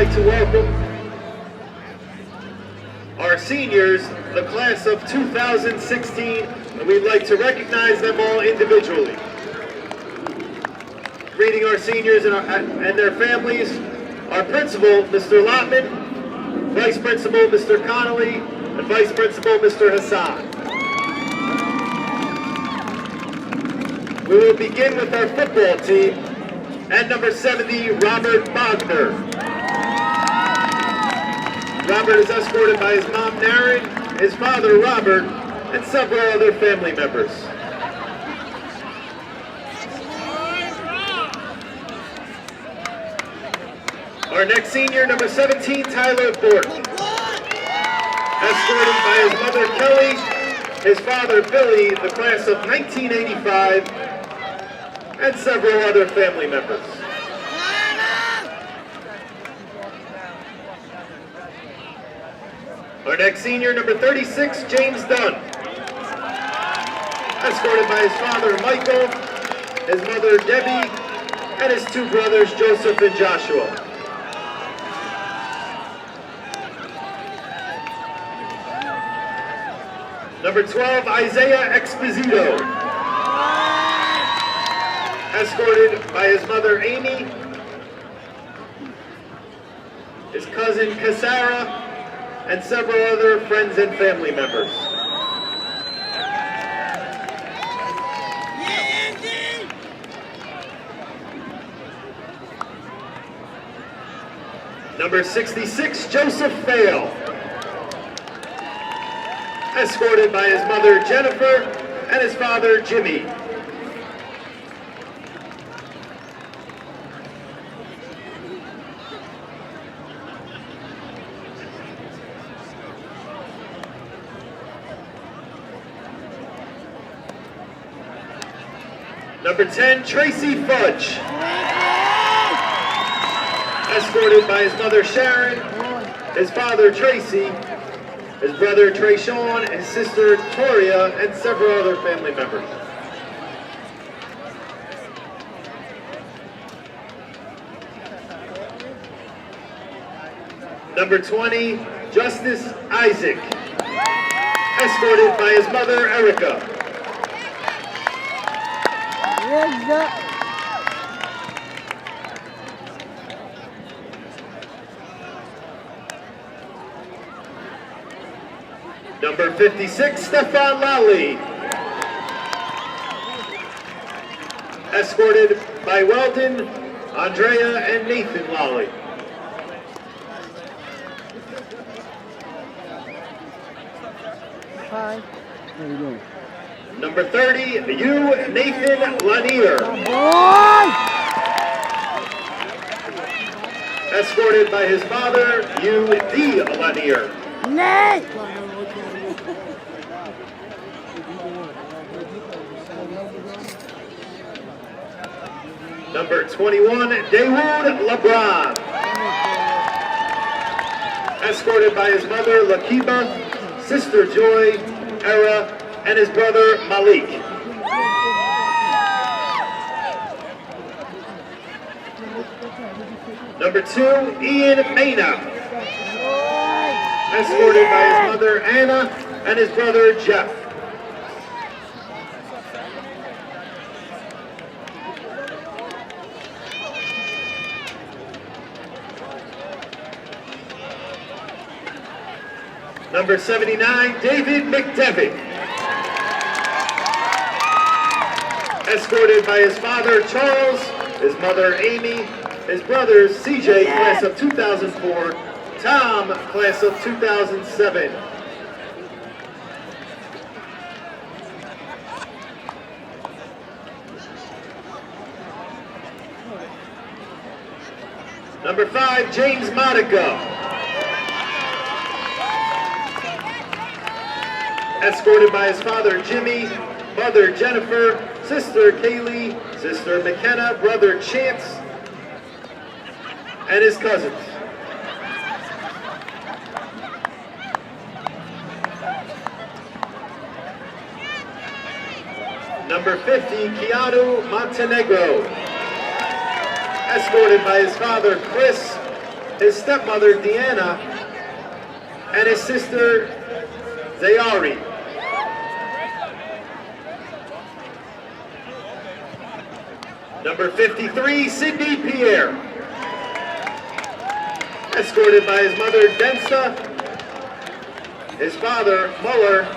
like to welcome our seniors, the class of 2016, and we'd like to recognize them all individually. Greeting our seniors and their families, our principal, Mr. Lotman, Vice Principal, Mr. Connolly, and Vice Principal, Mr. Hassan. We will begin with our football team and number 70, Robert Bogner. Robert is escorted by his mom, Naren, his father, Robert, and several other family members. Our next senior, number 17, Tyler Borton. Escorted by his mother, Kelly, his father, Billy, the class of 1985, and several other family members. Our next senior, number 36, James Dunn. Escorted by his father, Michael, his mother, Debbie, and his two brothers, Joseph and Joshua. Number 12, Isaiah Exposito. Escorted by his mother, Amy, his cousin, Cassara, and several other friends and family members. Number 66, Joseph Fail. Escorted by his mother, Jennifer, and his father, Jimmy. Number 10, Tracy Fudge. Escorted by his mother, Sharon, his father, Tracy, his brother, Trayshawn, his sister, Toria, and several other family members. Number 20, Justice Isaac. Escorted by his mother, Erica. Number 56, Stefan Lally. Escorted by Weldon, Andrea, and Nathan Lally. Hi. How you doing? Number 30, Nathan Lanier. Escorted by his father, D. Lanier. Nate! Number 21, Dawood LeBron. Escorted by his mother, Lakiba, sister Joy, Era, and his brother, Malik. Number 2, Ian Mena. Escorted by his mother, Anna, and his brother, Jeff. Number 79, David McDevitt. Escorted by his father, Charles, his mother, Amy, his brothers, CJ, class of 2004, Tom, class of 2007. Number 5, James Monica. Escorted by his father, Jimmy, mother, Jennifer, sister, Kaylee, sister, McKenna, brother, Chance, and his cousins. Number 50, Keanu Montenegro. Escorted by his father, Chris, his stepmother Deanna, and his sister Zayari. Number 53, Sidney Pierre. Escorted by his mother Densta, his father Muller,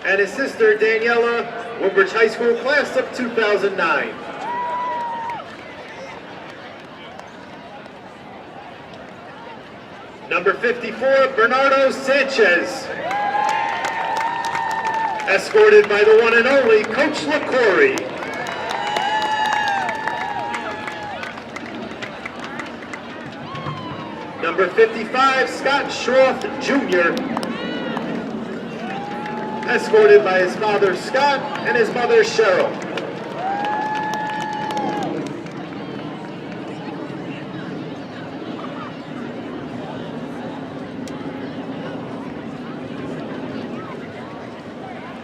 and his sister Daniela, Woodbridge High School, class of 2009. Number 54, Bernardo Sanchez. Escorted by the one and only Coach LaCory. Number 55, Scott Schroth Jr. Escorted by his father Scott and his mother Cheryl.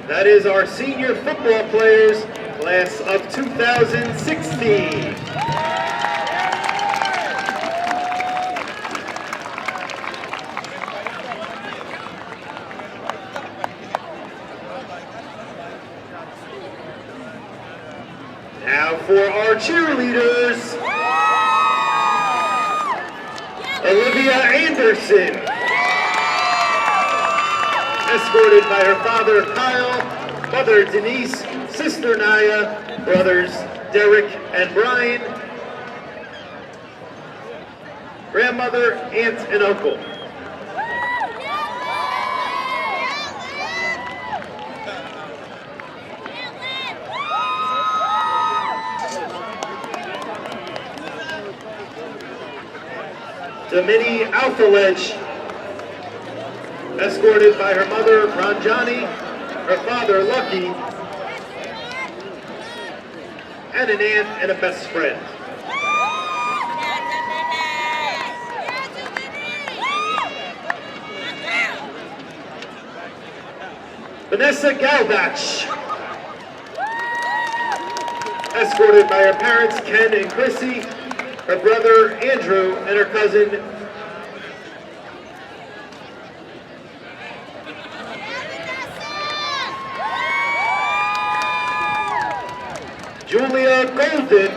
That is our senior football players, class of 2016. Now for our cheerleaders, Olivia Anderson, escorted by her father Kyle, mother Denise, sister Naya, brothers Derek and Brian, grandmother, aunt, and uncle. Domini Alphaledge, escorted by her mother Ranjani, her father Lucky, and an aunt and a best friend. Vanessa Galbach, escorted by her parents Ken and Chrissy, her brother Andrew, and her cousin Julia Golden,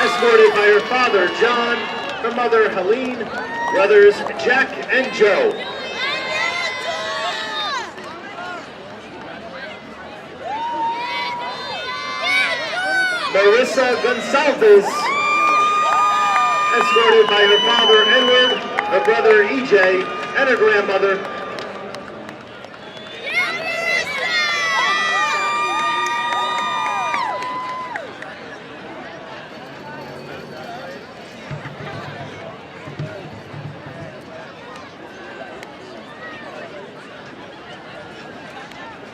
escorted by her father John, her mother Helene, brothers Jack and Joe. Marissa Gonsalves, escorted by her father Edward, her brother EJ, and her grandmother.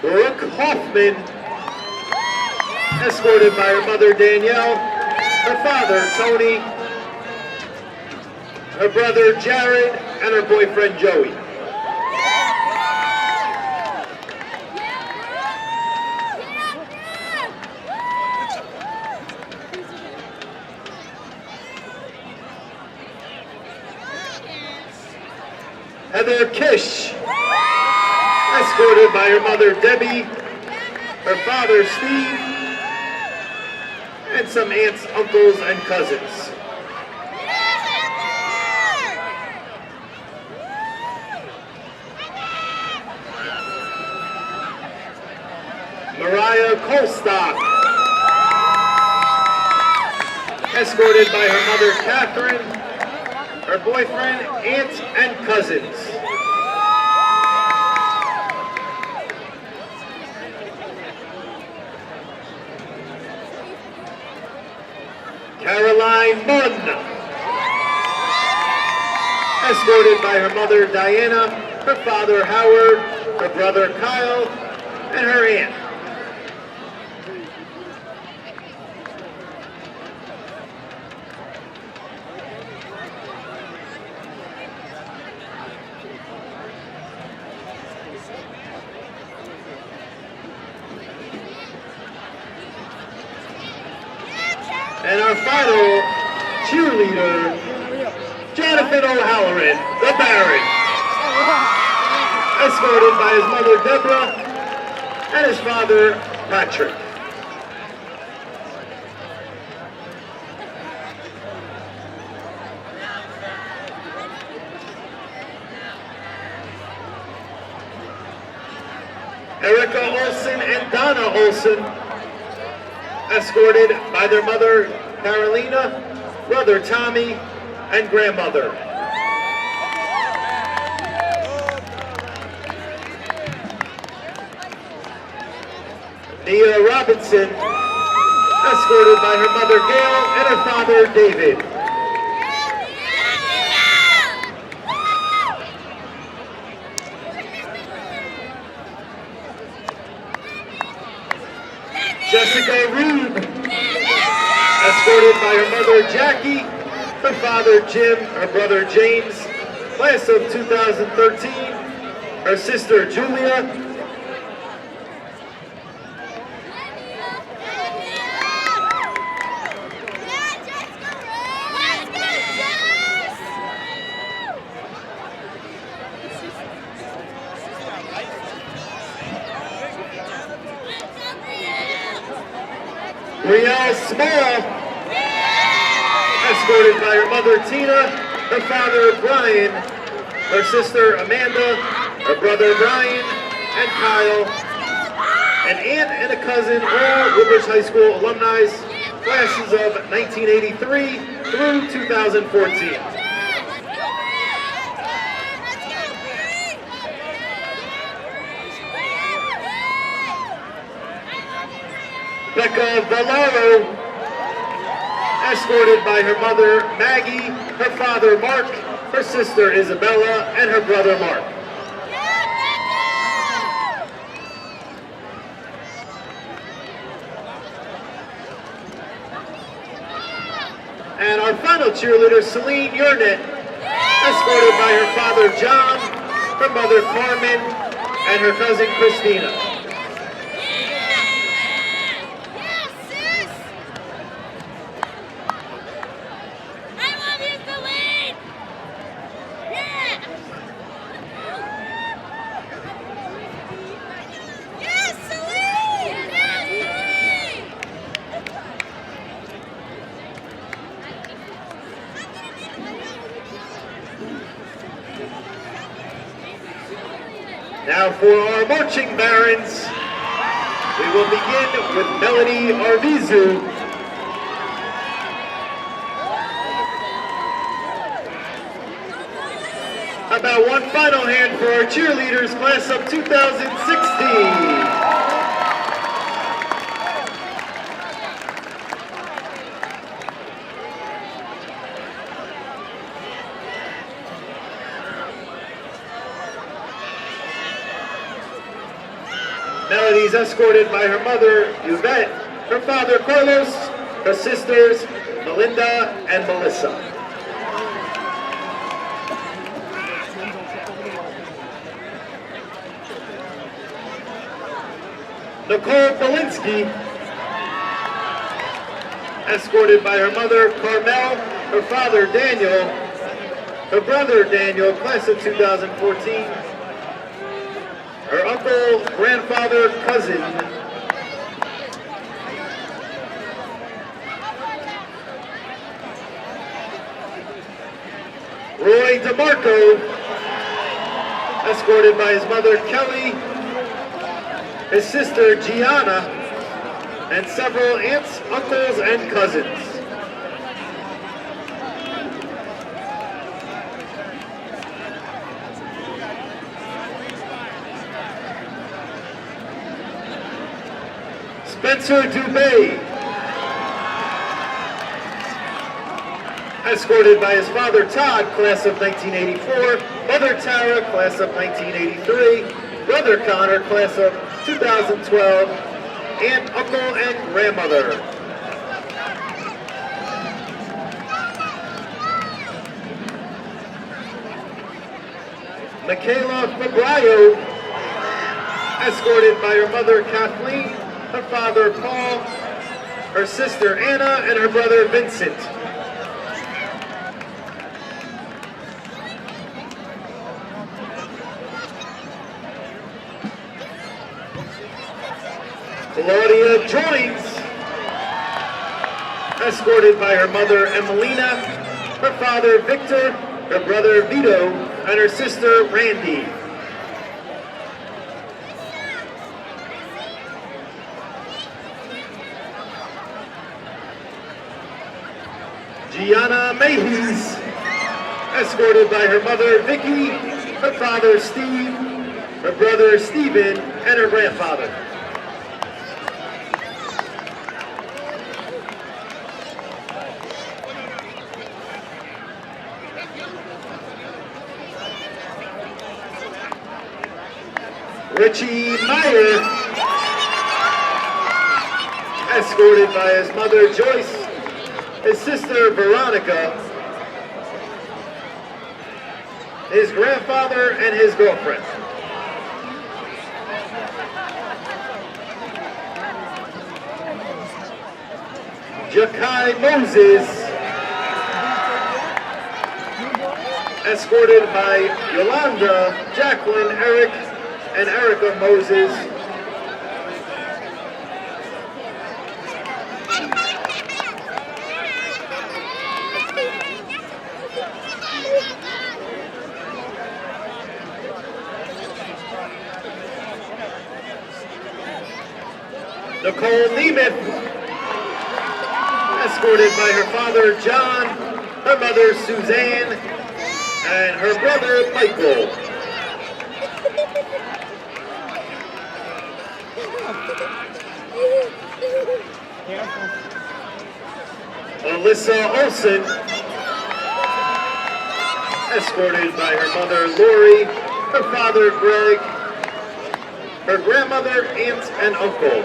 Brooke Hoffman, escorted by her mother Danielle, her father Tony, her brother Jared, and her boyfriend Joey. Heather Kish, escorted by her mother Debbie, her father Steve, and some aunts, uncles, and cousins. Mariah Colstock, escorted by her mother Catherine, her boyfriend, aunts, and cousins. Caroline Munn, escorted by her mother Diana, her father Howard, her brother Kyle, and her aunt. And our final cheerleader Stephen O'Halloran, the Baron, escorted by his mother Deborah and his father Patrick. Erica Olson and Donna Olson, escorted by their mother Carolina, brother Tommy, and grandmother. Nia Robinson, escorted by her mother Gail and her father David. Jessica Rube, escorted by her mother Jackie, her father Jim, her brother James, class of 2013, her sister Julia, Brielle Small, escorted by her mother Tina, her father Brian, her sister Amanda, her brother Brian, and Kyle, an aunt and a cousin, all Woodbridge High School alumni, classes of 1983 through 2014. Becca Valaro, escorted by her mother Maggie, her father Mark, her sister Isabella, and her brother Mark. And our final cheerleader, Celine Yurnet, escorted by her father John, her mother Carmen, and her cousin Christina. Now for our marching barons, we will begin with Melody Arvizu. How about one final hand for our cheerleaders, class of 2016. Melody's escorted by her mother, Yvette, her father, Carlos, her sisters, Melinda and Melissa. Nicole Belinsky, escorted by her mother, Carmel, her father, Daniel, her brother, Daniel, class of 2014, her uncle, grandfather, cousin, Roy DeMarco, escorted by his mother, Kelly, his sister, Gianna, and several aunts, uncles, and cousins. Spencer Dubé, escorted by his father Todd, class of 1984, mother Tara, class of 1983, brother Connor, class of 2012, aunt, uncle, and grandmother. Michaela Fabrayo, escorted by her mother Kathleen, her father Paul, her sister Anna, and her brother Vincent. Colonia joins, escorted by her mother Emelina, her father Victor, her brother Vito, and her sister Randy. Gianna Mayhees, escorted by her mother Vicky, her father Steve, her brother Stephen, and her grandfather. Richie Meyer, escorted by his mother Joyce, his sister Veronica, his grandfather, and his girlfriend. Jakai Moses, escorted by Yolanda, Jacqueline, Eric, and Erica Moses. Nicole Nemeth, escorted by her father John, her mother Suzanne, and her brother Michael. Alyssa Olsen, escorted by her mother Lori, her father Greg, her grandmother, aunt, and uncle.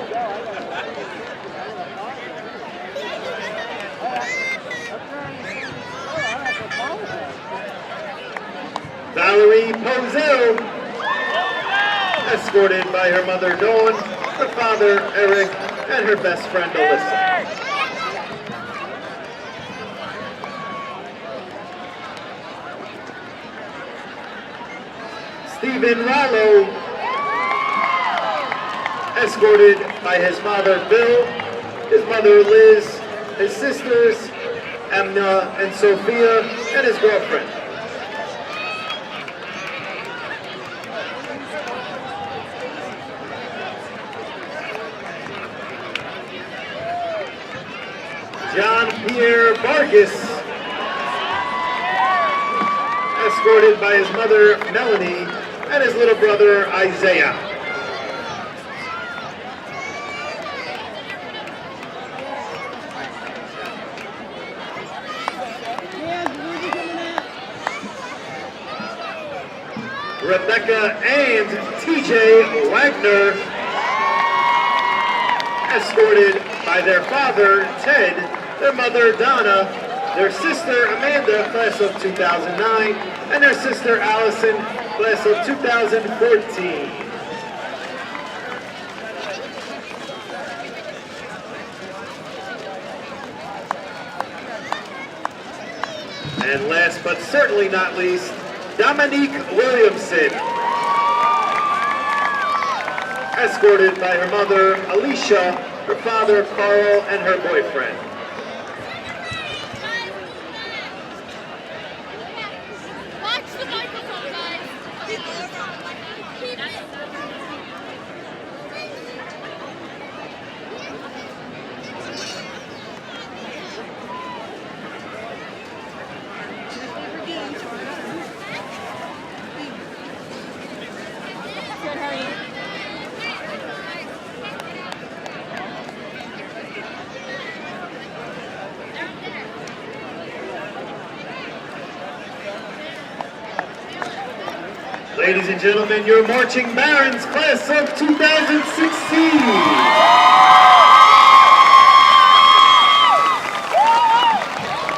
Valerie Posel, escorted by her mother Dawn, her father Eric, and her best friend Alyssa. Stephen Rollo, escorted by his father Bill, his mother Liz, his sisters Emna and Sophia, and his girlfriend. John Pierre Vargas, escorted by his mother Melanie and his little brother Isaiah. Rebecca and TJ Wagner, escorted by their father Ted, their mother Donna, their sister Amanda, class of 2009, and their sister Allison, class of 2014. And last but certainly not least, Dominique Williamson, escorted by her mother Alicia, her father Carl, and her boyfriend. Ladies and gentlemen, your marching barons, class of 2016.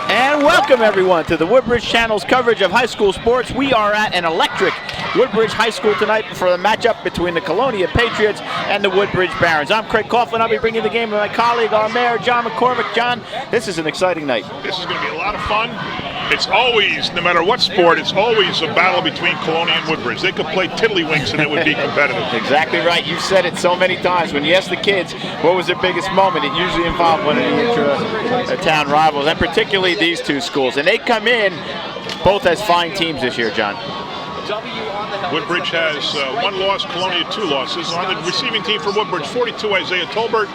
And welcome everyone to the Woodbridge Channel's coverage of high school sports. We are at an electric Woodbridge High School tonight for the matchup between the Colonia Patriots and the Woodbridge Barons. I'm Craig Coughlin. I'll be bringing the game with my colleague, our mayor, John McCormick. John, this is an exciting night. This is going to be a lot of fun. It's always, no matter what sport, it's always a battle between Colonia and Woodbridge. They could play tiddlywinks and it would be competitive. Exactly right. You've said it so many times. When you ask the kids what was their biggest moment, it usually involved one of the town rivals, and particularly these two schools. And they come in both as fine teams this year, John. Woodbridge has 1 loss, Colonia 2 losses. On the receiving team for Woodbridge, 42 Isaiah Tolbert,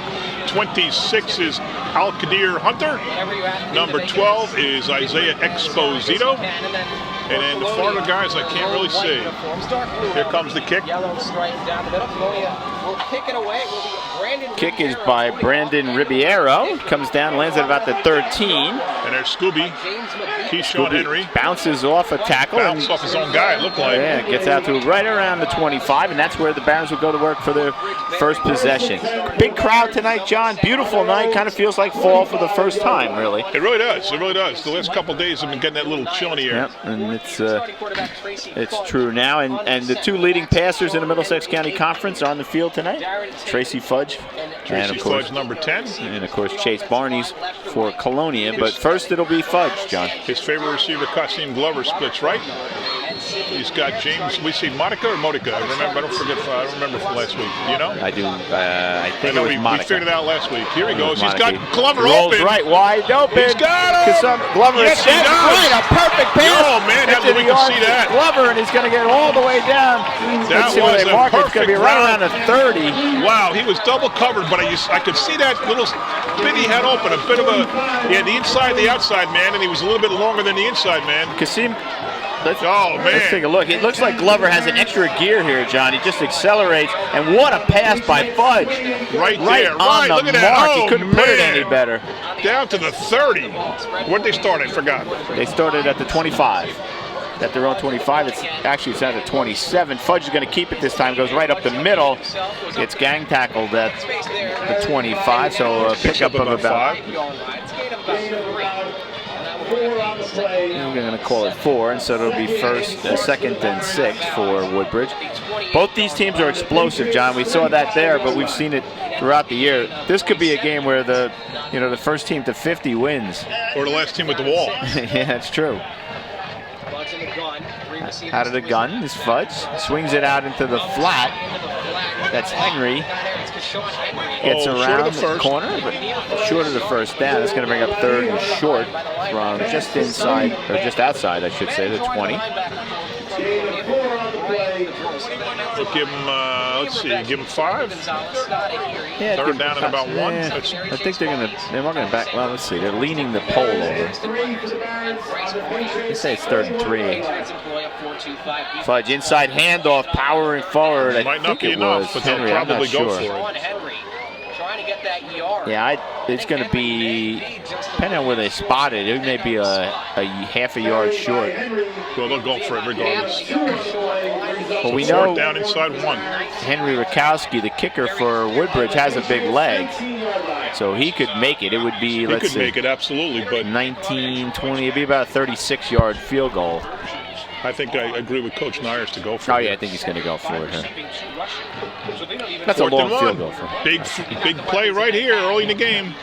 26 is Al-Qadir Hunter, number 12 is Isaiah Exposito, and then the Florida guys I can't really see. Here comes the kick. Kick is by Brandon Ribeiro. Comes down, lands at about the 13. And there's Scooby, Keyshawn Henry. Bounces off a tackle. Bounces off his own guy, it looked like. Yeah, gets out to right around the 25, and that's where the Barons will go to work for their first possession. Big crowd tonight, John. Beautiful night. Kind of feels like fall for the first time, really. It really does. It really does. The last couple of days have been getting that little chill in the air. Yep, and it's true now. And the 2 leading passers in the Middlesex County Conference are on the field tonight. Tracy Fudge. Tracy Fudge, number 10. And, of course, Chase Barney's for Colonia. But first it'll be Fudge, John. His favorite receiver, Kasim Glover, splits right. He's got James, we see Monica or Modica? I don't remember from last week. You know? I do. I think it was Monica. We figured it out last week. Here he goes. He's got Glover rolls open. Right, wide open. He's got him. Glover yes, is right. A perfect pass. Oh, man, we can see that. Glover, and he's going to get all the way down. That was a perfect It's going to be right around the 30. Wow, he was double covered, but I could see that little bit he had open. A bit of the inside, the outside man, and he was a little bit longer than the inside man. Kasim. Let's take a look. It looks like Glover has an extra gear here, John. He just accelerates, and what a pass by Fudge. Right there. On the Look at mark. that. He couldn't put it any better. Down to the 30. Where'd they start? I forgot. They started at the 25. At their own 25. It's at the 27. Fudge is going to keep it this time. Goes right up the middle. Gets gang tackled at the 25. So a pickup of about 5. We're going to call it 4, and so it'll be second and 6 for Woodbridge. Both these teams are explosive, John. We saw that there, but we've seen it throughout the year. This could be a game where the first team to 50 wins. Or the last team with the wall. Yeah, that's true. Out of the gun is Fudge. Swings it out into the flat. That's Henry. Gets around the corner, but short of the first down. It's going to bring up 3rd and short from just inside, or just outside, I should say, the 20. We'll give him, give him 5. Yeah, 3rd down and about 1. Yeah, I think they're not going to back. Well, let's see. They're leaning the pole over. Let's say it's 3rd and 3. Fudge inside handoff, powering forward. Might not be enough, but they'll probably go for it. Yeah, it's going to be, depending on where they spot it, it may be a half a yard short. Well, they'll go for it regardless. Well, we know down inside 1. Henry Rakowski, the kicker for Woodbridge, has a big leg, so he could make it. It would be, let's see. He could make it, absolutely, but 19, 20, it'd be about a 36-yard field goal. I think I agree with Coach Nyers to go for it. Oh, yeah, I think he's going to go for it. Huh? That's a long field goal for him. Big play right here early in the game.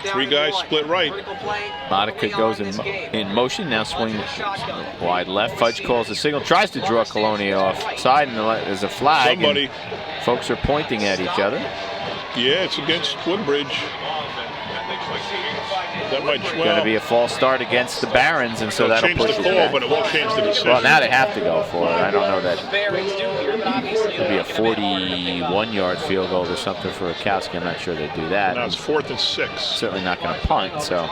3 guys split right. Monica goes in motion, now swings wide left. Fudge calls the signal, tries to draw Colonia off side, and there's a flag. Somebody. Folks are pointing at each other. Yeah, it's against Woodbridge. That might going to be a false start against the Barons, and so that'll push the call, back. But it won't change the decision. Well, now they have to go for it. I don't know that. It'll be a 41-yard field goal or something for Rakowski. I'm not sure they do that. Now it's 4th and 6. Certainly not going to punt. So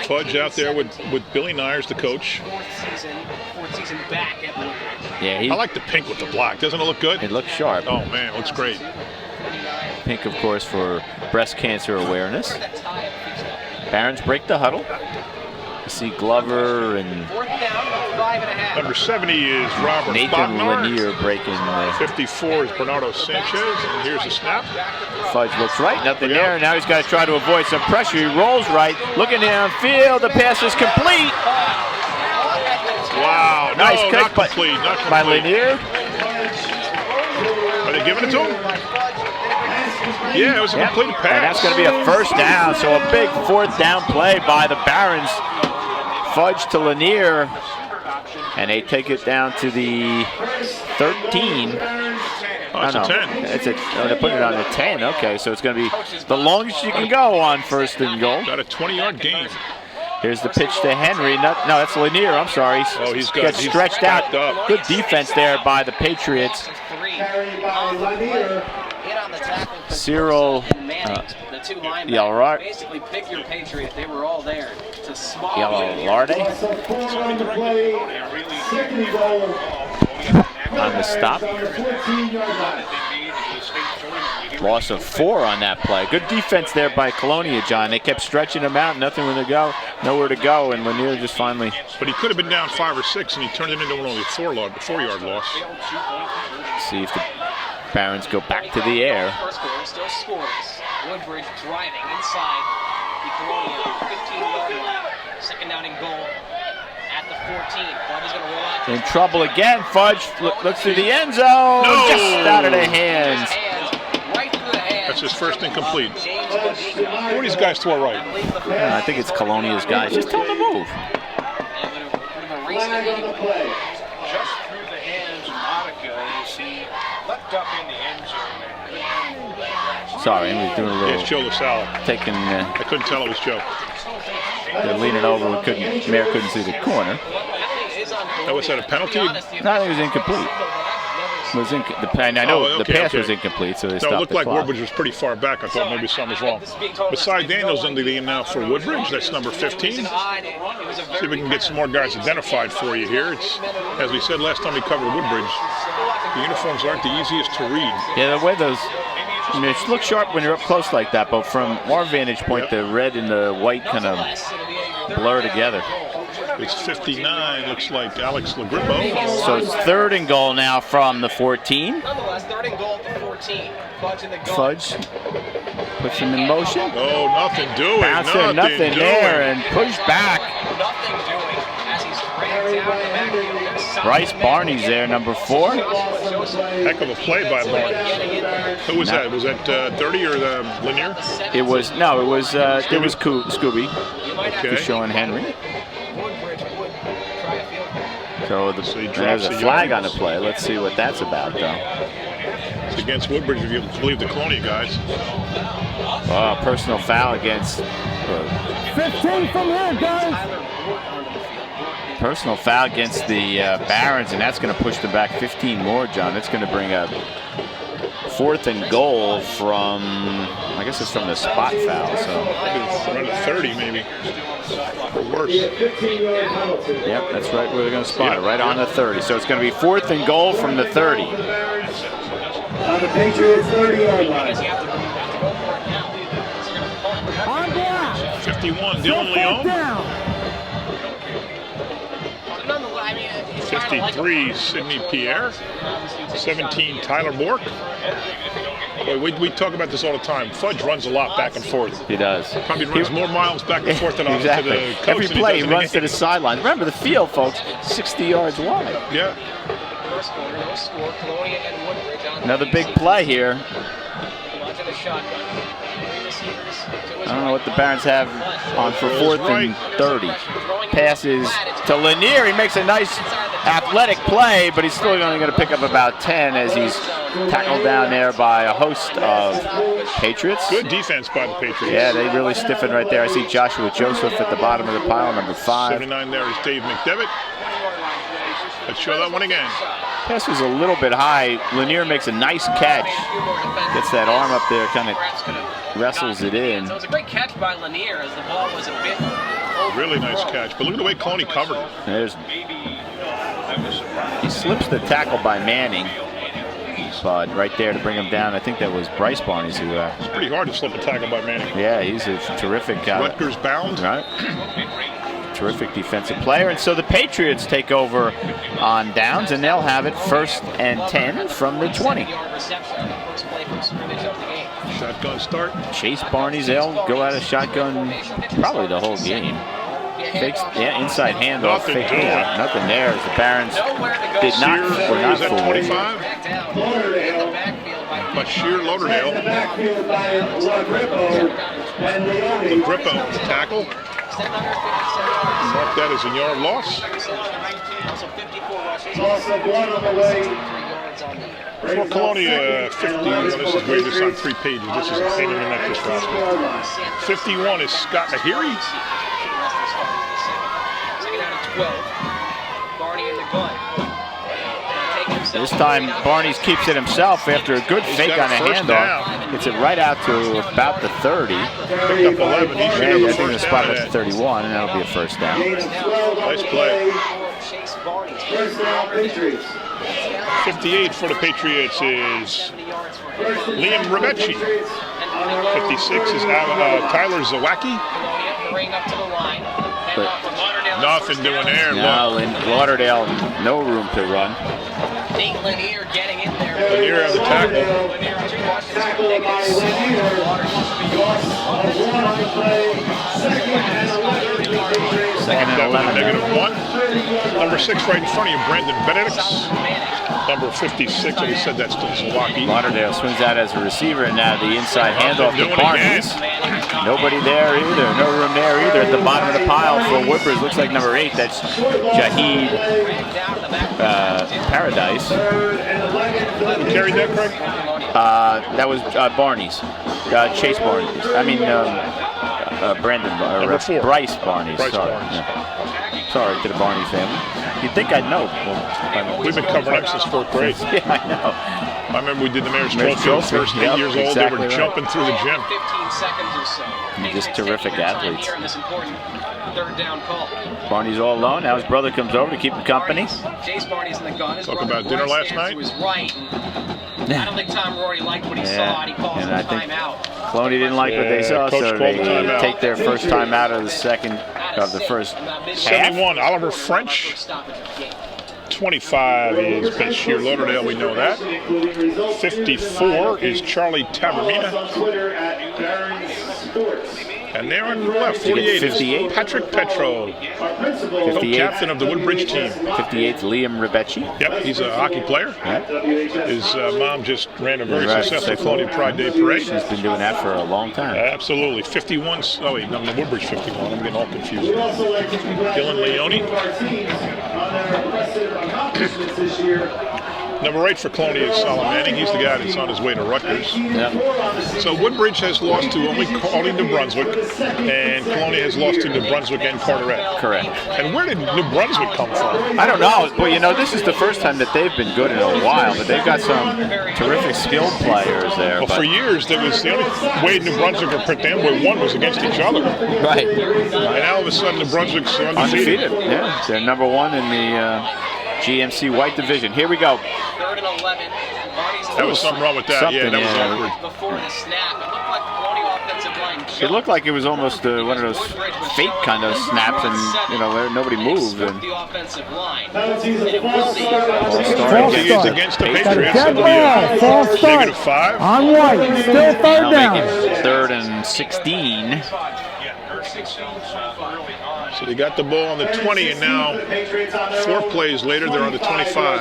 Fudge out there with Billy Nyers, the coach. Yeah, I like the pink with the black. Doesn't it look good? It looks sharp. Oh man, it looks great. Pink, of course, for breast cancer awareness. Barons break the huddle. You see Glover and number 70 is Robert Nathan Bognar. Lanier breaking. 54 is Bernardo Sanchez, and here's the snap. Fudge looks right, nothing there. Now he's got to try to avoid some pressure. He rolls right, looking downfield. The pass is complete. Wow, nice catch by Lanier. Are they giving it to him? Yeah, it was a completed pass. And that's going to be a first down. So a big fourth down play by the Barons. Fudge to Lanier. And they take it down to the 13. Oh, it's a 10. They put it on the 10. Okay, so it's going to be the longest you can go on first and goal. Got a 20-yard gain. Here's the pitch to Henry. No, that's Lanier. I'm sorry. Oh, he's good. Gets stretched out. Good defense there by the Patriots. Cyril Yalrard. Basically pick your Patriot. They were all there. It's a small Yalrard on the stop. Loss of 4 on that play. Good defense there by Colonia, John. They kept stretching him out, nowhere to go, and Lanier just finally. But he could have been down 5 or 6, and he turned it into only a 4-yard loss. See if the Barons go back to the air. First quarter still scoreless. Woodbridge driving inside the Colonia 15-yard line. Second down and goal at the 14. Fudge is going to roll out. In trouble again. Fudge looks through the end zone. No! Just out of their hands. Right through the hands. That's his first incomplete. Who are these guys to our right? I think it's Colonia's guys. Just tell them to move. Just through the hands of Monica as he leapt up in the end zone. Sorry, he was doing a Yeah, it's Joe little LaSalle. taking. I couldn't tell it was Joe. They're leaning over. Mayor couldn't see the corner. Was that a penalty? No, I think it was incomplete. I know the pass was incomplete, so they stopped No, it looked the like clock. Woodbridge was pretty far back. I thought maybe something was wrong. Beside Daniels in the game now for Woodbridge, that's number 15. See if we can get some more guys identified for you here. It's, as we said last time we covered Woodbridge, the uniforms aren't the easiest to read. Yeah, the way those, it looks sharp when you're up close like that, but from our vantage point, the red and the white kind of blur together. It's 59, looks like Alex Lagrippo. So it's 3rd and goal now from the 14. Nonetheless, 3rd and goal at the 14. Fudge in the goal. Fudge puts him in motion. Oh, nothing doing. Nothing there, and pushed back. Nothing doing as he's dragged down the backfield. Bryce Barney's there, number 4. Heck of a play by Barney. Who was that? Was that 30 or Lanier? It was Scooby. Okay. Showing Henry. So he there's drops a a flag yard. on the play. Let's see what that's about, though. It's against Woodbridge, if you believe the Colonia guys. Personal foul against. 15 from here, guys. Personal foul against the Barons, and that's going to push them back 15 more, John. That's going to bring up 4th and goal from, I guess it's from the spot foul. So Run at 30 maybe, or worse. Yep, that's right. We're going to spot it right on the 30. So it's going to be 4th and goal from the 30. On the Patriots 30-yard line. 51, Dylan Leon. 53, Sidney Pierre. 17, Tyler Bork. Boy, we talk about this all the time. Fudge runs a lot back and forth. He does. Probably runs more miles back and forth than exactly. to the coach. Every than he play does he in the runs to game. the sideline. Remember the field, folks, 60 yards wide. Yeah. First quarter, no score. Colonia and Woodbridge on Another big play here. Launching the shotgun. 3 receivers. I don't know what the Barons have on for 4th and 30. Passes to Lanier. He makes a nice athletic play, but he's still only going to pick up about 10 as he's tackled down there by a host of Patriots. Good defense by the Patriots. Yeah, they really stiffened right there. I see Joshua Joseph at the bottom of the pile, number 5. 79 there is Dave McDevitt. Let's show that one again. Pass was a little bit high. Lanier makes a nice catch. Gets that arm up there, kind of wrestles it in. So it was a great catch by Lanier as the ball was a bit over. Really nice catch. But look at the way Colonia covered it. There's, he slips the tackle by Manning. But right there to bring him down, I think that was Bryce Barnes who. It's pretty hard to slip a tackle by Manning. Yeah, he's a terrific guy. Rutgers bound. Right. Terrific defensive player. And so the Patriots take over on downs, and they'll have it 1st and 10 from the 20. Shotgun start. Chase Barney's, they'll go out of shotgun probably the whole game. Fakes, yeah, inside handoff. Nothing Fake doing. handoff. Nothing there as the Barons were not Sears at fooled. 25. Bashir Lauderdale. The Grippo tackle. Mark that as a yard loss. For Colonia, 50. Well, this is great. This is on 3 pages. This is a pain in the neck, this roster. 51 is Scott Ahiri. Second down and 12. Barney in the gun. This time, Barnes keeps it himself after a good fake on a handoff. Gets it right out to about the 30. Picked up 11. Yeah, I think the spot at the 31, and that'll be a first down. Nice play. 58 for the Patriots is Liam Rebecci. 56 is Tyler Zawacki. But nothing doing there. no, in Lauderdale, no room to run. Nate Lanier getting in there. Lanier on the tackle. Second and 11. -1. Number 6 right in front of you, Brandon Benedict. Number 56, and he said that's still Zawacki. Lauderdale swings out as a receiver, and now the inside handoff to Barnes. Nobody there either, no room there either. At the bottom of the pile for Woodbridge, looks like number 8, that's Jaheed Paradise. Who carried that, Craig? That was Barney's, Chase Barney's. I mean, Brandon, Bryce Barney's. Bryce sorry. Barnes. Yeah. Sorry to the Barney family. You'd think I'd know. Well, We've been covering up since 4th grade. yeah, I know. I remember we did the Mayor's Trophy. First 8 years old, they were jumping through the gym. 15 seconds or so. Just terrific athletes. Here in this important third down call. Barney's all alone. Now his brother comes over to keep him company. Chase Barney's in the gun. His Talk brother about dinner last stands night? to his right. I don't think Tom Rory liked what he saw, and he calls and a I think timeout. Colonia didn't like what they saw, Coach so called they the timeout. take their first time out of the first half. 71, Oliver French. 25 is Bashir Lauderdale, we know that. 54 is Charlie Tavermina. And there on the left, 48 is Patrick Petro, co-captain of the Woodbridge team. 58 Liam Rebecci. Yep, he's a hockey player. Yeah. His mom just ran a very successful Colonia Pride Day parade. She's been doing that for a long time. Absolutely. 51, oh wait, no, the Woodbridge 51, I'm getting all confused. Dylan Leone. Number 8 for Colonia is Solomon Manning. He's the guy that's on his way to Rutgers. Yeah. So Woodbridge has lost to only New Brunswick, and Colonia has lost to New Brunswick and Carteret. Correct. And where did New Brunswick come from? I don't know. Well, you know, this is the first time that they've been good in a while, but they've got some terrific skilled players there. Well, for years, there was the only way New Brunswick or Prince Amboy won was against each other. Right. And now all of a sudden, New Brunswick's undefeated. Yeah, they're number 1 in the GMC White Division. Here we go. 3rd and 11. That was something wrong with that. Yeah, that was awkward. Before the snap, it looked like the Colonia offensive line. It looked like it was almost one of those fake kind of snaps, and you know, where nobody moved. And the offensive line. And it will be It's against the Patriots. It'll be a -5. On White, still third they'll make down. it 3rd and 16. So they got the ball on the 20, and now 4 plays later, they're on the 25.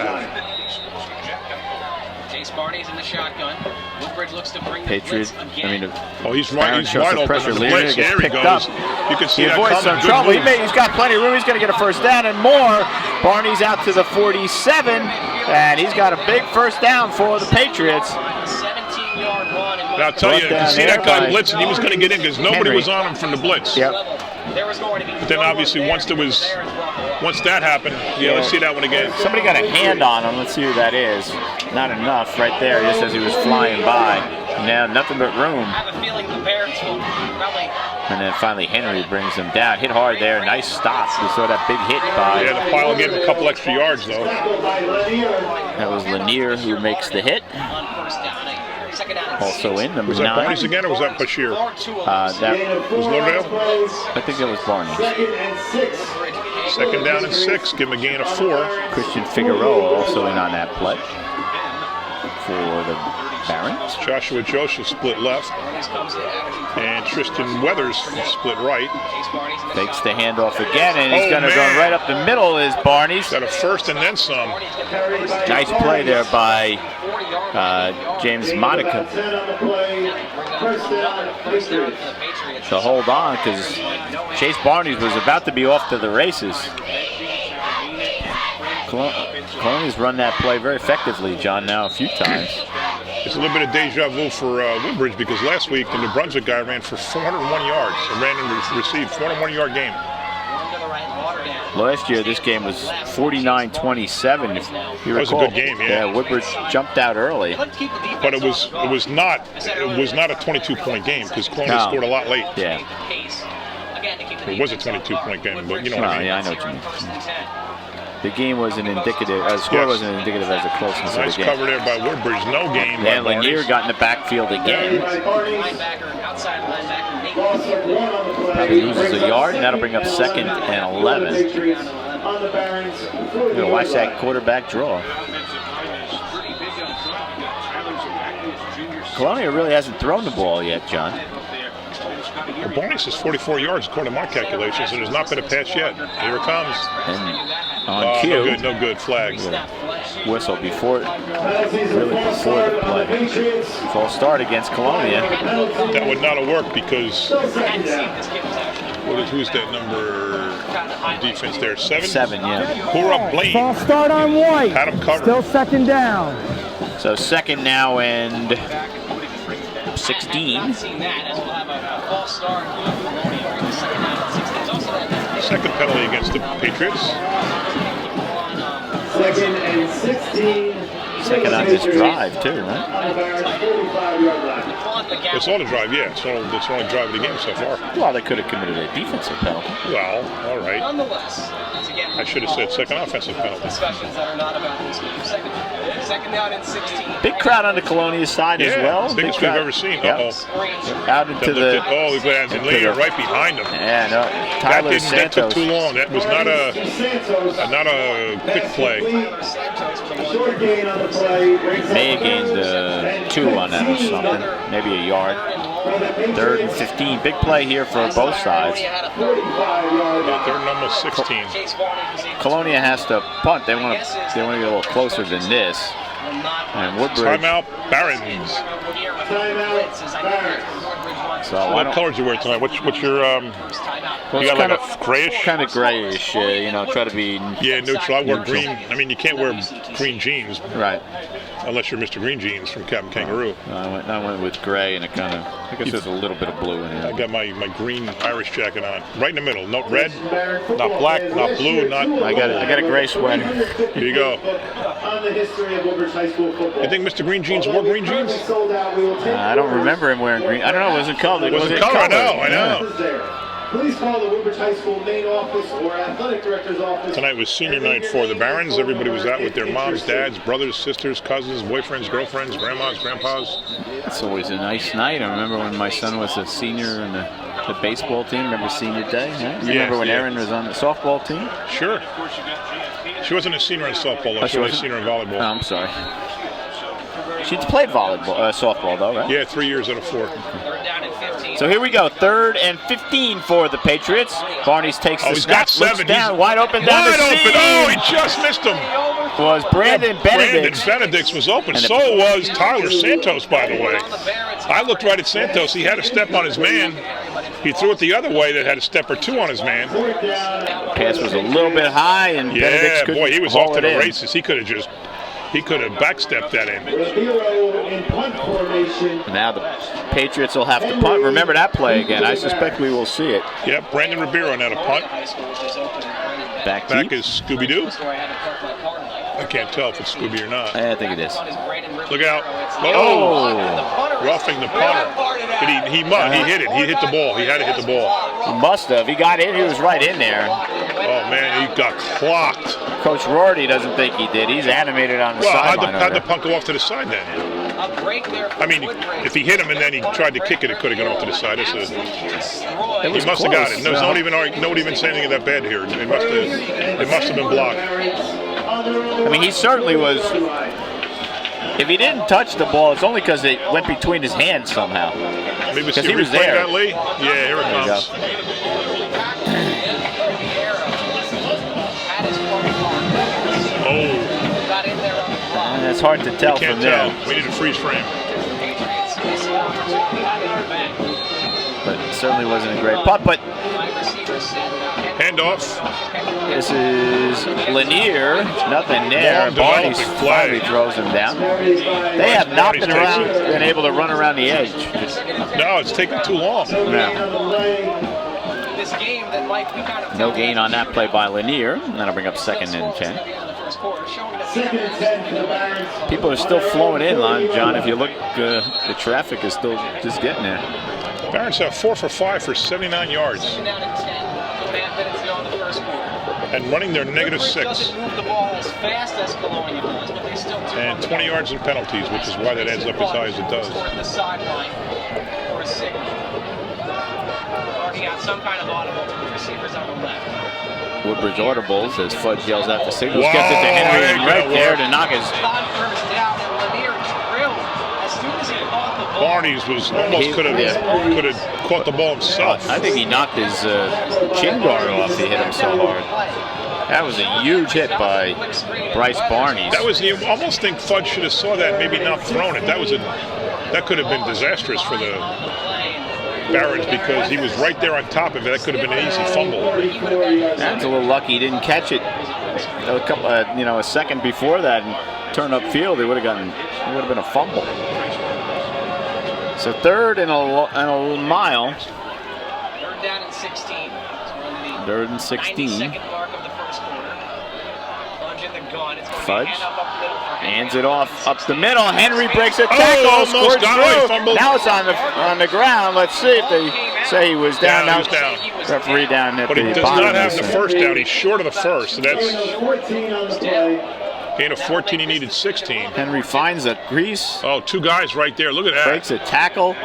Chase Barney's in the shotgun. Woodbridge looks to bring Patriots, the blitz again. He's wide open pressure. on the Leader blitz. gets There he picked goes. up. You can see He that avoids coming. some Good trouble. move. He's got plenty of room. He's going to get a first down and more. Barney's out to the 47, and he's got a big first down for the Patriots. 17-yard run. And Now, I'll tell you can see that guy blitzing. He was going to get in because nobody Henry was on him from the blitz. Yep. But then obviously once that happened, yeah, let's see that one again. Somebody got a hand on him. Let's see who that is. Not enough right there, just as he was flying by. Now nothing but room. I have a feeling the Bears will probably. And then finally Henry brings him down. Hit hard there. Nice stop. We saw that big hit by. Yeah, the pile gave him a couple extra yards though. That was Lanier who makes the hit. On first down. Second down and Also in number Was that 9. Barnes again or was that Bashir? That Was Lauderdale? I think that was Barney. 2nd down and 6. Give him a gain of 4. Christian Figueroa also in on that play. for the Barons. Joshua Joseph split left. And Tristan Weathers split right. Takes the handoff again, and he's going to go man. right up the middle is Barney's. Got a first and then some. Nice play there by James Monica. So hold on, because Chase Barney's was about to be off to the races. Colonia's run that play very effectively, John, now a few times. It's a little bit of deja vu for Woodbridge, because last week the New Brunswick guy ran for 401 yards. And ran and received 401-yard game. Last year, this game was 49-27. If you recall. That was a good game, yeah. Yeah, Woodbridge jumped out early. But it was not a 22-point game, because Colonia scored a lot late. Yeah. It was a 22-point game, but you know what I mean. Yeah, I know what you mean. The game wasn't indicative, the score wasn't indicative as a closeness of the Nice game. cover there by Woodbridge, no game. And Lanier got in the backfield again. Probably loses a yard, and that'll bring up 2nd and 11. You're going to watch that quarterback draw. Colonia really hasn't thrown the ball yet, John. The bonus is 44 yards according to my calculations, and there's not been a pass yet. Here it comes. And on cue. No good flag. Whistle before the play. False start against Colonia. That would not have worked because who's that number defense there? 7? 7, yeah. Hura Blaine. False start on White. Had him covered. Still 2nd down. So 2nd now and 16. Second penalty against the Patriots. 2nd and 16. 2nd on this drive, too, right? It's all the drive, yeah. It's all the drive of the game so far. Well, they could have committed a defensive penalty. Well, all right. I should have said 2nd offensive penalty. Discussions that are not about this game. 2nd down and 16. Big crowd on the Colonia side as well. Biggest we've ever seen. Yep. Out into the... and Lanier right behind him. Yeah, no. Tyler Santos. That took too long. That was not a quick play. May have gained 2 on that or something. Maybe a yard. 3rd and 15. Big play here for both sides. 3rd and almost 16. Colonia has to punt. They want to get a little closer than this. And Woodbridge. Timeout, Barons. So what colors you wear tonight? What's your you got like a grayish? Kind of grayish. Try to be neutral. I wear green. I mean, you can't wear green jeans, right? Unless you're Mr. Green Jeans from Captain Kangaroo. I went with gray, and it kind of, I guess there's a little bit of blue in it. I got my green Irish jacket on, right in the middle. No red, not black, not blue, not. I got a gray sweater. Here you go. On the history of Woodbridge High School football. You think Mr. Green Jeans wore green jeans? I don't remember him wearing green. I don't know. Was it colored? Was it colored? I know. Please call the Woodbridge High School main office or athletic director's office. Tonight was senior night for the Barons. Everybody was out with their moms, dads, brothers, sisters, cousins, boyfriends, girlfriends, grandmas, grandpas. It's always a nice night. I remember when my son was a senior in the baseball team. Remember senior day? Huh? You remember when Erin was on the softball team? Sure. She wasn't a senior in softball, though. She was a senior in volleyball. Oh, I'm sorry. She played softball, though, right? Yeah, 3 years out of 4. So here we go, 3rd and 15 for the Patriots. Barnes takes the snap, looks down, wide open down the seam. Oh, he just missed him. Was Brandon Benedict's. Brandon Benedict's was open. So was Tyler Santos, by the way. I looked right at Santos. He had a step on his man. He threw it the other way that had a step or 2 on his man. Pass was a little bit high, and Benedict's couldn't he was off to the races. He could have backstepped that in. Now the Patriots will have to punt. Remember that play again. I suspect we will see it. Yep, Brandon Ribeiro now to punt. Back is Scooby-Doo. I can't tell if it's Scooby or not. I think it is. Look out. Oh! Roughing the punter. He hit it. He hit the ball. He had to hit the ball. He must have. He got in. He was right in there. Oh, man, he got clocked. Coach Rorty doesn't think he did. He's animated on the sideline. How'd the punt go off to the side then? I mean, if he hit him and then he tried to kick it, it could have gone off to the side. He must have got it. No, nobody even saying anything that bad here. It must have been blocked. I mean, he certainly was If he didn't touch the ball, it's only because it went between his hands somehow. Because he was there. That, Lee? Yeah, here it comes. Oh. And it's hard to tell from there. We need a freeze frame. But it certainly wasn't a great putt. But handoff. This is Lanier. Nothing there. Barney finally throws him down. They have not been able to run around the edge. No, it's taking too long. No gain on that play by Lanier. And that'll bring up 2nd and 10. People are still flowing in, John. If you look, the traffic is still just getting there. Barons have 4 for 5 for 79 yards. And running their -6. And 20 yards in penalties, which is why that adds up as high as it does. Some kind of audible to the receivers on the left. Woodbridge audibles as Fudge yells out the signals. Gets it to Henry and right there to knock his. Barney's was almost could have caught the ball himself. I think he knocked his chin guard off. He hit him so hard. That was a huge hit by Bryce Barney. That was. You almost think Fudge should have saw that, maybe not thrown it. That could have been disastrous for the Barons because he was right there on top of it. That could have been an easy fumble. That's a little lucky he didn't catch it a couple, a second before that and turn upfield. It would have been a fumble. So 3rd and a mile. 3rd down and 16. 3rd and 16. 92nd mark of the first quarter. Plunge in the gun. It's Fudge hands it off up the middle. Henry breaks a tackle. Almost got away, fumbled. Now it's on the ground. Let's see if they say he was down. Now he's down. Referee down at the bottom. But he does not have the first down. He's short of the first. So that's gain of 14. He needed 16. Henry finds a crease. Oh, 2 guys right there. Look at that. Breaks a tackle.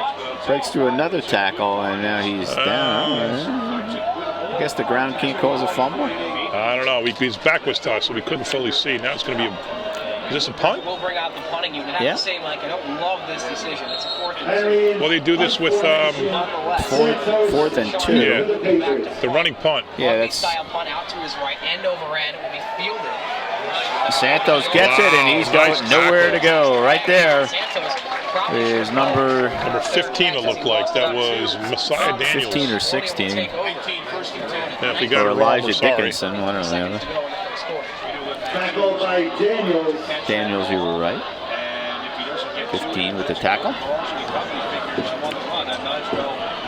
Breaks through another tackle, and now he's down. I guess the ground can't cause a fumble. I don't know. His back was touched, so we couldn't fully see. Now it's going to be is this a punt? We'll bring out the punting unit. I have to say, Mike, I don't love this decision. It's a 4th and 2. Well, they do this with 4th and 2. Yeah, the running punt. Yeah, that's style punt out to his right, end over end. It will be fielded. Santos gets it, and he's got nowhere to go. Right there is number 15. It looked like that was Messiah Daniels. 15 or 16. Yeah, if you got or it wrong, Elijah we're sorry. Dickinson, one or the other. Tackled by Daniels. Daniels, you were right. 15 with the tackle.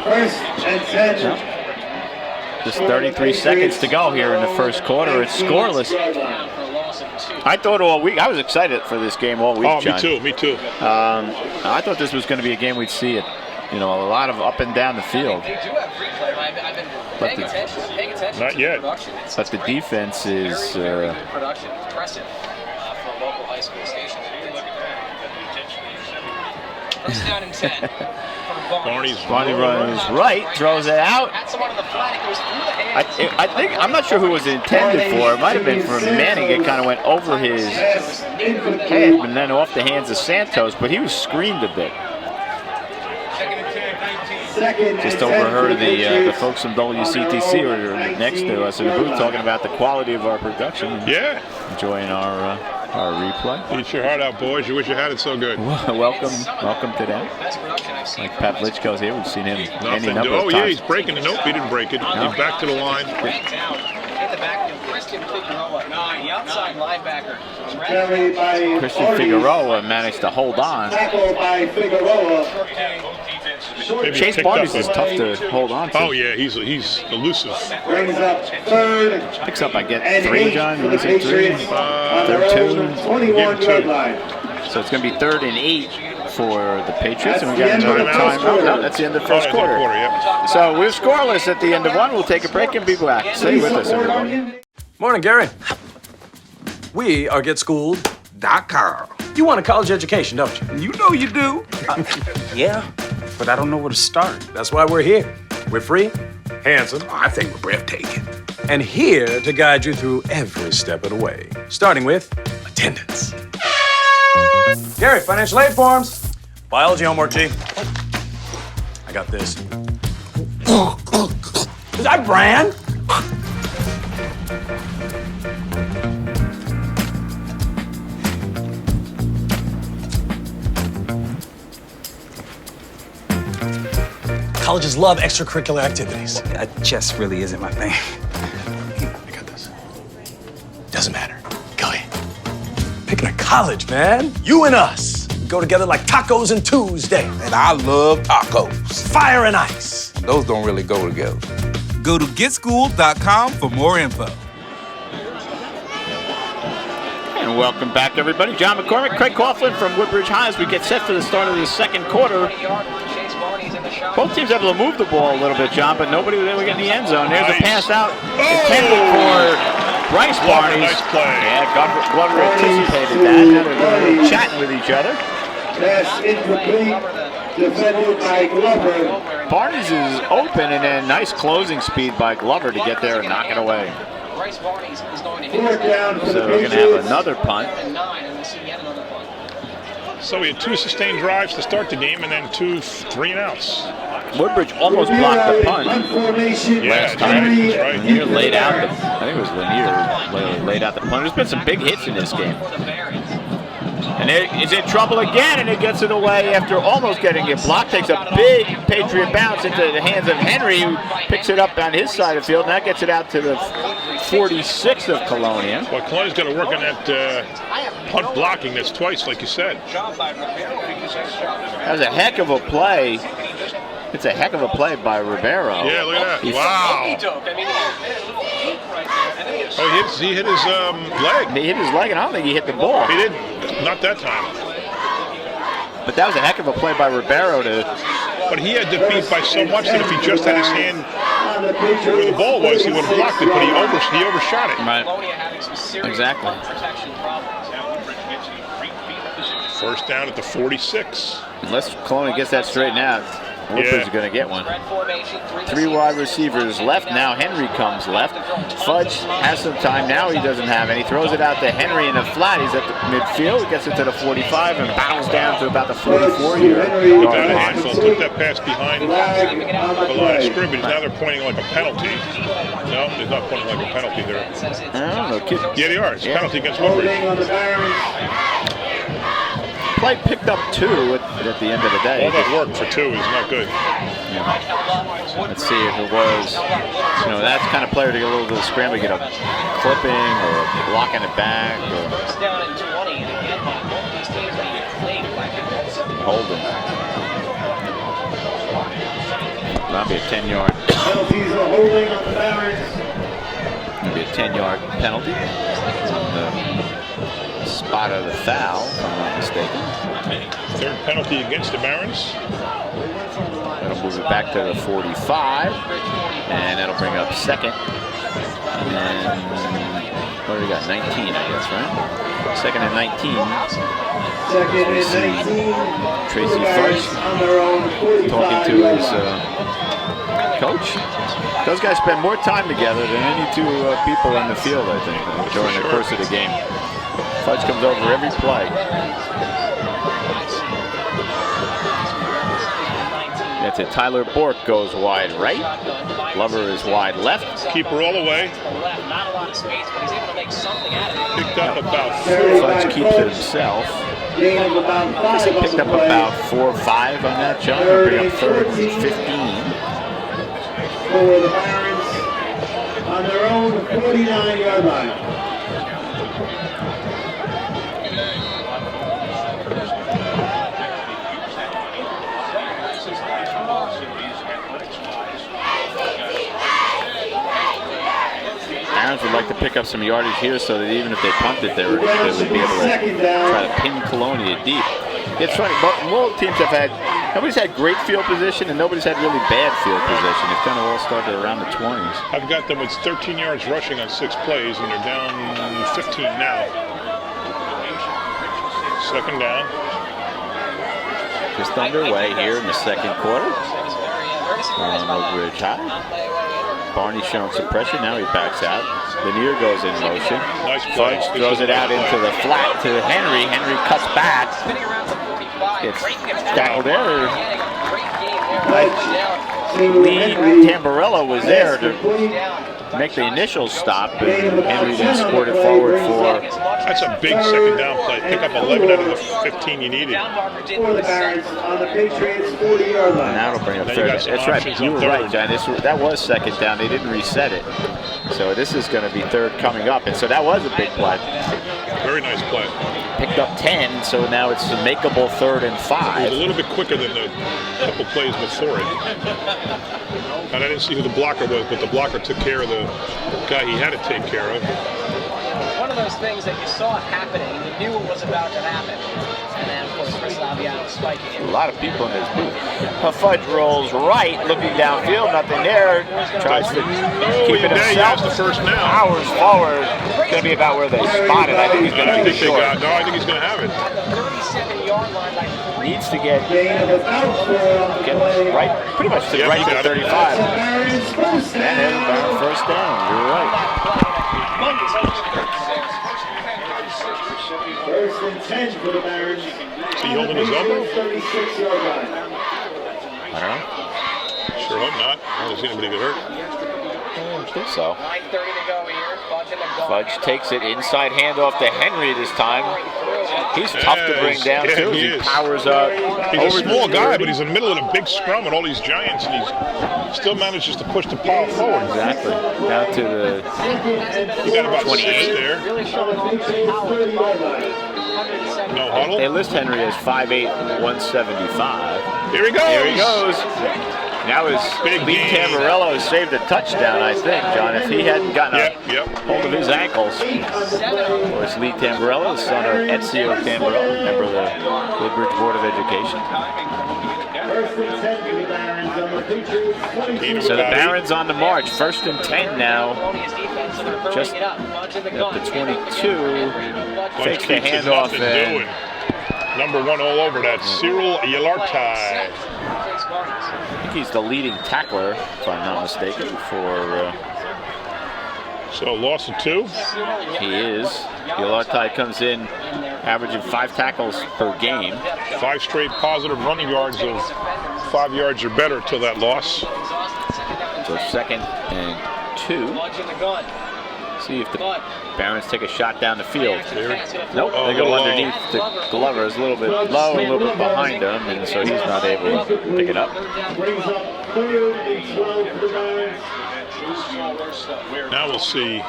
1st and 10. Just 33 seconds to go here in the first quarter. It's scoreless. I thought all week, I was excited for this game all week, John. Me too. I thought this was going to be a game we'd see it, a lot of up and down the field. They do have replay. I've been paying attention. Not yet. But the defense is production. Impressive for a local high school station. 1st down and 10. Barney runs right, throws it out. I'm not sure who was intended for. It might have been for Manning. It kind of went over his head and then off the hands of Santos, but he was screened a bit. Just overheard the folks from WCTC were next to us in the booth talking about the quality of our production. Yeah. Enjoying our replay. Eat your heart out, boys. You wish you had it so good. welcome to them. Like Pat Litchko's here. We've seen him any number of times. Oh, yeah, he's breaking it. Nope, he didn't break it. No. He's back to the line. Christian Figueroa managed to hold on. Tackled by Figueroa. Chase Barnes is tough to hold on to. Oh, yeah, he's elusive. Brings up 3rd. Picks up, I get and 3, John. for the Is it 3? Patriots. Third 2. 21-yard line. So it's going to be 3rd and 8 for the Patriots, and we got another timeout. No, that's the end of the first quarter. Yep. So we're scoreless at the end of one. We'll take a break and be back. Stay with us, everyone. Morning, Gary. We are GetSchooled.com. You want a college education, don't you? You know you do. Yeah, but I don't know where to start. That's why we're here. We're free, handsome, I think we're breathtaking. and here to guide you through every step of the way, starting with attendance. Gary, financial aid forms. Biology homework, G. I got this. Is that Bran? Colleges love extracurricular activities. Chess really isn't my thing. I got this. Doesn't matter. Go ahead. Picking a college, man. You and us. We go together like tacos and Tuesday. And I love tacos. Fire and ice. Those don't really go together. Go to getschool.com for more info. And welcome back, everybody. John McCormick, Craig Coughlin from Woodbridge High as we get set for the start of the second quarter. Both teams able to move the ball a little bit, John, but nobody was able to get in the end zone. There's a pass out intended for Bryce Barney. Nice play. Yeah, Glover anticipated that. Now they're a little chatting with each other. Pass incomplete. Defended by Glover. Barnes is open, and then nice closing speed by Glover to get there and knock it away. Fourth down for the So we're going to have another punt. So we had 2 sustained drives to start the game and then 2 3-and-outs. Woodbridge almost blocked the punt Yeah, last time. that's right. Lanier laid out the, I think it was Lanier laid out the punt. There's been some big hits in this game. And it is in trouble again, and it gets it away after almost getting it blocked. Takes a big Patriot bounce into the hands of Henry, who picks it up on his side of the field, and that gets it out to the 46 of Colonia. Well, Colonia's got to work on that punt blocking. That's twice, like you said. That was a heck of a play. It's a heck of a play by Ribeiro. Yeah, look at that. Wow. Oh, he hit his leg. He hit his leg, and I don't think he hit the ball. He did. Not that time. But that was a heck of a play by Ribeiro to... But he had to beat by so much that if he just had his hand where the ball was, he would have blocked it, but he overshot it. Right. Exactly. First down at the 46. Unless Colonia gets that straightened out, Woodbridge is going to get one. 3 wide receivers left. Now Henry comes left. Fudge has some time. Now he doesn't have any. Throws it out to Henry in the flat. He's at the midfield. He gets it to the 45 and bounds down to about the 44-yard line. Took that pass behind the line of scrimmage. Now they're pointing like a penalty. No, they're not pointing like a penalty there. I don't know. Yeah, they are. It's a penalty against Woodbridge. Play picked up 2 at the end of the day. All that work for 2 is not good. Yeah. Let's see if it was, that's kind of player to get a little bit of scramble, get a clipping or blocking it back or holding. That'll be a 10-yard. Penalties are holding on the Barons. It'll be a 10-yard penalty on the spot of the foul, if I'm not mistaken. 3rd penalty against the Barons. That'll move it back to the 45, and that'll bring up 2nd. And what do we got? 19, I guess, right? 2nd and 19. 2nd and 19. Tracy Fudge talking to his coach. Those guys spend more time together than any 2 people on the field, I think, during the course of the game. Fudge comes over every play. That's it. Tyler Bork goes wide right. Glover is wide left. Keeper all the way. Picked up about 4. Fudge keeps it himself. Picked up about 4 or 5 on that jump. He'll bring up 3rd and 15. For the Barons on their own 49-yard line. Barons would like to pick up some yardage here so that even if they punted, they would be able to try to pin Colonia deep. It's funny, both teams have had, nobody's had great field position and nobody's had really bad field position. It's kind of all started around the 20s. I've got them with 13 yards rushing on 6 plays, and they're down 15 now. 2nd down. Just underway here in the second quarter. On Woodbridge High. Barney showing some pressure. Now he backs out. Lanier goes in motion. Nice play. Fudge throws it out into the flat to Henry. Henry cuts back. Gets tackled there. Lee Tamborello was there to make the initial stop, and Henry then scored it forward for. That's a big second down play. Pick up 11 out of the 15 you needed. For the Barons on the Patriots 40-yard line. And that'll bring up Now you third. got some That's right. options You on were third. right, John. That was second down. They didn't reset it. So this is going to be third coming up. And so that was a big play. Very nice play. Picked up 10, so now it's a makeable 3rd and It was 5. a little bit quicker than the couple plays before it. And I didn't see who the blocker was, but the blocker took care of the guy he had to take care of. One of those things that you saw happening, you knew it was about to happen. And then, of course, Chris Laviano spiking it. A lot of people in this booth. Fudge rolls right, looking downfield, nothing there. Tries to keep it He has himself. the first down. Powers forward. Going to be about where they spotted. I think he's going to be short. No, I think he's going to have it. At the 37-yard line by 3. Needs to get Gain of about 4 on the play. right, pretty much to Yeah, right he to got it. 35. Barons first And then down. Barron first down. You're right. First and 10 for the Barons. Is he holding his elbow? 36-yard line. I don't know. Sure hope not. I don't see anybody get hurt. I think so. 9:30 to go here. Fudge in the gun. Fudge takes it inside handoff to Henry this time. He's tough to bring down Yeah, too. he He is. powers up. He's a over small the guy, 30. but he's in the middle of a big scrum with all these giants, and he still manages to push the pile forward. Exactly. Down to the He got about 28. 6 there. Really showing off his power. 30-yard line. 170. No huddle. they list Henry as 5'8", 175. Here he goes. There he goes. Now his Big Lee game. Tamborello saved a touchdown, I think, John. If he hadn't gotten Yep. a hold of his ankles. Of course, Lee Tamborello, the son of Ezio Tamborello, member of the Woodbridge Board of Education. First and 10 for the Barons on the Patriots 22. So the Barons on the march. 1st and 10 now. Colonia's defense are hurrying Just it up. Fudge in the Up gun. to 22. Bunch Fakes the keeps it handoff nothing and doing. Number 1 all over that, Cyril Yalartai. I think he's the leading tackler, if I'm not mistaken, for So loss of 2. he is. Yalartai comes in averaging 5 tackles per game. 5 straight positive running yards of 5 yards or better till that loss. So 2nd and 2. Fudge in the gun. See if the Barons take a shot down the field. Nope, Oh, they go low. underneath the Glover. Is a little bit low, a little bit behind him, and so he's not able to pick it up. Brings up 3rd and 12 for the Barons. Now we'll see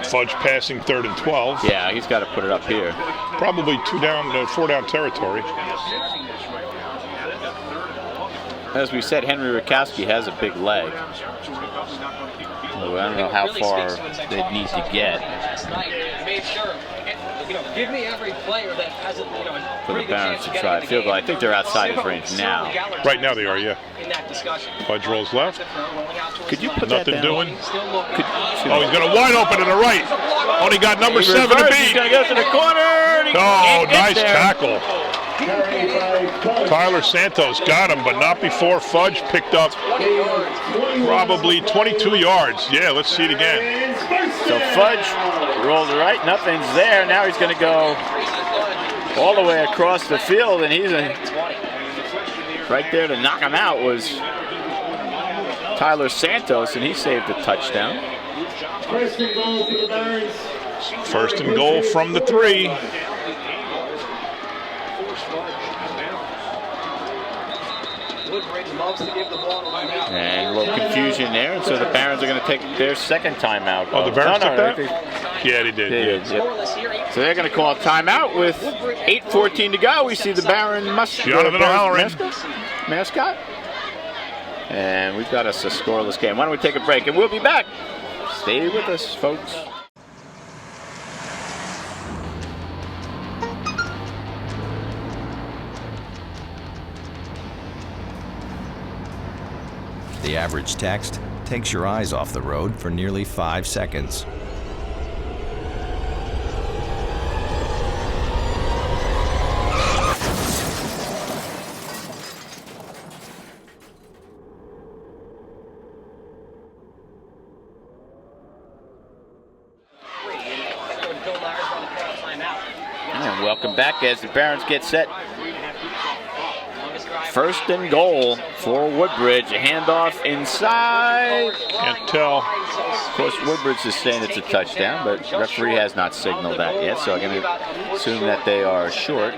Fudge passing 3rd and 12. Yeah, he's got to put it up here. Probably 4 down territory. As we said, Henry Rakowski has a big leg. So I don't know how far they need to get Last night, he made sure, give me every player that has a, for the pretty good Barons chance to of try getting a field goal. I the think they're outside his range now. Right now they are, yeah. In that discussion. Fudge rolls left. Could you put that Nothing down? doing. Could, Oh, he's got a wide open to the right. Only got number he 7 to reversed, He's beat. going to go to the corner. And he Oh, can't get nice there. tackle. Carried by Fudge. Tyler Santos got him, but not before Fudge picked up probably 22 yards. Yeah, let's see it again. So Fudge rolled right. Nothing's there. Now he's going to go all the way across the field, and he's right there to knock him out was Tyler Santos, and he saved a touchdown. First and goal for the Barons. 1st and goal from the 3. Woodbridge loves to give the ball away. And a little confusion there, and so the Barons are going to take their 2nd timeout. Oh, the Barons took that? they- Yeah, they did. they Yeah. did, yep. Scoreless here, 8. So they're going to call a timeout with 8:14 to go. We see the Baron Jonathan O'Halloran. mascot. And we've got us a scoreless game. Why don't we take a break, and we'll be back. Stay with us, folks. The average text takes your eyes off the road for nearly 5 seconds. welcome back as the Barons get set. First and goal for Woodbridge. A handoff inside. Can't tell. Of course, Woodbridge is saying it's a touchdown, but the referee has not signaled that yet, so I'm going to assume that they are short.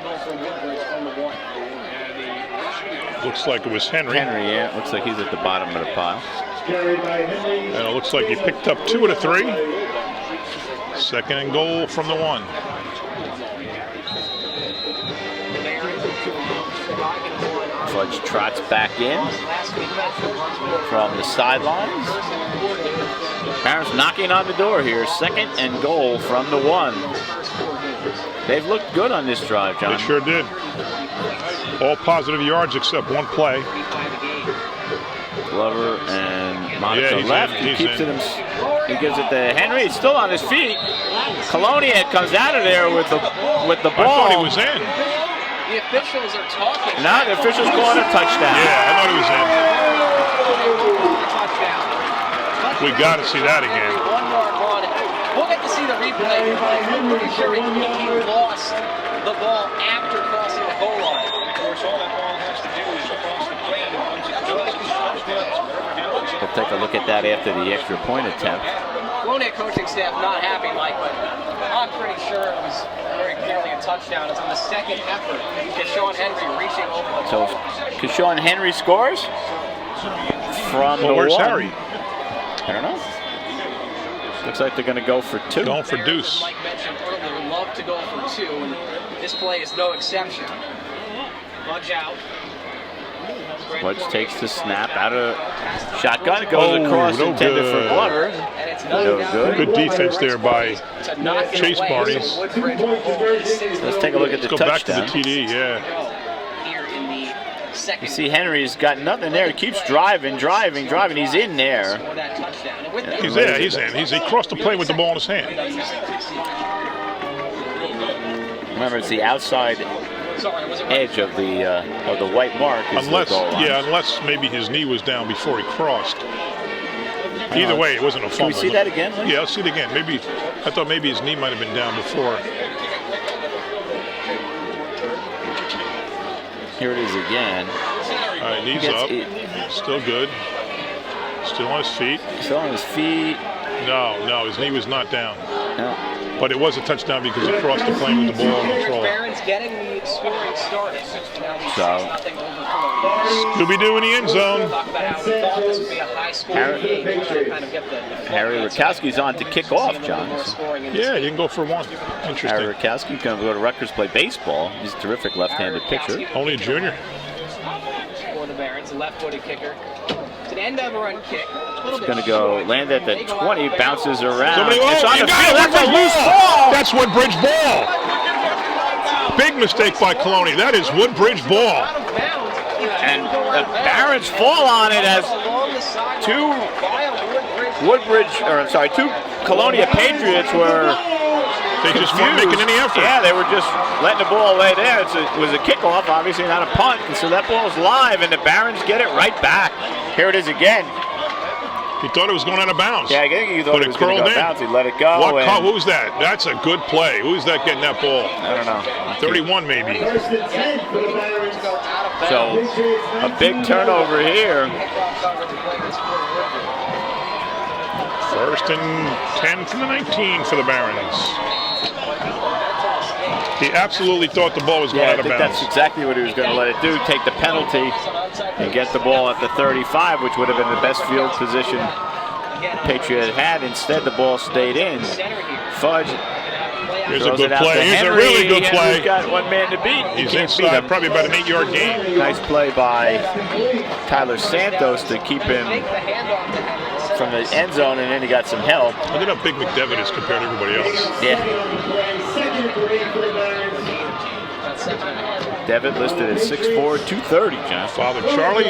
Looks like it was Henry. Henry, yeah. Looks like he's at the bottom of the pile. And it looks like he picked up 2 of the 3. Second and goal from the 1. Fudge trots back in from the sidelines. Barons knocking on the door here. Second and goal from the 1. They've looked good on this drive, John. They sure did. All positive yards except 1 play. Glover and Monica left. He keeps it. He gives it to Henry. He's still on his feet. Colonia comes out of there with the ball. I thought he was in. The officials are talking. No, the officials calling a touchdown. Yeah, I thought he was in. We got to see that again. 1 yard run. We'll get to see the replay. I'm pretty sure he lost the ball after crossing the goal line. Of course, all that ball has to do is cross the plane. We'll take a look at that after the extra point attempt. Colonia coaching staff not happy, Mike, but I'm pretty sure it was very clearly a touchdown. It's on the second effort. Keshawn Henry reaching over the So Keshawn Henry scores from the 1. Where's Harry? I don't know. Looks like they're going to go for 2. Going for deuce. Mike mentioned earlier, we love to go for 2, and this play is no exception. Fudge out. Fudge takes the snap out of shotgun. It goes across, intended for Glover. And it's No good. Good defense there by Chase Barnes. Let's take a look at the Let's go back to the touchdown. TD, yeah. Here in the second. You see Henry's got nothing there. He keeps driving. He's in there. For that touchdown. And with that, He's there, he's in. He crossed the plane with the ball in his hand. Remember, it's the outside edge of the white mark. Is Unless, the goal line. unless maybe his knee was down before he crossed. Either way, it wasn't a fumble. Can we see that again, Lee? Yeah, I'll see it again. Maybe I thought maybe his knee might have been down before. Here it is again. All right, knees up. Still good. Still on his feet. Still on his feet. No, his knee was not down. No. But it was a touchdown because he crossed the plane with the ball on the throw. Barons getting the scoring started. So, Scooby-Doo in the end zone. Talk about how we thought this would be a high-scoring game. Kind of get the Harry Rakowski's on to kick off, John. Yeah, he didn't go for 1. Interesting. Harry Rakowski can go to Rutgers, play baseball. He's a terrific left-handed pitcher. Only a junior. For the Barons, a left-footed kicker. It's an end-of-run kick. It's going to go land at the 20, bounces around. Somebody, It's on the field. That's That's a loose ball. That's Woodbridge ball. Big mistake by Colonia. That is Woodbridge ball. And the Barons fall on it as two Colonia Patriots were They just weren't making any effort. Yeah, they were just letting the ball lay there. It was a kickoff, obviously not a punt, and so that ball's live, and the Barons get it right back. Here it is again. He thought it was going out of bounds. Yeah, I think he thought it was going to go out of bounds. He let it go. Who was that? That's a good play. Who's that getting that ball? I don't know. 31 maybe. So a big turnover here. First and 10 from the 19 for the Barons. He absolutely thought the ball was going out of bounds. That's exactly what he was going to let it do. Take the penalty and get the ball at the 35, which would have been the best field position Patriot had. Instead, the ball stayed in. Fudge. Here's a good play. Here's a really good play. He's got 1 man to beat. He's inside, probably about an 8-yard gain. Nice play by Tyler Santos to keep him from the end zone, and then he got some help. Look at how big McDevitt is compared to everybody else. Yeah. Devitt listed at 6'4", 230, John. Father Charlie,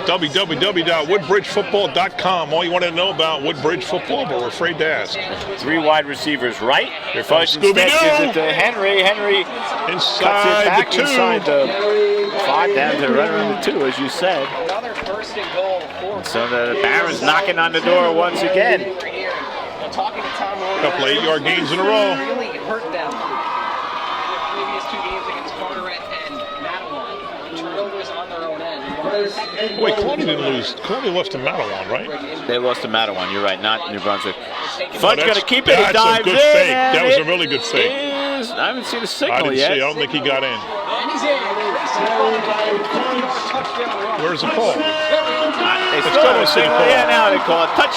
www.woodbridgefootball.com. All you want to know about Woodbridge football, but we're afraid to ask. 3 wide receivers right. Here comes Fudge instead gives it Scooby-Doo. to Henry. Henry Inside cuts it back the 2. inside the 5 down to right around the 2, as you said. Another first and goal. So the Barons knocking on the door once again. A couple of 8-yard gains in a row. Really hurt them. Wait, Colonia didn't lose. Colonia lost to Matawan, right? They lost to Matawan. You're right, not New Brunswick. Fudge going to keep it. He That's dives a good in. fake. And That was a it really good fake. I haven't seen a I signal didn't yet. see. I don't think he got in. And he's in. Where's the call? They It's still still haven't a signaled. call. Yeah, now they call it touch.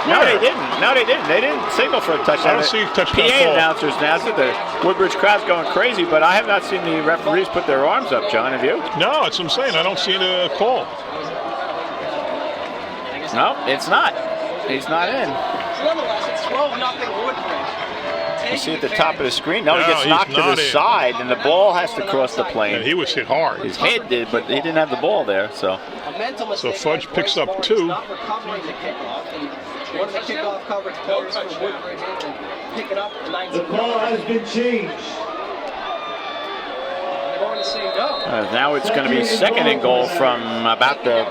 No, they didn't. No, they didn't. They didn't signal for a touchdown. I don't see a touchdown PA call. announcers announced it. The Woodbridge crowd's going crazy, but I have not seen the referees put their arms up, John. Have you? No, that's what I'm saying. I don't see the call. No, it's not. He's not in. So nonetheless, it's 12-0 Woodbridge. You see at the top of the screen? No, he No, gets he's knocked to not the in. side, and the ball has to cross the And plane. he was hit hard. His head did, but he didn't have the ball there, so. A mental mistake. Fudge by picks Bryce up Barnes 2. Not recovering the kickoff. And one of the kickoff coverage players for Woodbridge able to pick it up at 19. The call has been changed. They're going to say no. Now it's going to be second and goal from about the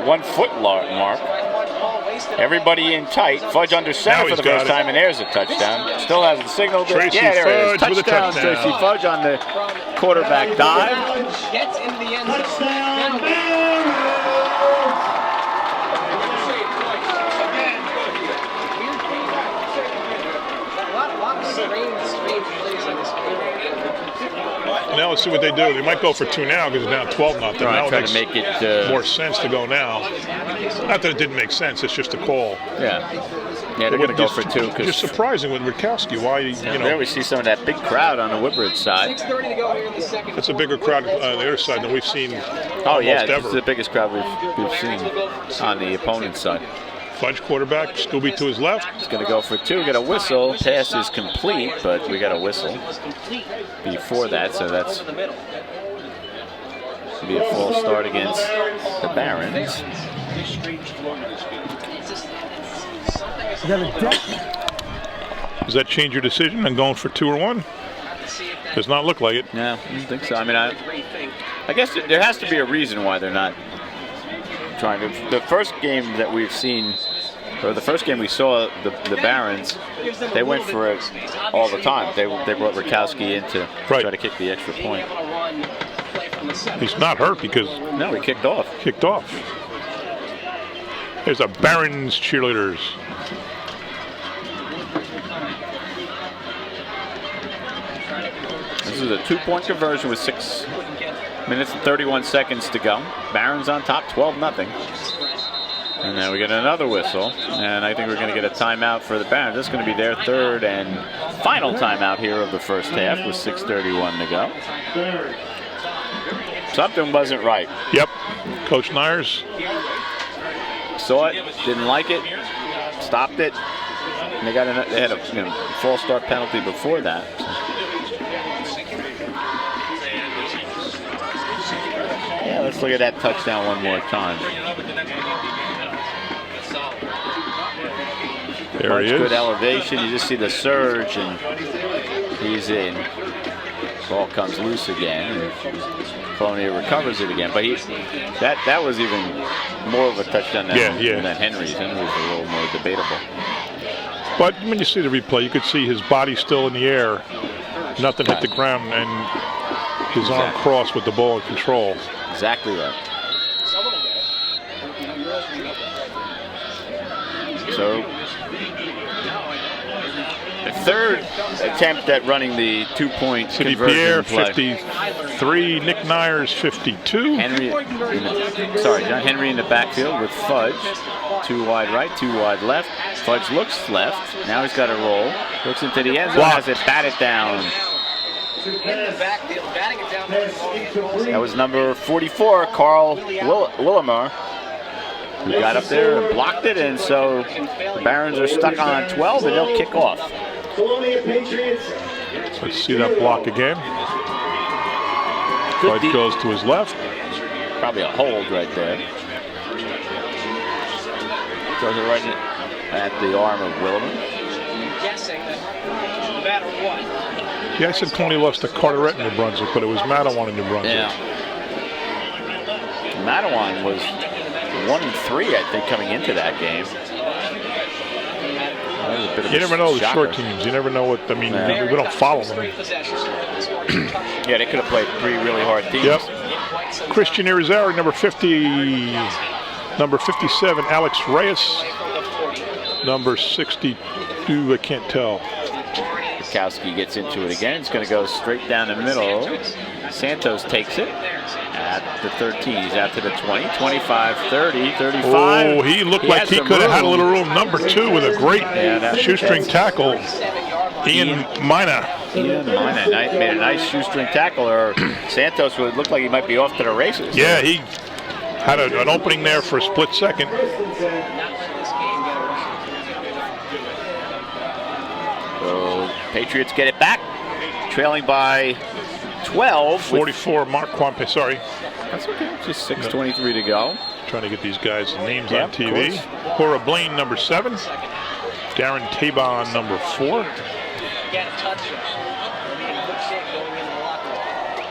1 foot mark. Everybody in tight. Fudge under Now center for he's the got first it. time, and there's a touchdown. Still hasn't signaled it. Tracy Yeah, there it is. Fudge with a Touchdown, touchdown. Tracy Fudge on the quarterback dive. Gets into the end zone. Touchdown, A lot of strange plays in this game. Now let's see what they do. They might go for 2 now because it's now 12-0. Right, Now try it to makes make it more sense to go now. Not that it didn't make sense. It's just a call. Yeah, they're going to go for 2 Just because surprising with Rutkowski. Why, there we see some of that big crowd on the Woodbridge side. 6:30 to go here in the second. That's a bigger crowd on the other side than we've seen Oh yeah, almost this is ever. the biggest crowd we've seen on the opponent's side. Fudge quarterback, Scooby to his left. It's going to go for 2. Get a whistle. Pass is complete, but we got a whistle before that, so that's be a false start against the Barons. Does that change your decision on going for 2 or 1? Does not look like it. No, I don't think so. I mean, I guess there has to be a reason why they're not trying to. The first game that we've seen, or the first game we saw the Barons, they went for it all the time. They brought Rutkowski in to try to kick the extra point. He's not hurt because no, he kicked off. There's a Barons cheerleaders. This is a 2-point conversion with 6 minutes and 31 seconds to go. Barons on top, 12-0. And now we get another whistle, and I think we're going to get a timeout for the Barons. This is going to be their third and final timeout here of the first half with 6:31 to go. Something wasn't right. Yep. Coach Nyers saw it, didn't like it, stopped it. And they had a false start penalty before that. Yeah, let's look at that touchdown one more time. There he is. Good elevation. You just see the surge, and he's in. Ball comes loose again, and Colonia recovers it again. But that was even more of a touchdown than Henry's. Henry's a little more debatable. But when you see the replay, you could see his body still in the air. Nothing hit the ground, and his arm crossed with the ball in control. Exactly right. So, the third attempt at running the 2-point conversion Pierre, play. 53. Nick Nyers, 52. John Henry in the backfield with Fudge. 2 wide right, 2 wide left. Fudge looks left. Now he's got to roll. Looks into the end zone, has it batted down. That was number 44, Carl Willimer, who got up there and blocked it, and so the Barons are stuck on 12, and they'll kick off. Colonia Patriots. Let's see that block again. Fudge goes to his left. Probably a hold right there. Throws it right at the arm of Willimer. Guessing that no matter what. Yeah, I said Colonia lost to Carteret in New Brunswick, but it was Matawan in New Brunswick. Yeah. Matawan was 1-3, I think, coming into that game. You never know the short teams. You never know what, I mean, we don't follow them. Yeah, they could have played 3 really hard teams. Yep. Christian Irizarry, number 50. Number 57, Alex Reyes. Number 62, I can't tell. Bukowski gets into it again. It's going to go straight down the middle. Santos takes it at the 13. He's out to the 20, 25, 30, 35. Oh, he looked like he could have had a little room. Number 2 with a great shoestring tackle. Ian Mina. Ian Mina made a nice shoestring tackle, or Santos would look like he might be off to the races. Yeah, he had an opening there for a split second. So Patriots get it back, trailing by 12. 44, Mark Quampe, sorry. That's okay, just 6:23 to go. Trying to get these guys' names on TV. Cora Blaine, number 7. Darren Tabon, number 4. Get a touchdown. They'll be in good shape going into the locker room.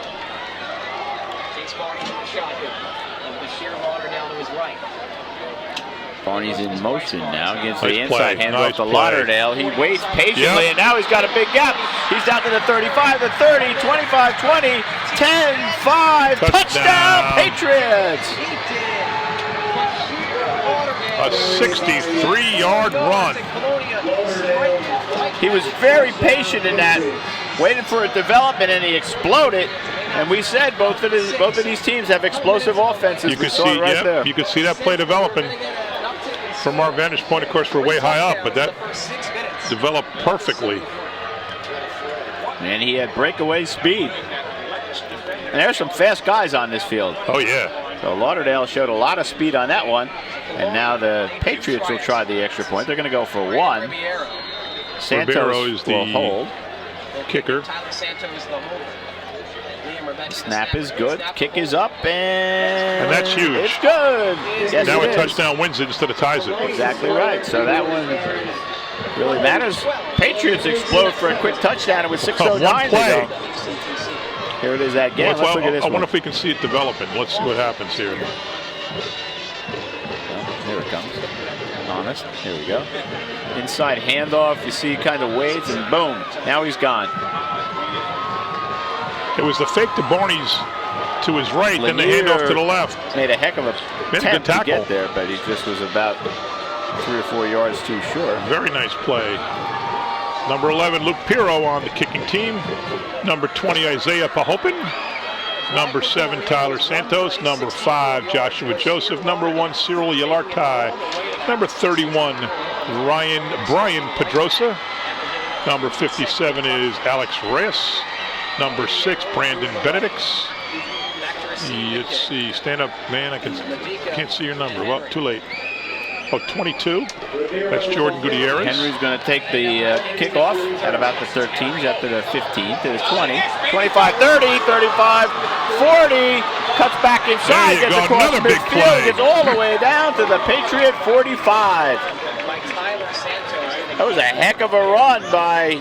Takes Barney in the shotgun. The sheer Lauderdale to his right. Barney's in motion now against the Nice inside play, handoff nice to play. Lauderdale. He waits patiently, and now he's got a big gap. He's down to the 35, the 30, 25, 20, 10, 5. Touchdown Patriots! A 63-yard run. He was very patient in that, waiting for a development, and he exploded. And we said both of these teams have explosive offenses. You could see, you could see that play developing. From our vantage point, of course, we're way high up, but that developed perfectly. And he had breakaway speed. And there's some fast guys on this field. Oh, yeah. So Lauderdale showed a lot of speed on that one. And now the Patriots will try the extra point. They're going to go for 1. Santos will hold. Kicker. Snap is good. Kick is up, and that's huge. It's good. Yes, now it a is. touchdown wins it instead of ties it. Exactly right. So that one really matters. Patriots explode for a quick touchdown with 6:09 to go. Here it is again. Let's look at this I one. wonder if we can see it developing. Let's see what happens here. Well, here it comes. Honest. Here we go. Inside handoff. You see, kind of waits, and boom. Now he's gone. It was the fake to Barney's to his right, then the handoff to the left. Made a heck of a attempt to get there, but he just was about 3 or 4 yards too short. Very nice play. Number 11, Luke Pirro on the kicking team. Number 20, Isaiah Pahopin. Number 7, Tyler Santos. Number 5, Joshua Joseph. Number 1, Cyril Yalarkai. Number 31, Brian Pedrosa. Number 57 is Alex Reyes. Number 6, Brandon Benedicts. Let's see, stand up, man. I can't see your number. Well, too late. Oh, 22. That's Jordan Gutierrez. Henry's going to take the kickoff at about the 13, after the 15 to the 20, 25, 30, 35, 40. Cuts back inside, gets across midfield, gets all the way down to the Patriot 45. That was a heck of a run by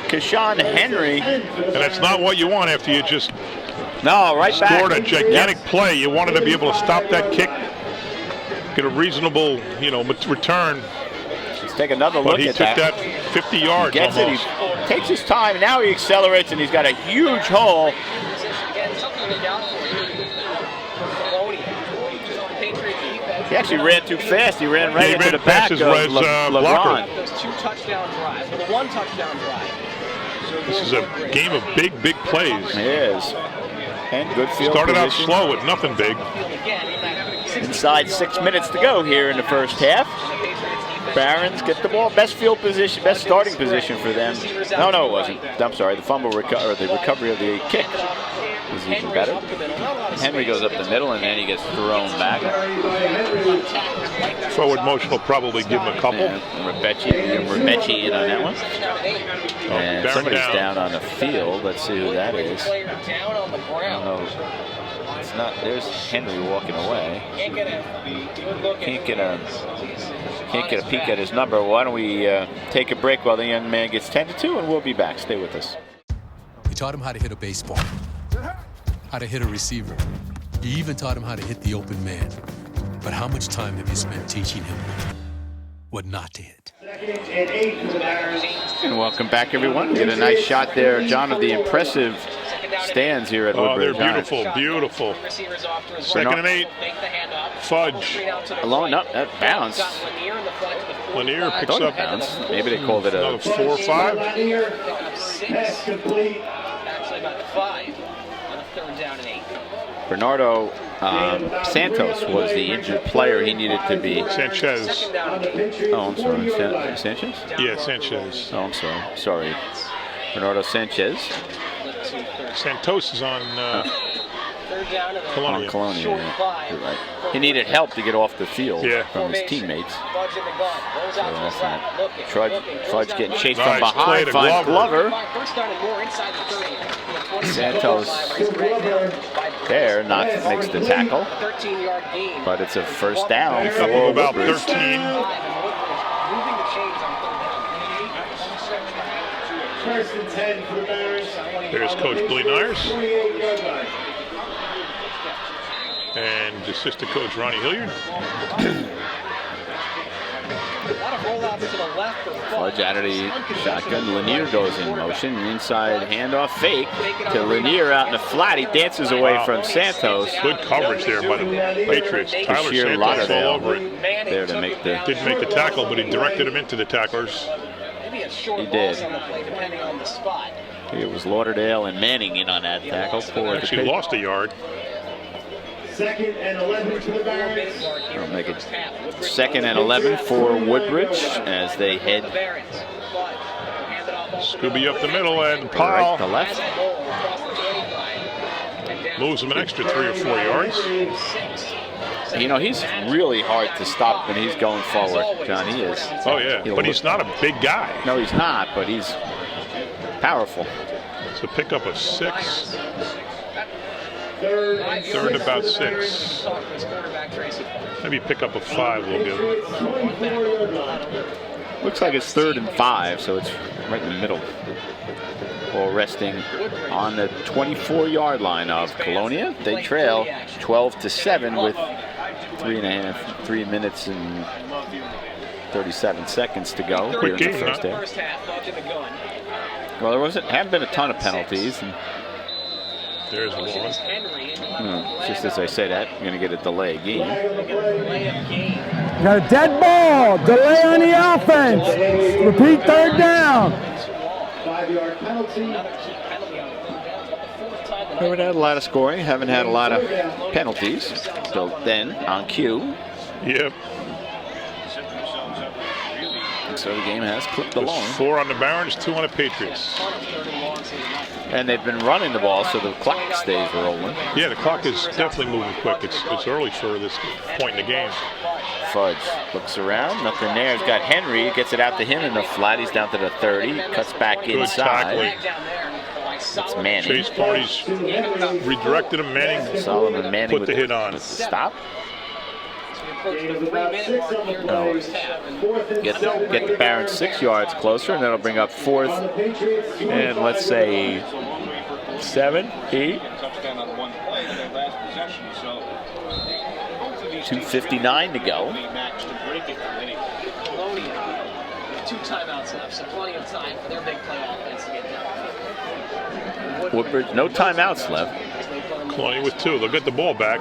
Keshawn Henry. And that's not what you want after you just right back. Scored a gigantic play. You wanted to be able to stop that kick, get a reasonable, return. Let's take another look at that. But he took that 50 yards Gets almost. It, he takes his time. Now he accelerates, and he's got a huge hole. He actually ran too fast. He ran right into the back of LeBron. Those 2 touchdown drives, or the 1 touchdown drive. This is a game of big, big plays. It is. And good field Started out position. slow with nothing big. Inside 6 minutes to go here in the first half. Barons get the ball. Best field position, best starting position for them. No, it wasn't. I'm sorry. The fumble the recovery of the kick was even better. Henry goes up the middle, and then he gets thrown back. Forward motion will probably give him a couple. And Rebecci in on that one. And somebody's down on the field. Let's see who that is. I don't know. It's not. There's Henry walking away. Can't get a peek at his number. Why don't we take a break while the young man gets tended to, and we'll be back. Stay with us. You taught him how to hit a baseball, how to hit a receiver. You even taught him how to hit the open man. But how much time have you spent teaching him what not to hit? And welcome back, everyone. Get a nice shot there, John, of the impressive stands here at Woodbridge. They're beautiful, beautiful. Second and 8. Fudge. Alone, no, that bounce. Lanier picks up. Bounce. Maybe they called it another 4 or 5. Pass complete. Actually about 5 on a 3rd down and 8. Bernardo Santos was the injured player. He needed to be. Sanchez. Oh, I'm sorry. Sanchez? Yeah, Sanchez. Oh, I'm sorry. Sorry. Bernardo Sanchez. Santos is on Colonia. On Colonia, yeah. You're right. He needed help to get off the field from his teamates. So that's not. Fudge getting chased from behind. Finds Glover. Santos there makes the tackle. But it's a first down for about Woodbridge. 13. First and 10 for the Bears. There's Coach Billy Nyers. And assistant coach Ronnie Hilliard. Fudge out of the shotgun. Lanier goes in motion. Inside handoff fake to Lanier out in the flat. He dances away from Santos. Good coverage there by the Patriots. Tyler Santos all over it. There to make the. Didn't make the tackle, but he directed him into the tacklers. He did. It was Lauderdale and Manning in on that tackle. Actually lost a yard. Second and 11 for the Bears. They'll make it 2nd and 11 for Woodbridge as they head. Scooby up the middle and Powell right to left. Moves him an extra 3 or 4 yards. You know, he's really hard to stop when he's going forward, John. He is. Oh, yeah. But he's not a big guy. No, he's not, but he's powerful. So pick up a 6. Third about 6. Maybe pick up a 5 we'll give him. Looks like it's 3rd and 5, so it's right in the middle. Ball resting on the 24-yard line of Colonia. They trail 12-7 with 3 minutes and 37 seconds to go here in the first half. Well, there haven't been a ton of penalties. And there's one. Just as I say that, you're going to get a delay game. Got a dead ball. Delay on the offense. Repeat 3rd down. 5-yard penalty. Haven't had a lot of scoring. Haven't had a lot of penalties. So then on cue. Yep. So the game has clipped along. 4 on the Barons, 2 on the Patriots. And they've been running the ball, so the clock stays rolling. Yeah, the clock is definitely moving quick. It's early for this point in the game. Fudge looks around, nothing there. He's got Henry, gets it out to him in the flat. He's down to the 30, cuts back inside. It's Manning. Chase Parties redirected him. Solomon Manning put the hit on. Stop. Get the Barons 6 yards closer, and that'll bring up 4th and let's say 7, 8. 2:59 to go. 2 timeouts left, so plenty of time for their big play offense to get done. Woodbridge, no timeouts left. Colonia with 2. They'll get the ball back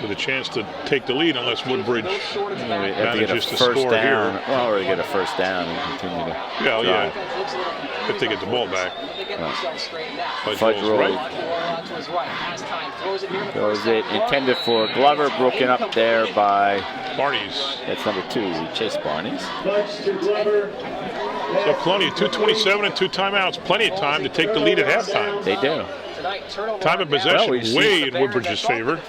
with a chance to take the lead unless Woodbridge manages to score here. Well, or they get a first down and continue to yeah. If they get the ball back. Fudge rolls right. Goes it intended for Glover, broken up there by Barney's. That's number 2, Chase Barney's. So Colonia 2:27 and 2 timeouts. Plenty of time to take the lead at halftime. They do. Time of possession way in Woodbridge's favor.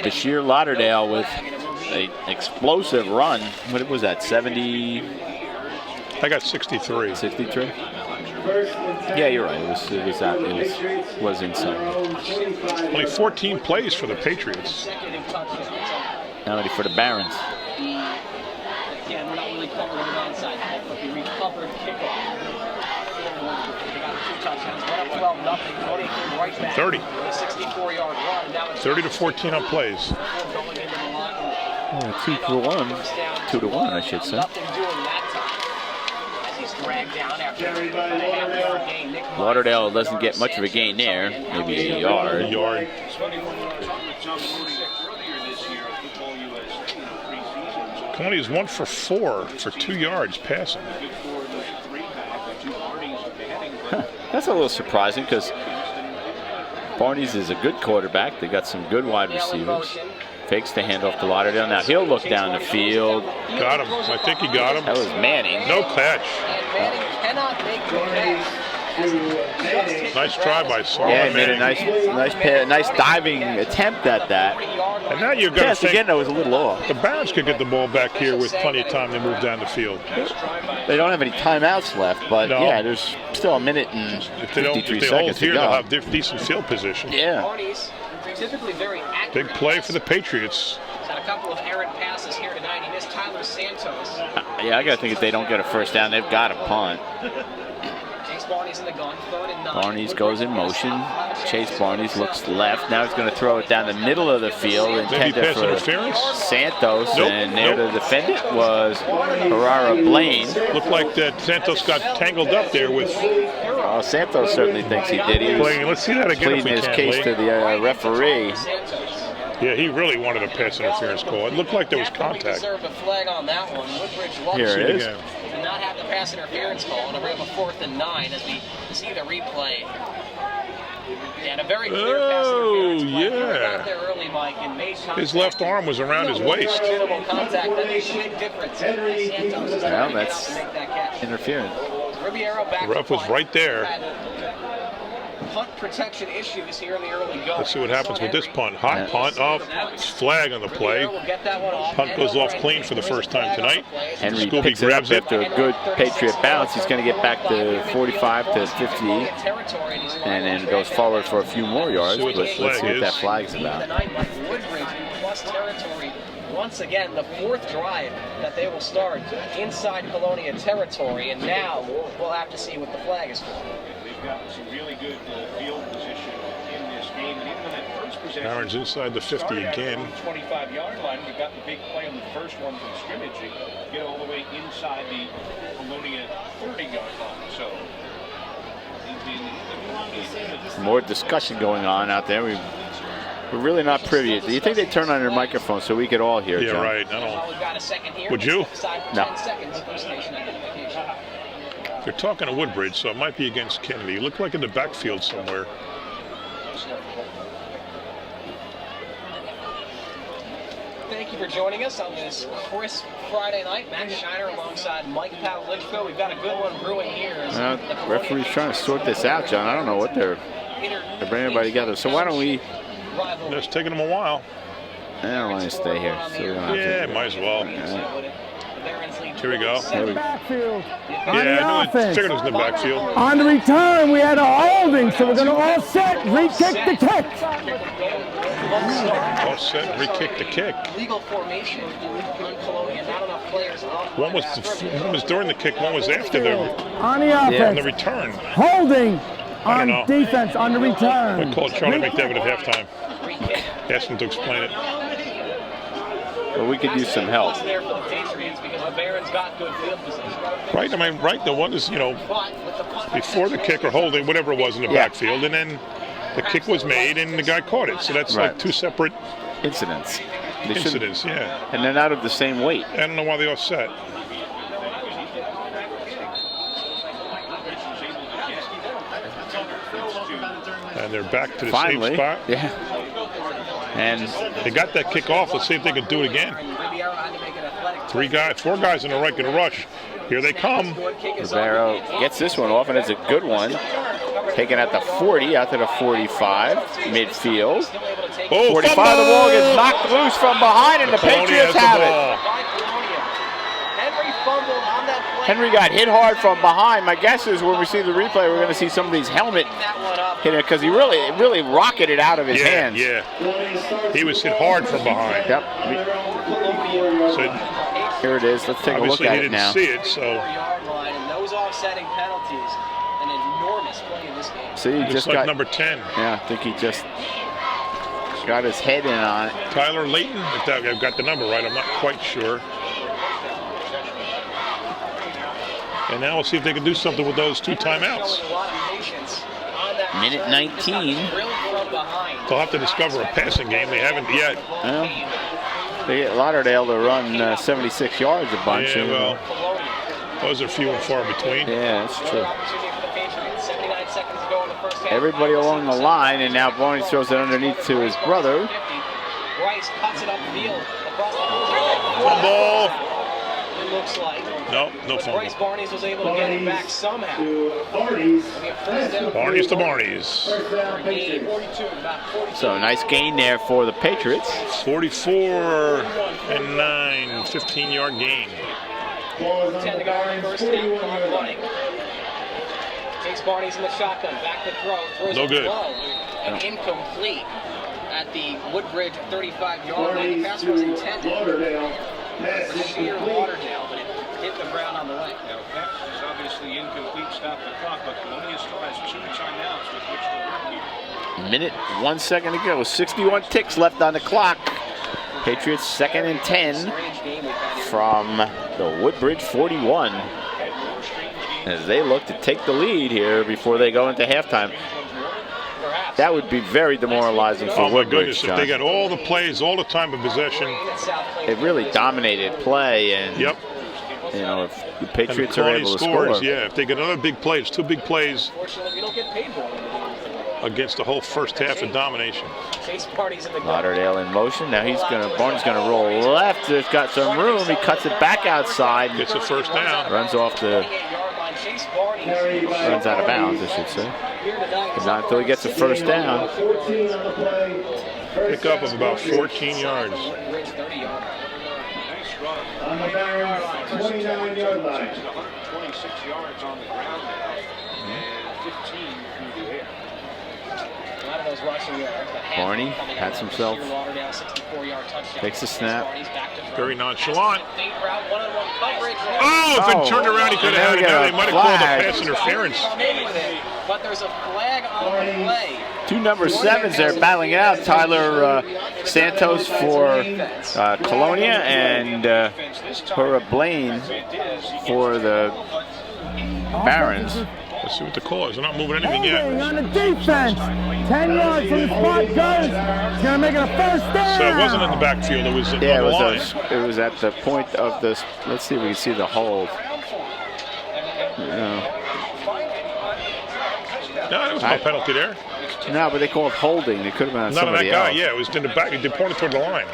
Bashir Lauderdale with an explosive run. What was that, 70? I got 63. 63? Yeah, you're right. It was inside. Only 14 plays for the Patriots. How many for the Barons? Again, we're not really covering the inside. We recovered kickoff. 30. 30 to 14 on plays. 2 to 1. 2 to 1, I should say. He's dragged down after about a half-yard gain. Nick Lauderdale doesn't get much of a gain there, maybe a yard. A yard. Colonia is 1 for 4 for 2 yards passing. That's a little surprising because Barney's is a good quarterback. They got some good wide receivers. Fakes the handoff to Lauderdale. Now he'll look down the field. Got him. I think he got him. That was Manning. No catch. Manning cannot make the catch. Nice try by Saul. Yeah, he made a nice diving attempt at that. And now you're going to think again, that was a little off. The Barons could get the ball back here with plenty of time to move down the field. They don't have any timeouts left, but No. yeah, there's still a minute and 53 seconds hold to here, go. they'll have decent field position. Yeah. Typically very accurate. Big play for the Patriots. He's had a couple of errant passes here tonight. He missed Tyler Santos. Yeah, I got to think if they don't get a first down, they've got to punt. Chase Barney's in the gun. 3rd and 9. Barney's goes in motion. Chase Barney's looks left. Now he's going to throw it down the middle of the field. Maybe Intended pass for interference? Santos. Nope, And there to defend it was Herrera Blaine. Looked like that Santos got tangled up there with... Santos certainly thinks he did. He was Let's see that again if pleading we his can, case Lee. to the referee. Yeah, he really wanted a pass interference call. It looked like there was contact. Deserved a flag on that one. Woodbridge loves Here it is. to not have the pass interference call, and we have a 4th and 9 as we see the replay. And a very clear pass interference play. He got there early, Mike, and made contact. His left arm was around his waist. Minimal contact. That makes a big difference. Santos is Well, to that's make that catch. interference. Ribeiro back The ref to was punt. right there. Punt protection issues here in the early go. Let's see what happens with this punt. Hot punt off. Flag on the play. Punt goes off clean for the first time tonight. Henry Scooby picks it up grabs it. after a good Patriot bounce. He's going to get back to 45 to 50, and then goes forward for a few more yards. See what But the let's see flag what that is. flag's about. Woodbridge plus territory. Once again, the 4th drive that they will start inside Colonia territory, and now we'll have to see what the flag is for. They've got some really good field position in this game, and even on that first possession, Aaron's inside the 50 again. 25-yard line. We've got the big play on the first one from scrimmage. You get all the way inside the Colonia 30-yard line. So More discussion going on out there. We're really not privy. Do you think they turn on their microphone so we could all hear, Yeah, John? right. I don't. We've got a second here. Would you? No. 10 seconds for station identification. They're talking to Woodbridge, so it might be against Kennedy. It looked like in the backfield somewhere. Thank you for joining us on this crisp Friday night. Max Shiner alongside Mike Pavlichko. We've got a good one brewing here. The referee's trying to sort this out, John. I don't know what they're bringing everybody together. So why don't we? It's taking them a while. I don't want to stay here. So we don't have Yeah, to. might as well. Here we go. Here we go. Backfield. Yeah, I knew it. Figured it was in the backfield. On the return, we had a holding, so we're going to offset, re-kick the kick. Offset, re-kick the kick. Legal formation on Colonia. Not enough players on. One was during the kick, one was after the On the on offense. the return. Holding I on don't know. defense on the return. We called Charlie McDevitt at halftime. Asked him to explain it. Well, we could use some help. There for the Patriots because the Barons got good field position. Right? I mean, right, the one is, before the kick or holding, whatever it was in the backfield, and then the kick was made and the guy caught it. So that's like two separate incidents. Incidents, yeah. And they're not of the same weight. I don't know why they offset. And they're back to the same spot. Yeah. And they got that kick off. Let's see if they can do it again. 4 guys in the right going to rush. Here they come. Ribeiro gets this one off, and it's a good one. Taken at the 40, out to the 45, midfield. 45, the ball gets knocked loose from behind, and the Patriots have it. Henry got hit hard from behind. My guess is when we see the replay, we're going to see somebody's helmet hit it because he really rocketed out of his hands. Yeah, he was hit hard from behind. Yep. So here it is. Let's take a look at it now. Obviously, he didn't see it, so. Those offsetting penalties, an enormous play in this game. See, he just like got number 10. Yeah, I think he just got his head in on it. Tyler Layton, if I've got the number right, I'm not quite sure. And now we'll see if they can do something with those 2 timeouts. Minute 19. They'll have to discover a passing game. They haven't yet. They get Lauderdale to run 76 yards a bunch. Yeah, well, those are few and far between. Yeah, that's true. Everybody along the line, and now Barney throws it underneath to his brother. Bryce cuts it upfield. Fumble. It looks like. No fumble. Bryce Barnes was able to get it back somehow. Barney's to Barney's. So nice gain there for the Patriots. 44-9, 15-yard gain. 10 to go on first down, clock running. Chase Barney's in the shotgun, back to throw, throws it low and incomplete at the Woodbridge 35-yard line. The pass was intended for sheer Lauderdale, but it hit the ground on the way. Now, pass is obviously incomplete, stop the clock, but Colonia still has 2 timeouts with which to work here. Minute, 1 second to go. 61 ticks left on the clock. Patriots 2nd and 10 from the Woodbridge 41 as they look to take the lead here before they go into halftime. That would be very demoralizing for Woodbridge. Oh my goodness, if they got all the plays, all the time of possession. It really dominated play, and you know, if the Patriots are able to score. Yeah, if they get another big play, it's 2 big plays against the whole first half of domination. Lauderdale in motion. Now Barnes gonna roll left. There's got some room. He cuts it back outside. Gets a first down. Runs off the. Runs out of bounds, I should say. But not until he gets a first down. Pick up of about 14 yards. On the Barons, 29-yard line. 126 yards on the ground now, and 15 through the air. Barney pats himself. Takes a snap. Very nonchalant. Oh, if it turned around, he could have had it. Now they might have called a pass interference. But there's a flag on the play. 2 number 7s there battling it out. Tyler Santos for Colonia and Hura Blaine for the Barons. Let's see what the call is. They're not moving anything yet. On the defense. 10 yards from the spot goes. He's going to make it a first down. So it wasn't in the backfield. It was on the line. It was at the point of this. Let's see if we can see the hold. No, there was no penalty there. No, but they called holding. It could have been on somebody that guy. else. Yeah, it was in the back. They pointed toward the line.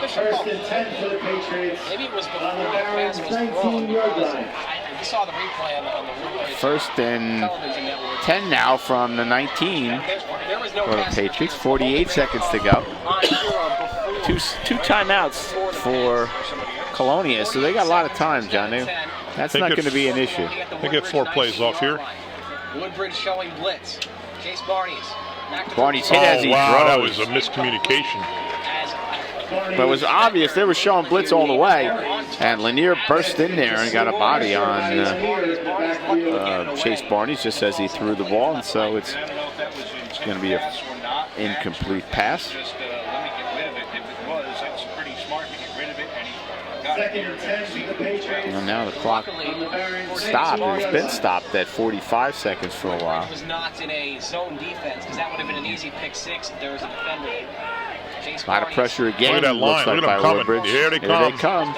First and 10 for the Patriots. Maybe it was before the pass was thrown. We saw the replay on the First and 10 now from the 19 for the Patriots. 48 seconds to go. Two timeouts for Colonia, so they got a lot of time, John. That's not going to be an issue. They get 4 plays off here. Woodbridge showing blitz. Chase Barney's. Barney's hit as he throws. That was a miscommunication. But it was obvious they were showing blitz all the way, and Lanier burst in there and got a body on Chase Barney's just as he threw the ball, and so it's going to be an incomplete pass. And now the clock stopped. It's been stopped at 45 seconds for a while. Was not in a zone defense because that would have been an easy pick 6 if there was a defender. A lot of pressure again. Look at that line. Look at them coming. Here they come.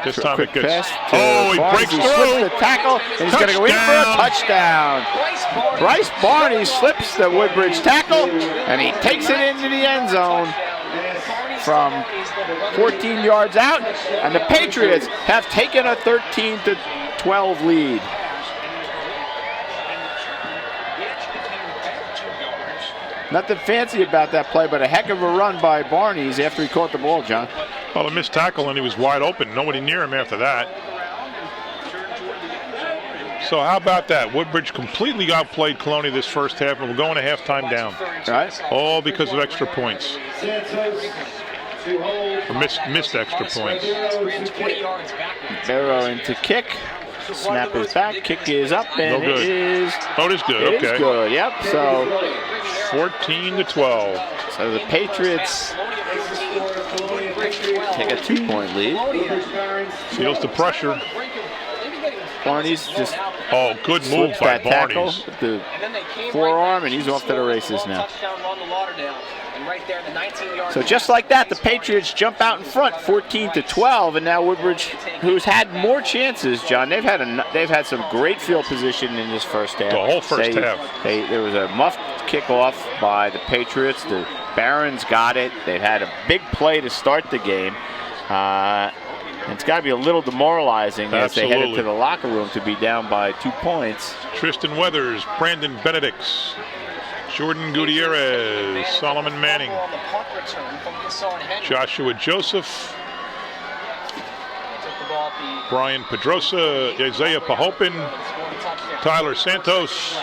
This time it gets. Oh, he breaks through. The tackle, and he's going to go in for a touchdown. Bryce Barney slips the Woodbridge tackle, and he takes it into the end zone from 14 yards out, and the Patriots have taken a 13-12 lead. Nothing fancy about that play, but a heck of a run by Barney's after he caught the ball, John. Well, a missed tackle, and he was wide open. Nobody near him after that. So how about that? Woodbridge completely outplayed Colonia this first half, and we're going to halftime down. Right. All because of extra points. Or missed extra points. Barrow into kick. Snap is back. Kick is up, and it is. Oh, it is good. It Okay. is good. Yep. So 14-12. So the Patriots take a 2-point lead. Feels the pressure. Barney's just good move by that tackle Barney's. with the forearm, and he's off to the races now. So just like that, the Patriots jump out in front, 14-12, and now Woodbridge, who's had more chances, John. They've had some great field position in this first half. The whole first half. There was a muffed kickoff by the Patriots. The Barons got it. They've had a big play to start the game. It's got to be a little demoralizing as they headed to the locker room to be down by 2 points. Tristan Weathers, Brandon Benedicts, Jordan Gutierrez, Solomon Manning, Joshua Joseph, Brian Pedrosa, Isaiah Pahopin, Tyler Santos,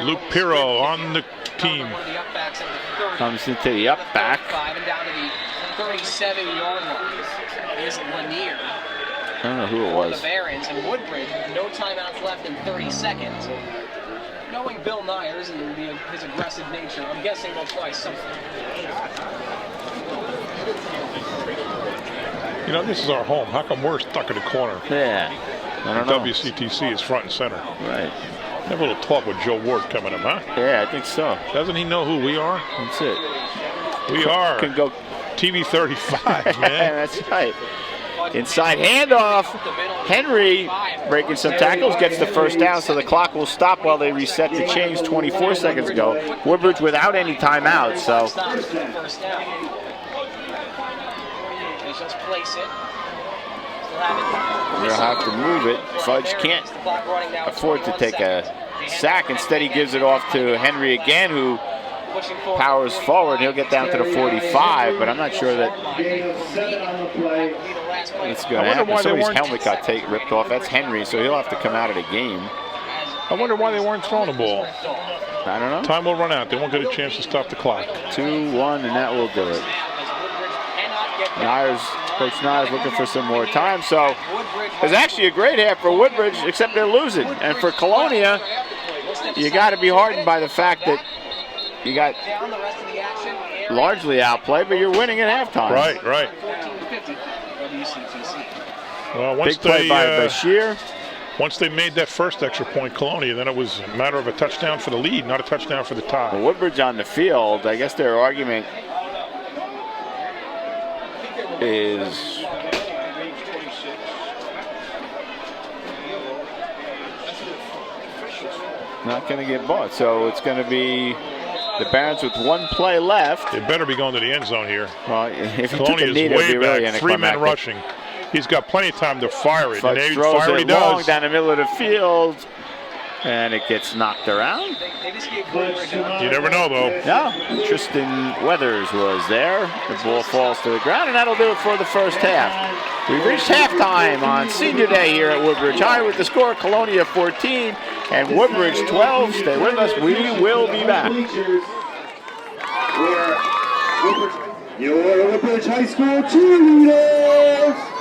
Luke Pirro on the team. Comes into the up back. 37-yard line is Lanier. I don't know who it was. The Barons and Woodbridge, no timeouts left in 30 seconds. Knowing Bill Nyers and his aggressive nature, I'm guessing they'll try something. You know, this is our home. How come we're stuck in the corner? Yeah, I don't know. WCTC is front and center. Right. Have a little talk with Joe Ward coming up, huh? Yeah, I think so. Doesn't he know who we are? That's it. We are. Can go TV 35, man. That's right. Inside handoff. Henry breaking some tackles, gets the first down, so the clock will stop while they reset the change 24 seconds ago. Woodbridge without any timeouts, so. Just place it. We'll have to move it. Fudge can't afford to take a sack. Instead, he gives it off to Henry again, who powers forward. He'll get down to the 45, but I'm not sure that it's going to happen. Somebody's helmet got ripped off. That's Henry, so he'll have to come out of the game. I wonder why they weren't throwing the ball. I don't know. Time will run out. They won't get a chance to stop the clock. 2-1, and that will do it. Coach Nyers looking for some more time. So it's actually a great half for Woodbridge, except they're losing. And for Colonia, you got to be heartened by the fact that you got largely outplayed, but you're winning at halftime. Right. Well, once big play by Bashir. Once they made that first extra point, Colonia, then it was a matter of a touchdown for the lead, not a touchdown for the tie. Well, Woodbridge on the field, I guess their argument is not going to get bought. So it's going to be the Barons with 1 play left. They better be going to the end zone here. Well, if Colonia is way way really back, 3-man rushing. He's got plenty of time to fire it. Fudge and throws fire it he does. long down the middle of the field, and it gets knocked around. You never know, though. No, Tristan Weathers was there. The ball falls to the ground, and that'll do it for the first half. We've reached halftime on Senior Day here at Woodbridge High with the score Colonia 14 and Woodbridge 12. Stay with us. We will be back. Your Woodbridge High School cheerleaders.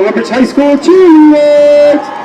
Woodbridge High School cheerleaders.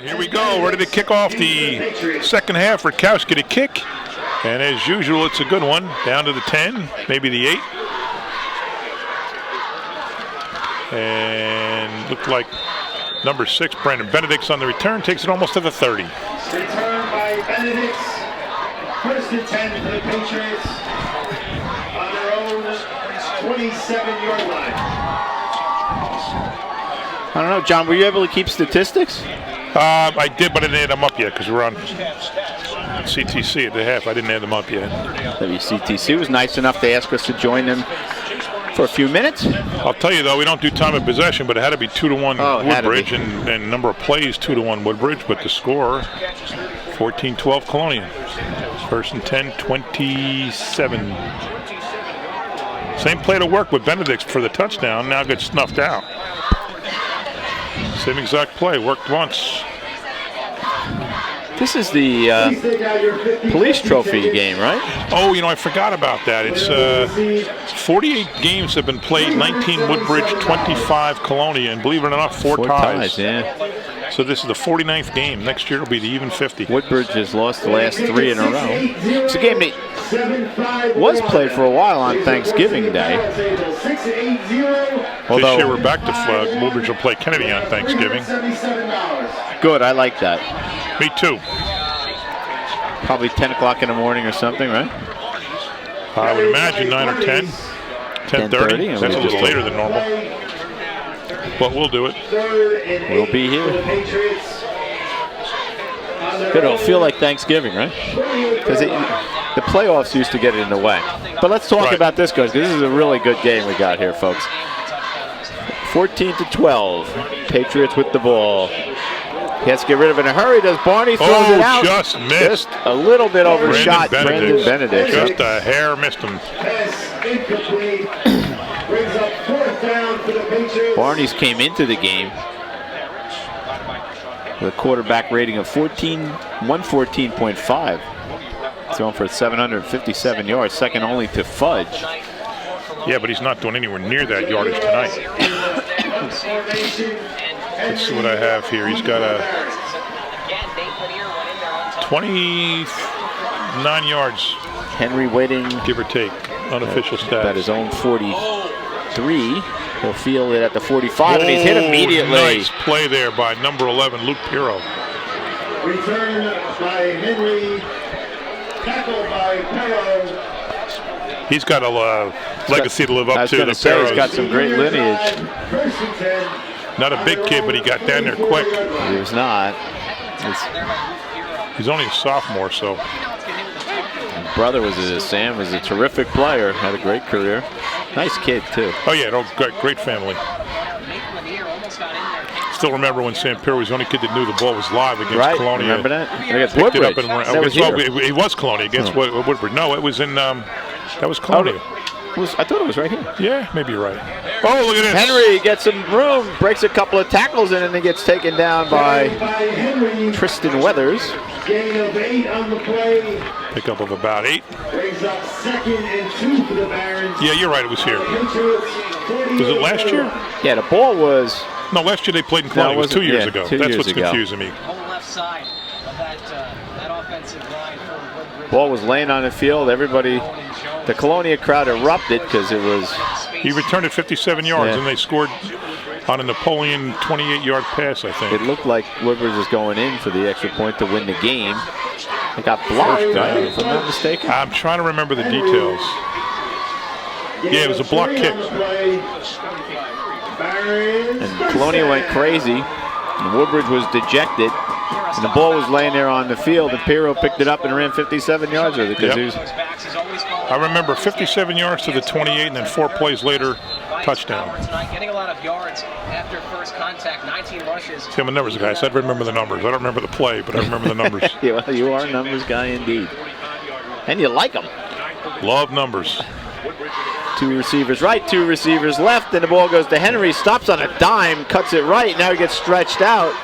Here we go, ready to kick off the second half. Rakowski to kick, and as usual, it's a good one. Down to the 10, maybe the 8. And looked like number 6, Brandon Benedict's on the return, takes it almost to the 30. Return by Benedict. First and 10 for the Patriots on their own 27-yard line. I don't know, John, were you able to keep statistics? I did, but I didn't add them up yet because we're on CTC at the half. I didn't add them up yet. WCTC was nice enough to ask us to join them for a few minutes. I'll tell you, though, we don't do time of possession, but it had to be 2-1 Woodbridge, and number of plays 2-1 Woodbridge, but the score 14-12 Colonia. First and 10, 27. Same play to work with Benedict for the touchdown, now gets snuffed out. Same exact play, worked once. This is the police trophy game, right? Oh, you know, I forgot about that. It's 48 games have been played, 19 Woodbridge, 25 Colonia, and believe it or not, four ties. Yeah. So this is the 49th game. Next year it'll be the even 50. Woodbridge has lost the last 3 in a row. It's a game that was played for a while on Thanksgiving Day. Although, this year we're back to Woodbridge will play Kennedy on Thanksgiving. Good, I like that. Me too. Probably 10 o'clock in the morning or something, right? I would imagine 9 or 10. 10:30. That's a little later than normal. But we'll do it. We'll be here. It'll feel like Thanksgiving, right? Because the playoffs used to get in the way. But let's talk about this, guys, because this is a really good game we got here, folks. 14-12. Patriots with the ball. He has to get rid of it in a hurry. Does Barney throws it out? Just missed. Just a little bit overshot. Brandon Benedict. Just a hair missed him. Barney's came into the game with a quarterback rating of 114.5. Thrown for 757 yards, second only to Fudge. Yeah, but he's not doing anywhere near that yardage tonight. Let's see what I have here. He's got a 29 yards. Henry waiting. Give or take, unofficial stats. At his own 43. He'll feel it at the 45, and he's hit immediately. Nice play there by number 11, Luke Pirro. Return by Henry. Tackle by Pirro. He's got a legacy to live up to. He's got some great lineage. Not a big kid, but he got down there quick. He was not. He's only a sophomore, so. brother Sam was a terrific player, had a great career. Nice kid too. Oh yeah, great family. Still remember when Sam Pierre was the only kid that knew the ball was live against Colonia. Remember that? Against Woodbridge. It was Colonia against Woodbridge. No, it was in. That was Colonia. I thought it was right here. Yeah, maybe you're right. Oh, look at this. Henry gets some room, breaks a couple of tackles in, and then gets taken down by Tristan Weathers. Gain of 8 on the play. Pickup of about 8. Brings up 2nd and 2 for the Barons. Yeah, you're right. It was here. Was it last year? Yeah, the ball was. No, last year they played in Colonia. It was 2 years ago. That's what's confusing me. Whole left side of that offensive line for Woodbridge. Ball was laying on the field. Everybody, the Colonia crowd erupted because it was. He returned it 57 yards, and they scored on a Napoleon 28-yard pass, I think. It looked like Woodbridge was going in for the extra point to win the game. It got blocked, right, if I'm not mistaken. I'm trying to remember the details. Yeah, it was a block kick. And Colonia went crazy, and Woodbridge was dejected. And the ball was laying there on the field, and Pirro picked it up and ran 57 yards with it. I remember 57 yards to the 28, and then 4 plays later, touchdown. Getting a lot of yards after first contact, 19 rushes. See, I'm a numbers guy, so I remember the numbers. I don't remember the play, but I remember the numbers. Yeah, well, you are a numbers guy indeed. And you like them. Love numbers. 2 receivers right, 2 receivers left, and the ball goes to Henry, stops on a dime, cuts it right, now he gets stretched out.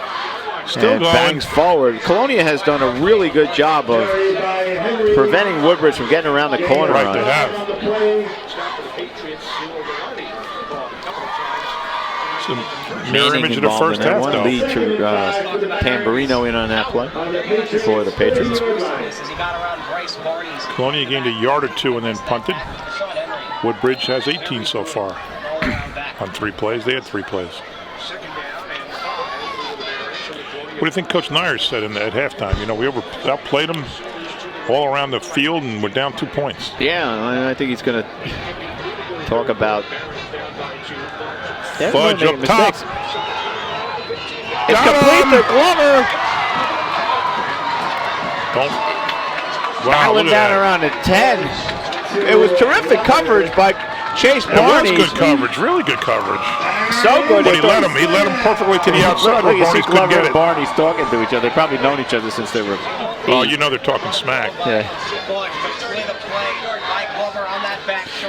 Still and going. Bangs forward. Colonia has done a really good job of preventing Woodbridge from getting around the corner. Right, they have. It's a mirror image of the first half, though. Lead to Tamburino in on that play for the Patriots. Colonia gained a yard or 2 and then punted. Woodbridge has 18 so far on 3 plays. They had 3 plays. What do you think Coach Nyers said at halftime? You know, we outplayed them all around the field and we're down 2 points. Yeah, I think he's going to talk about fudge up top. It's complete to Glover. Dialing down around at 10. It was terrific coverage by Chase Barney. It was good coverage, really good coverage. So good. But he led him perfectly to the outside where Barney couldn't get it. Barney's talking to each other. They've probably known each other since they were 8. Oh, you know they're talking smack. Yeah.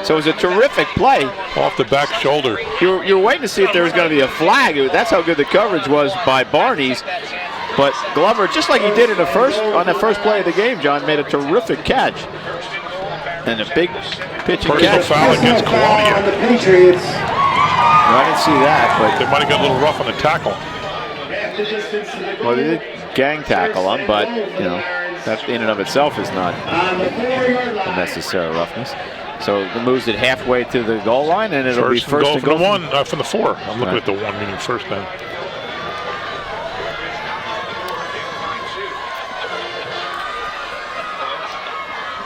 So it was a terrific play. Off the back shoulder. You're waiting to see if there was going to be a flag. That's how good the coverage was by Barney's. But Glover, just like he did on the first play of the game, John, made a terrific catch. And a big pitch and catch. Foul against Colonia. The Patriots. I didn't see that, but they might have got a little rough on the tackle. Well, they did gang tackle him, but you know that in and of itself is not unnecessary roughness. So it moves it halfway to the goal line, and it'll be first and goal from the 1, from the 4. I'm looking at the 1, meaning first down.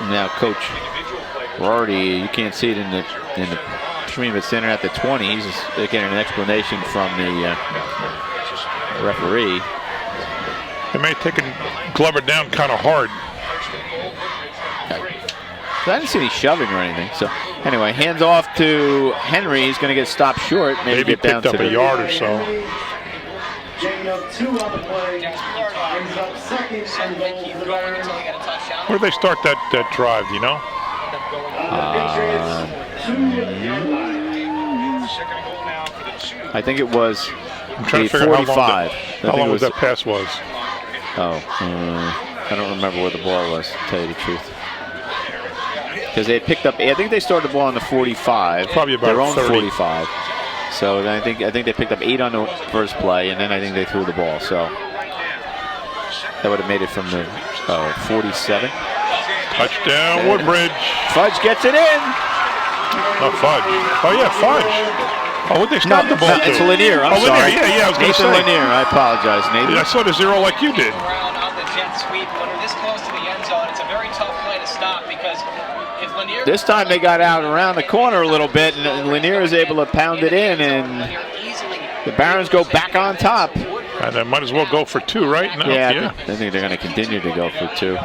Now, Coach Rorty, you can't see it in the stream, but center at the 20. He's just getting an explanation from the referee. They may have taken Glover down kind of hard. I didn't see any shoving or anything. So anyway, hands off to Henry. He's going to get stopped short. Maybe get down picked up to a yard or so. Gain of 2 on the play. Brings up 2nd and goal for the Barons. Where did they start that drive, you know? I think it was I'm trying the to figure 45. How long that pass was. Oh, I don't remember where the ball was, to tell you the truth. Because they had picked up, I think they started the ball on the 45. Probably about their own 30. 45. So I think they picked up 8 on the first play, and then I think they threw the ball. So that would have made it from the 47. Touchdown, Woodbridge. Fudge gets it in. Not Fudge. Oh, yeah, Fudge. Oh, would they stop the ball? It's Lanier. I'm sorry. Lanier. Yeah, I was going to say. Nathan Lanier. I apologize, Nathan. Yeah, I saw the 0 like you did. On the jet sweep, when we're this close to the end zone, it's a very tough play to stop because if Lanier. This time they got out around the corner a little bit, and Lanier is able to pound it in, and the Barons go back on top. And they might as well go for 2, right? No, yeah. I think they're going to continue to go for 2.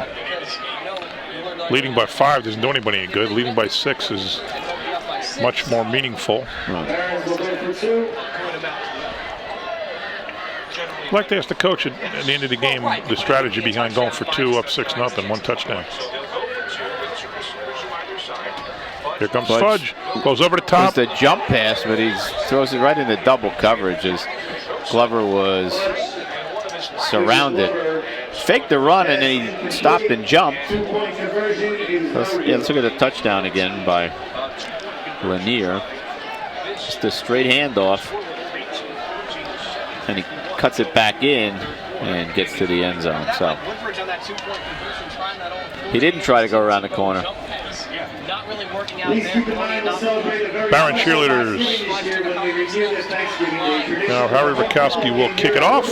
Leading by 5 doesn't do anybody any good. Leading by 6 is much more meaningful. I'd like to ask the coach at the end of the game the strategy behind going for 2 up 6-0, 1 touchdown. Here comes Fudge. Goes over the top. It's a jump pass, but he throws it right into double coverage as Glover was surrounded. Faked the run and then he stopped and jumped. Let's look at the touchdown again by Lanier. Just a straight handoff. And he cuts it back in and gets to the end zone. So he didn't try to go around the corner. Barron cheerleaders. Now Harry Rakowski will kick it off.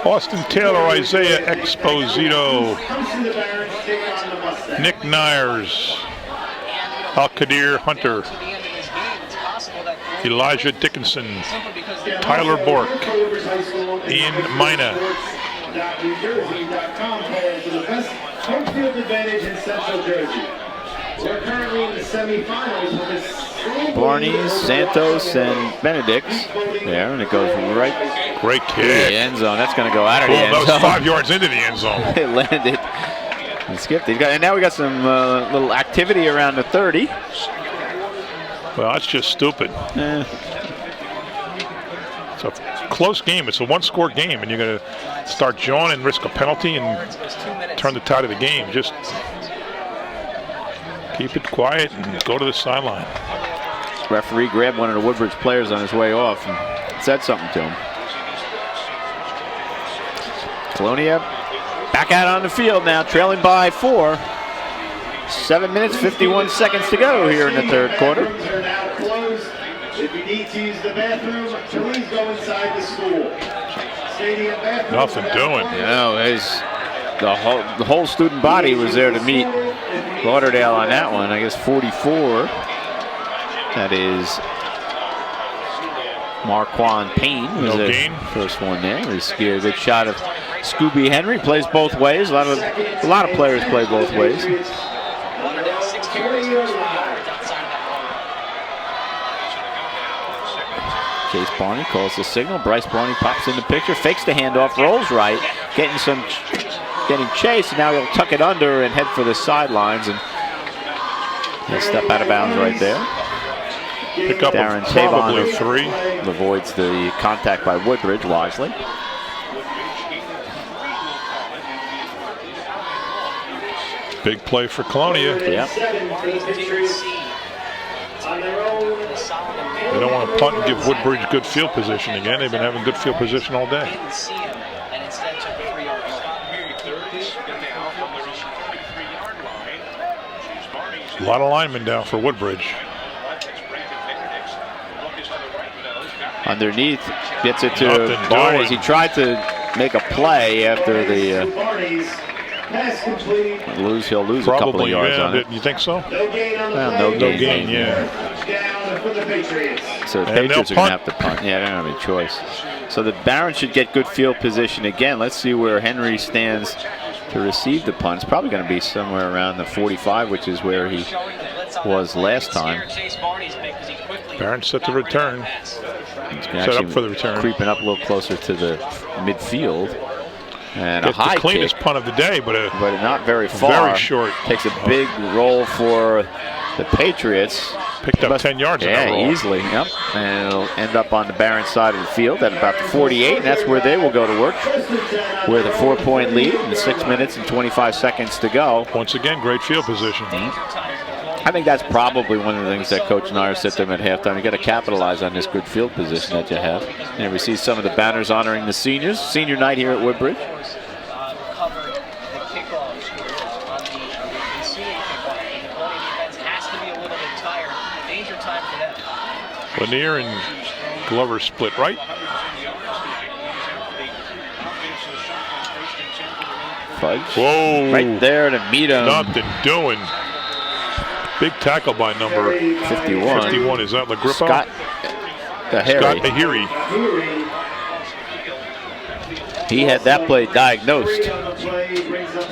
Austin Taylor, Isaiah Exposito, Nick Nyers, Al-Qadir Hunter, Elijah Dickinson, Tyler Bork, Ian Mina. Home field advantage in Central Jersey. We're currently in the semifinals with this. Barney, Santos, and Benedict's there, and it goes right. Great kick. The end zone. That's going to go out of the end zone. That was 5 yards into the end zone. It landed and skipped. And now we got some little activity around the 30. Well, that's just stupid. It's a close game. It's a 1-score game, and you're going to start jawing and risk a penalty and turn the tide of the game. Just keep it quiet and go to the sideline. Referee grabbed one of the Woodbridge players on his way off and said something to him. Colonia back out on the field now, trailing by 4. 7 minutes, 51 seconds to go here in the third quarter. If you need to use the bathroom, please go inside the school. Stadium bathroom. Nothing doing. You know, the whole student body was there to meet Lauderdale on that one. I guess 44. That is Marquand Payne. No gain. First one there. We see a good shot of Scooby Henry. Plays both ways. A lot of players play both ways. Chase Barney calls the signal. Bryce Barney pops in the picture, fakes the handoff, rolls right, getting chased. Now he'll tuck it under and head for the sidelines, and he'll step out of bounds right there. Pick up Darren probably Tavon 3. Avoids the contact by Woodbridge wisely. Big play for Colonia. Yeah. They don't want to punt and give Woodbridge good field position again. They've been having good field position all day. A lot of linemen down for Woodbridge. Underneath, gets it to Barnes. He tried to make a play after the he'll lose a couple of yards on it. You think so? Well, no gain, yeah. So the Patriots are going to have to punt. Yeah, they don't have any choice. So the Barons should get good field position again. Let's see where Henry stands to receive the punt. It's probably going to be somewhere around the 45, which is where he was last time. Barons set to return. Set up for the return. Creeping up a little closer to the midfield. And gets a high the cleanest kick, punt of the day, but not very far. Very short. Takes a big roll for the Patriots. Picked up 10 yards in that roll. Yeah, easily. Yep. And it'll end up on the Barron side of the field at about the 48, and that's where they will go to work with a 4-point lead and 6 minutes and 25 seconds to go. Once again, great field position. I think that's probably one of the things that Coach Nair said to them at halftime. You got to capitalize on this good field position that you have. And we see some of the banners honoring the seniors. Senior night here at Woodbridge. Lanier and Glover split right. Fudge. Whoa. Right there to meet him. Nothing doing. Big tackle by number 51. 51, is that Lagrippo? Scott Ahiri. He had that play diagnosed.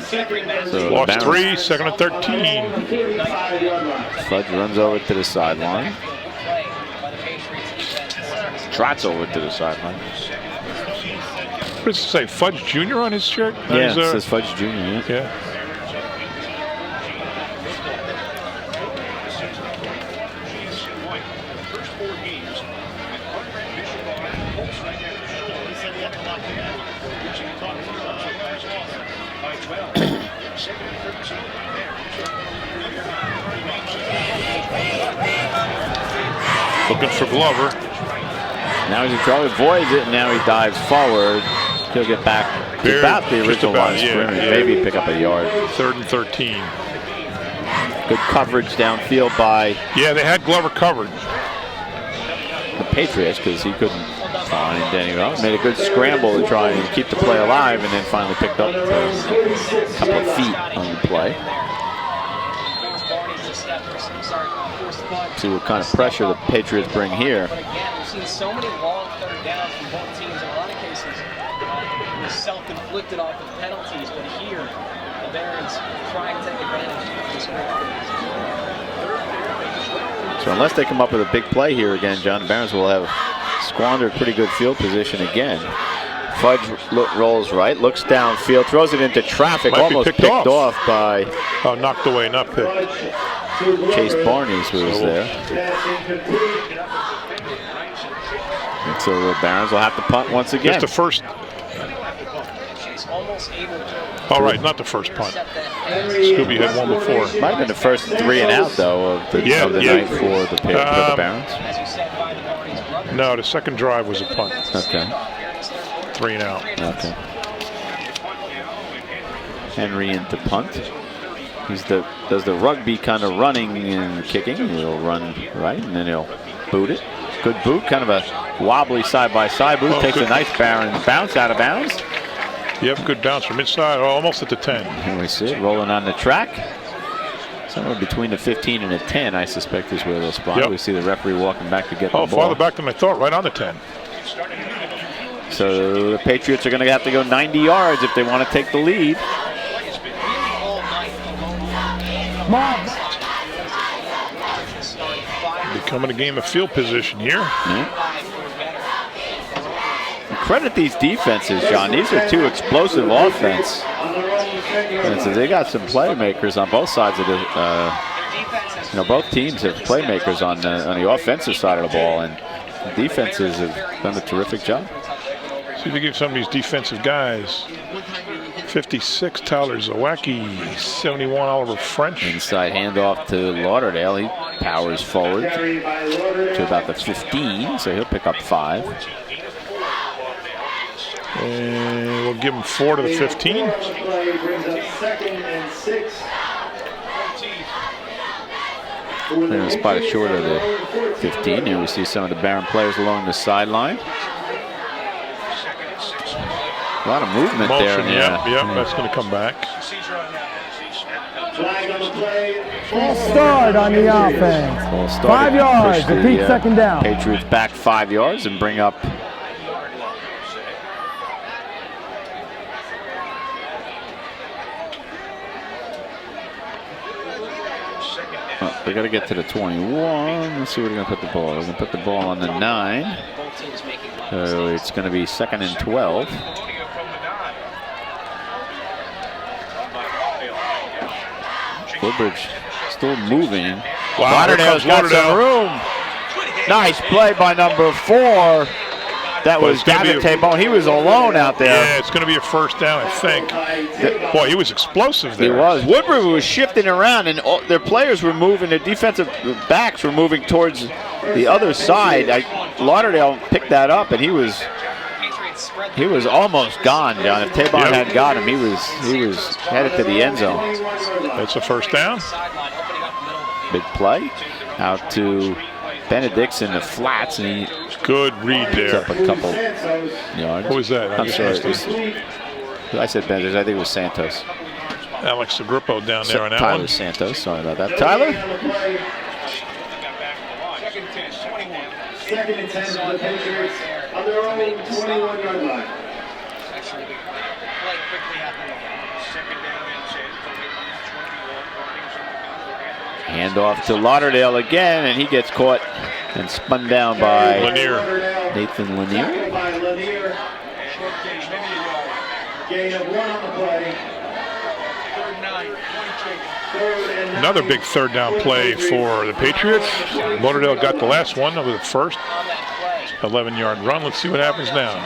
So lost 3, second and 13. Fudge runs over to the sideline. Trots over to the sideline. What does it say? Fudge Jr. on his shirt? Yeah, it says Fudge Jr. Yeah. Looking for Glover. Now he's in trouble, avoids it, and now he dives forward. He'll get back to about the original line of scrimmage, maybe pick up a yard. 3rd and 13. Good coverage downfield by... Yeah, they had Glover covered. The Patriots, because he couldn't find anyone. Made a good scramble to try and keep the play alive, and then finally picked up a couple of feet on the play. See what kind of pressure the Patriots bring here. But again, we've seen so many long 3rd downs from both teams. In a lot of cases, it was self-inflicted off of penalties. But here, the Barons trying to take advantage of this great. So unless they come up with a big play here again, John, the Barons will have squandered pretty good field position again. Fudge rolls right, looks downfield, throws it into traffic, almost picked off by... Oh, knocked away, not picked. Chase Barnes was there. And so the Barons will have to punt once again. Just the first. All right, not the first punt. Scooby had one before. Might have been the first 3 and out, though, of the night for the Barons. No, the second drive was a punt. Okay. 3 and out. Okay. Henry into punt. Does the rugby kind of running and kicking. He'll run right, and then he'll boot it. Good boot, kind of a wobbly side-by-side boot. Takes a nice bounce out of bounds. Yep, good bounce from inside, almost at the 10. Here we see it rolling on the track. Somewhere between the 15 and the 10, I suspect, is where they'll spot. Yep. We see the referee walking back to get the ball. Farther back than I thought, right on the 10. So the Patriots are going to have to go 90 yards if they want to take the lead. Becoming a game of field position here. Credit these defenses, John. These are 2 explosive offense. And so they got some playmakers on both sides of the. Both teams have playmakers on the offensive side of the ball, and the defenses have done a terrific job. See if you give some of these defensive guys. 56, Tyler Zawacki. 71, Oliver French. Inside handoff to Lauderdale. He powers forward to about the 15, so he'll pick up 5. And we'll give him 4 to the 15. They're going to spot it short of the 15. Here we see some of the Baron players along the sideline. A lot of movement there. Yep, that's going to come back. False start on the offense. 5 yards, repeat 2nd down. Patriots back 5 yards and bring up. They got to get to the 21. Let's see where they're going to put the ball. They're going to put the ball on the 9. So it's going to be 2nd and 12. Woodbridge still moving. Wow, Lauderdale's got some room. Nice play by number 4. That was Davante Bone. He was alone out there. Yeah, it's going to be a first down, I think. Boy, he was explosive there. He was. Woodbridge was shifting around, and their players were moving. Their defensive backs were moving towards the other side. Lauderdale picked that up, and he was almost gone, John. If Tabon had got him, he was headed to the end zone. That's a first down. Big play out to Benedict's in the flats, and he good read there. Up a couple yards. Who was that? I'm sorry. I said Benedict's. I think it was Santos. Alex Agrippo down there on that Tyler one. Santos. Sorry about that. Tyler? 2nd and 10 for the Patriots on their own 21-yard line. Hand off to Lauderdale again, and he gets caught and spun down by Nathan Lanier. Gain of 1 on the play. Another big third down play for the Patriots. Lauderdale got the last one. That was the first 11-yard run. Let's see what happens now.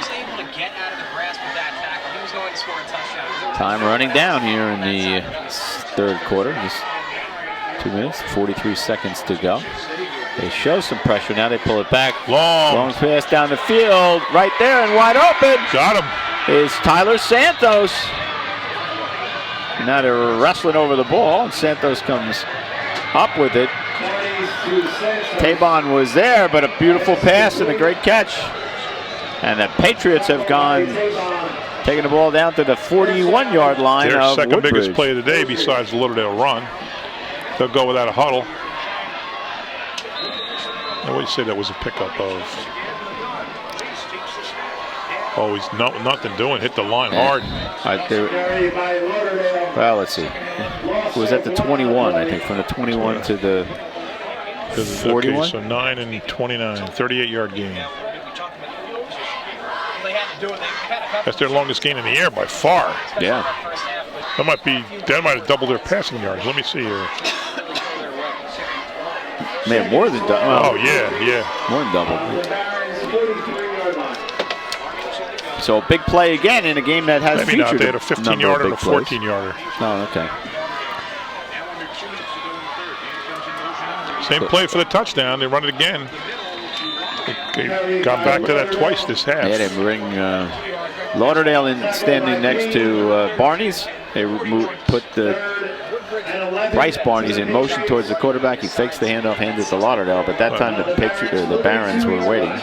Time running down here in the third quarter. Just 2 minutes, 43 seconds to go. They show some pressure. Now they pull it back. Long pass down the field. Right there and wide open. Got him. Is Tyler Santos. Now they're wrestling over the ball, and Santos comes up with it. Tabon was there, but a beautiful pass and a great catch. And the Patriots have gone, taking the ball down to the 41-yard line Their of second Woodbridge. biggest play of the day besides the Lauderdale run. They'll go without a huddle. Now, what do you say that was a pickup of? Oh, he's nothing doing. Hit the line hard. Well, let's see. It was at the 21, I think, from the 21 to the 41. Okay, so 9 and 29, 38-yard gain. That's their longest gain in the air by far. Yeah. That might have doubled their passing yards. Let me see here. May have more than double. Oh, yeah. More than double. So a big play again in a game that has Maybe not. featured They had a 15-yarder and a 14-yarder. Oh, okay. Same play for the touchdown. They run it again. They got back to that twice this half. Yeah, they bring Lauderdale in standing next to Barney's. They put the Bryce Barney's in motion towards the quarterback. He fakes the handoff, hands it to Lauderdale, but that time the Barons were waiting.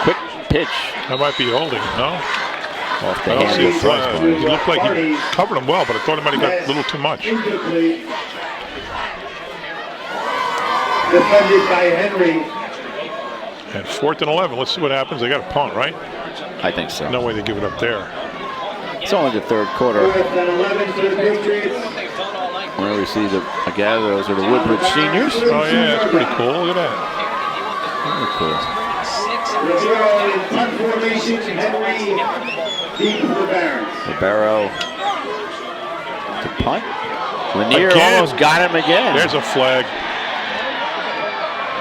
Quick pitch. That might be holding, no? Off the hand of Bryce Barney. He looked like he covered him well, but I thought he might have got a little too much. Defended by Henry. And 4th and 11. Let's see what happens. They got a punt, right? I think so. No way they give it up there. It's only the third quarter. 4th and 11 for the Patriots. Where we see I gather those are the Woodbridge seniors. Oh yeah, that's pretty cool. Look at that. Very cool. Ribeiro in punt formation. Henry deep for the Barons. Ribeiro to punt. Lanier almost got him again. There's a flag.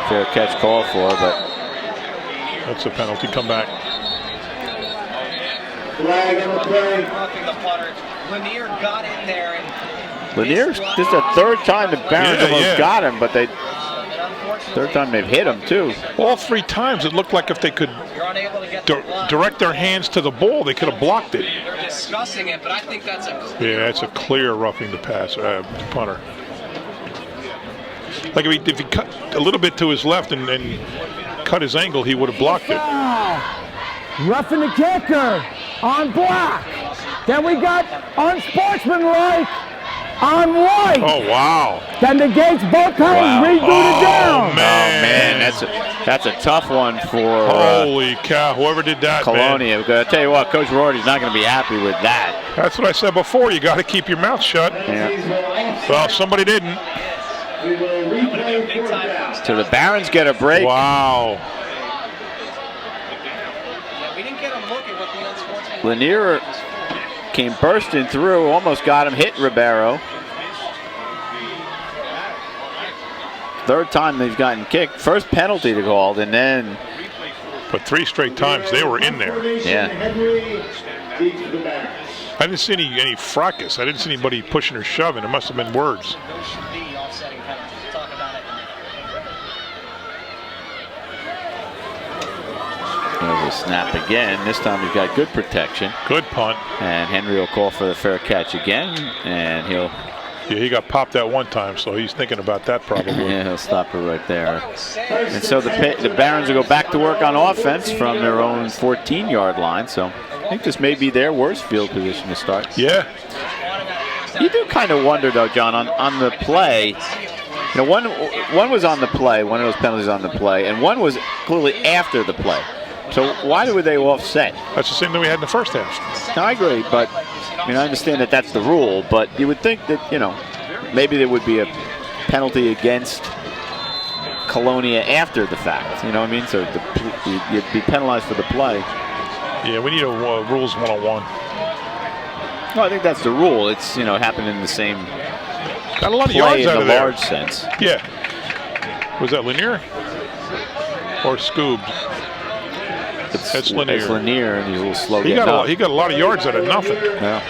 Fair catch call for, but that's a penalty. Come back. Flag on the play. Lanier got in there and Lanier's this is the third time the Barons almost got him, but third time they've hit him too. All 3 times it looked like if they could direct their hands to the ball, they could have blocked it. they're discussing it, but I think that's a clear Yeah, it's a clear roughing the punter. Like if he cut a little bit to his left and cut his angle, he would have blocked it. Roughing the kicker on block. Then we got unsportsmanlike on white. Oh wow! Then negates both times. Redo it down. Oh man, that's a tough one for holy cow! Whoever did that, Colonia. man. I tell you what, Coach Rorty's not going to be happy with that. That's what I said before. You got to keep your mouth shut. Yeah. Well, somebody didn't. We will replay 4th down. So the Barons get a break. Wow. we didn't get a look at what the unsportsmanlike Lanier came bursting through, almost got him, hit Ribeiro. Third time they've gotten kicked. First penalty they called, and then. But 3 straight times they were in there. Yeah. I didn't see any fracas. I didn't see anybody pushing or shoving. It must have been words. There's a snap again. This time he's got good protection. Good punt. And Henry will call for the fair catch again, and he'll. Yeah, he got popped that one time, so he's thinking about that probably. Yeah, he'll stop it right there. And so the Barons will go back to work on offense from their own 14-yard line. So I think this may be their worst field position to start. Yeah. You do kind of wonder, though, John, on the play. You know, one was on the play, one of those penalties on the play, and one was clearly after the play. So why would they offset? That's the same thing we had in the first half. No, I agree, but I mean, I understand that that's the rule, but you would think that, you know, maybe there would be a penalty against Colonia after the fact. You know what I mean? So you'd be penalized for the play. Yeah, we need a rules 101. No, I think that's the rule. It's, you know, happened in the same Got a lot of play yards in out the of there. large sense. Yeah. Was that linear or scoobed? It's linear. It's linear, and he's a little slow He getting up. got a lot of yards out of nothing. Yeah.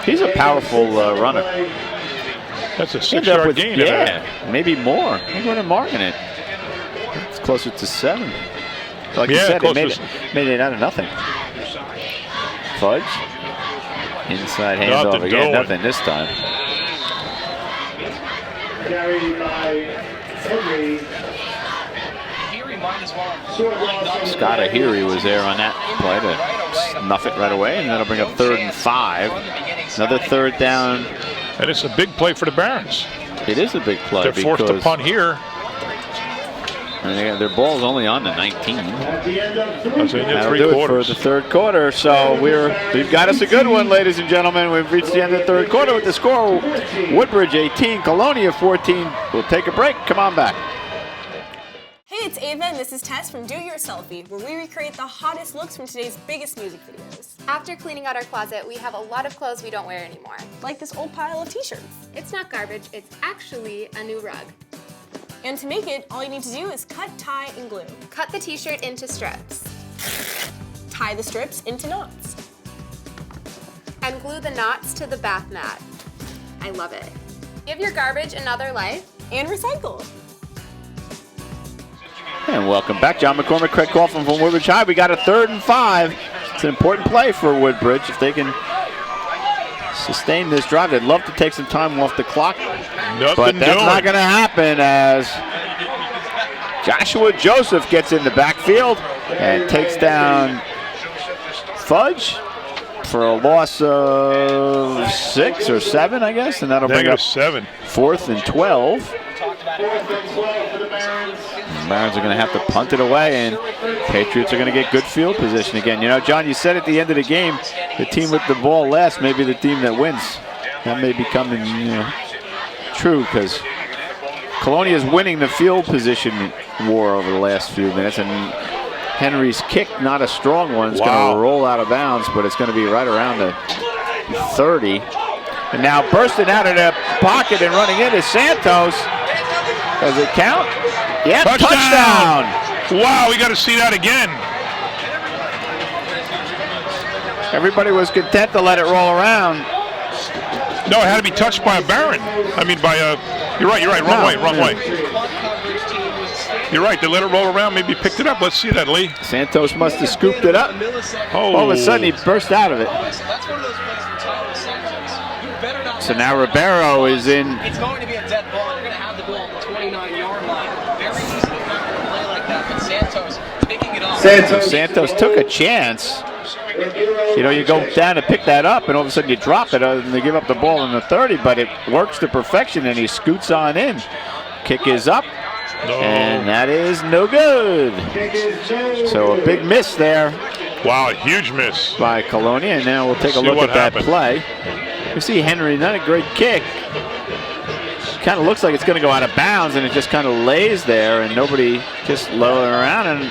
He's a powerful runner. That's a 6-yard gain. Yeah, maybe more. Maybe we're marking it. It's closer to 7. Like you said, it made it out of nothing. Fudge. Inside handoff again. Nothing this time. Carried by Henry. Scott Ahiri was there on that play to snuff it right away, and that'll bring up 3rd and 5. Another 3rd down. And it's a big play for the Barons. It is a big play. They're forced to punt here. And their ball's only on the 19. At the end of That'll do it for the 3rd quarter. So we've got us a good one, ladies and gentlemen. We've reached the end of the 3rd quarter with the score: Woodbridge 18, Colonia 14. We'll take a break. Come on back. Hey, it's Ava, and this is Tess from Do It Yourselfie, where we recreate the hottest looks from today's biggest music videos. After cleaning out our closet, we have a lot of clothes we don't wear anymore. Like this old pile of t-shirts. It's not garbage, it's actually a new rug. And to make it, all you need to do is cut, tie, and glue. Cut the t-shirt into strips. Tie the strips into knots. And glue the knots to the bath mat. I love it. Give your garbage another life. And recycle. And welcome back. John McCormick, Craig Coughlin from Woodbridge High. We got a 3rd and 5. It's an important play for Woodbridge. If they can sustain this drive, they'd love to take some time off the clock. But that's not going to happen, as Joshua Joseph gets in the backfield and takes down Fudge for a loss of 6 or 7, I guess. And that'll bring up 7. 4th and 12. The Barons are going to have to punt it away, and Patriots are going to get good field position again. You know, John, you said at the end of the game, the team with the ball last may be the team that wins. That may be coming, true, because Colonia is winning the field position war over the last few minutes, and Henry's kick, not a strong one. It's going to roll out of bounds, but it's going to be right around the 30. And now bursting out of the pocket and running in is Santos. Does it count? Yeah, touchdown! Wow, we got to see that again. Everybody was content to let it roll around. No, it had to be touched by a Baron. I mean, by a. You're right. Wrong way. You're right. They let it roll around. Maybe picked it up. Let's see that, Lee. Santos must have scooped it up. Oh. All of a sudden, he burst out of it. So now Ribeiro is in. It's going to be a dead ball. They're going to have the ball at the 29-yard line. Very easy to play like that, but Santos picking it up. Santos took a chance. You know, you go down to pick that up, and all of a sudden you drop it, and they give up the ball in the 30, but it works to perfection, and he scoots on in. Kick is up, and that is no good. So a big miss there. Wow, a huge miss by Colonia, and now we'll take a look at that play. You see Henry, not a great kick. Kind of looks like it's going to go out of bounds, and it just kind of lays there, and nobody just laying around and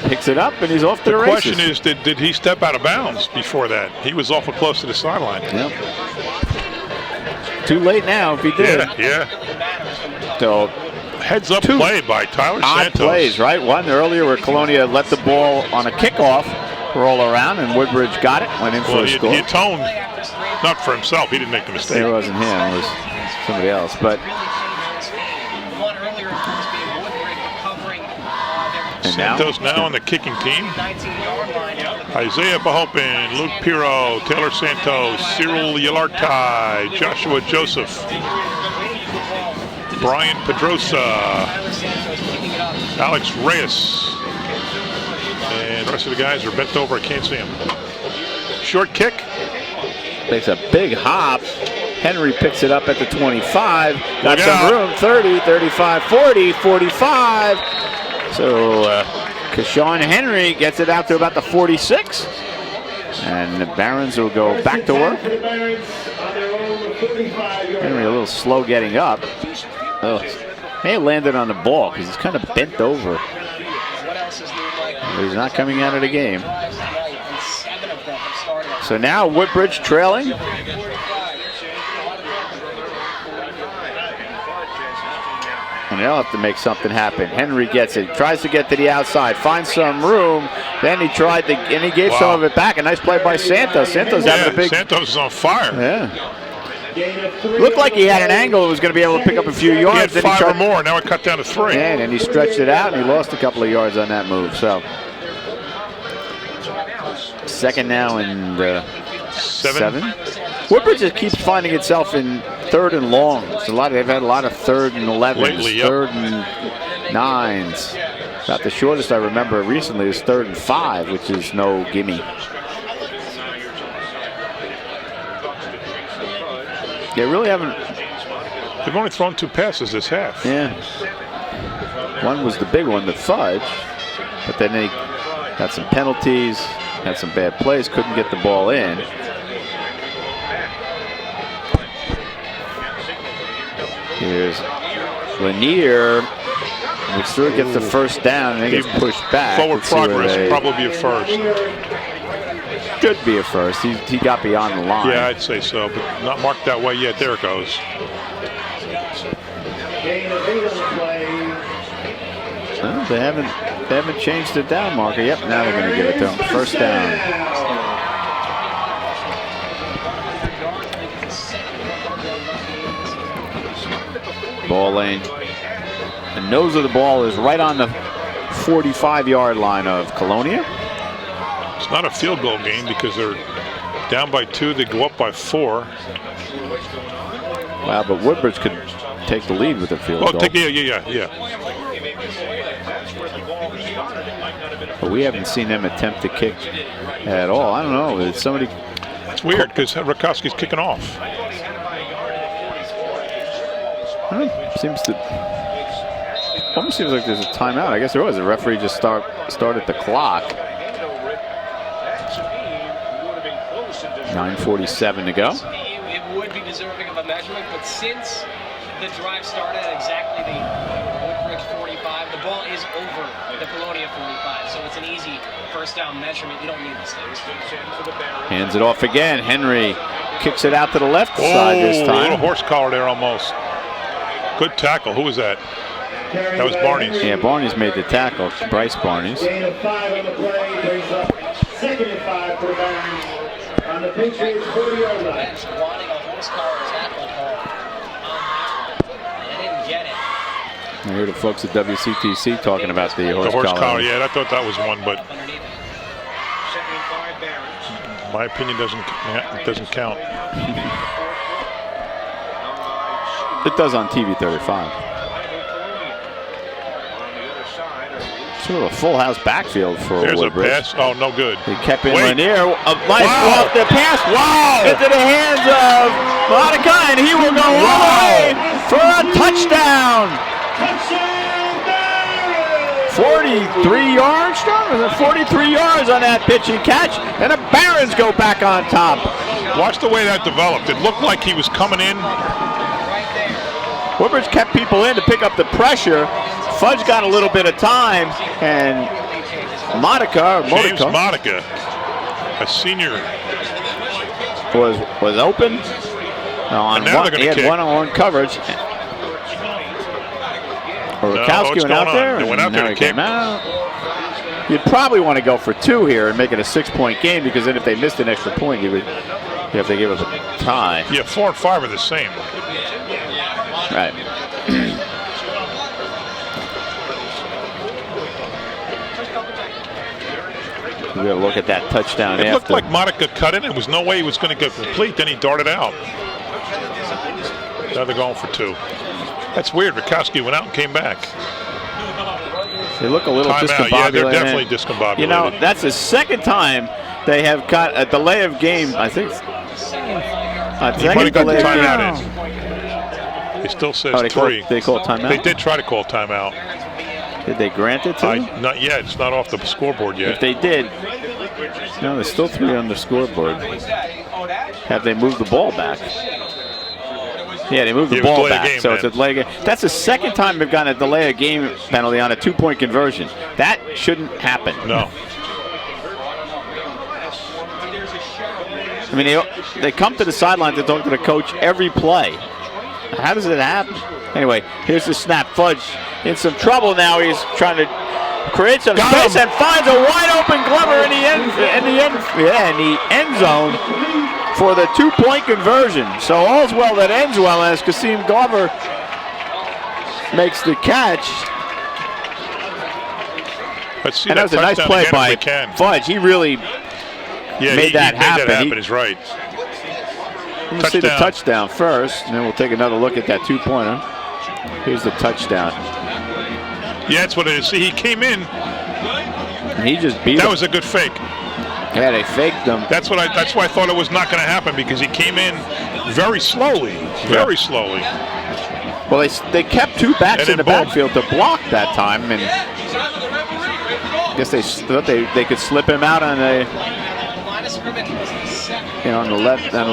picks it up, and he's off to the races. The question is, did he step out of bounds before that? He was awful close to the sideline. Yep. Too late now if he did. Yeah. So heads up play by Tyler Santos. Odd plays, right? One earlier where Colonia let the ball on a kickoff roll around, and Woodbridge got it, went in for a score. He atoned, not for himself. He didn't make the mistake. It wasn't him. It was somebody else. But Santos now on the kicking team. Isaiah Bahopin, Luke Pirro, Taylor Santos, Cyril Yalartai, Joshua Joseph, Brian Pedrosa, Alex Reyes. And the rest of the guys are bent over. I can't see them. Short kick. Makes a big hop. Henry picks it up at the 25. Got Look some out. room. 30, 35, 40, 45. So Keshawn Henry gets it out to about the 46. And the Barons will go back to work. Henry a little slow getting up. Oh, may have landed on the ball because he's kind of bent over. But he's not coming out of the game. So now Woodbridge trailing. And they'll have to make something happen. Henry gets it, tries to get to the outside, finds some room. Then he tried to, and he gave some of it back. A nice play by Santos. Santos having a big. Santos is on fire. Yeah. Looked like he had an angle. It was going to be able to pick up a few yards. He had 5 or more. Now it cut down to 3. Yeah, and he stretched it out, and he lost a couple of yards on that move. So second now and 7. Woodbridge just keeps finding itself in 3rd and longs. They've had a lot of 3rd and 11s, lately, yep. 3rd and 9s. About the shortest I remember recently is 3rd and 5, which is no gimme. They really haven't. They've only thrown 2 passes this half. Yeah. One was the big one, the fudge, but then they got some penalties, had some bad plays, couldn't get the ball in. Here's Lanier, which sort of gets the first down and then gets pushed back. Forward progress would probably be a first. Should be a first. He got beyond the line. Yeah, I'd say so, but not marked that way yet. There it goes. Well, they haven't changed the down marker. Yep, now they're going to give it to him. First down. Ball lane. The nose of the ball is right on the 45-yard line of Colonia. It's not a field goal game because they're down by 2. They go up by 4. Wow, but Woodbridge could take the lead with a field goal. Yeah. But we haven't seen them attempt to kick at all. I don't know. It's somebody. It's weird because Rakowski's kicking off. Almost seems like there's a timeout. I guess there was. The referee just started the clock. 9:47 to go. It would be deserving of a measurement, but since the drive started at exactly the Woodbridge 45, the ball is over the Colonia 45, so it's an easy first down measurement. You don't need this thing. Hands it off again. Henry kicks it out to the left side this A time. little horse collar there almost. Good tackle. Who was that? That was Barney's. Yeah, Barney's made the tackle. Bryce Barney's. Gain of 5 on the play, brings up 2nd and 5 for the Barons on the Patriots 40-yard line. Wanting a horse collar tackle call. They didn't get it. I hear the folks at WCTC talking about the horse collar. Yeah, I thought that was one, but my opinion doesn't count. It does on TV 35. Sort of a full house backfield for There's Woodbridge. a pass. Oh, no good. He kept in Wait. Lanier. A nice off the pass. Wow! Into the hands of Monica, and he will go all the way for a touchdown. 43 yards, John? Was it 43 yards on that pitch and catch? And the Barons go back on top. Watch the way that developed. It looked like he was coming in. Woodbridge kept people in to pick up the pressure. Fudge got a little bit of time, and James Monica, a senior, was open. And now He had one-on-one coverage. Rakowski went out there, and now he came out. You'd probably want to go for 2 here and make it a 6-point game, because then if they missed an extra point, you have to give up a tie. Yeah, 4 and 5 are the same. Right. We got to look at that touchdown. It looked like Monica cut in. There was no way he was going to get complete. Then he darted out. Now they're going for 2. That's weird. Rakowski went out and came back. They look a little discombobulated. Yeah, they're definitely discombobulated. You know, that's the second time they have got a delay of game. I think He might have got the timeout in. It still says 3. They call timeout? They did try to call timeout. Did they grant it to them? Not yet. It's not off the scoreboard yet. If they did, no, there's still 3 on the scoreboard. Have they moved the ball back? Yeah, they moved the ball back, so it's a delay game. That's the second time they've gotten a delay of game penalty on a 2-point conversion. That shouldn't happen. No. I mean, they come to the sideline to talk to the coach every play. How does it happen? Anyway, here's the snap. Fudge in some trouble now. He's trying to create some space and finds a wide open Glover in the end zone for the 2-point conversion. So all's well that ends well as Kasim Glover makes the catch. Let's see and that was a nice play by Fudge. He really made that happen. He's right. Let's see the touchdown first, and then we'll take another look at that 2-pointer. Here's the touchdown. Yeah, that's what it is. See, he came in. And he just beat him. That was a good fake. Yeah, they faked him. That's why I thought it was not going to happen, because he came in very slowly. Very slowly. Well, they kept 2 backs in the backfield to block that time, and I guess they thought they could slip him out on on the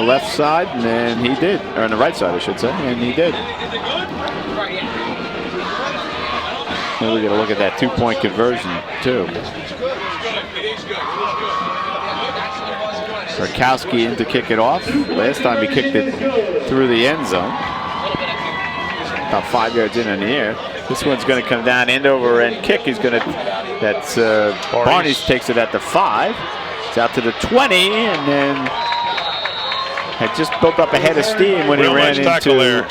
left side, and then he did, or on the right side, I should say, and he did. Now we got to look at that 2-point conversion too. Sarkowski in to kick it off. Last time he kicked it through the end zone, about 5 yards in the air. This one's going to come down, end over end kick. He's going to. That's Barney's takes it at the 5. It's out to the 20, and then had just built up a head of steam when he ran into. There.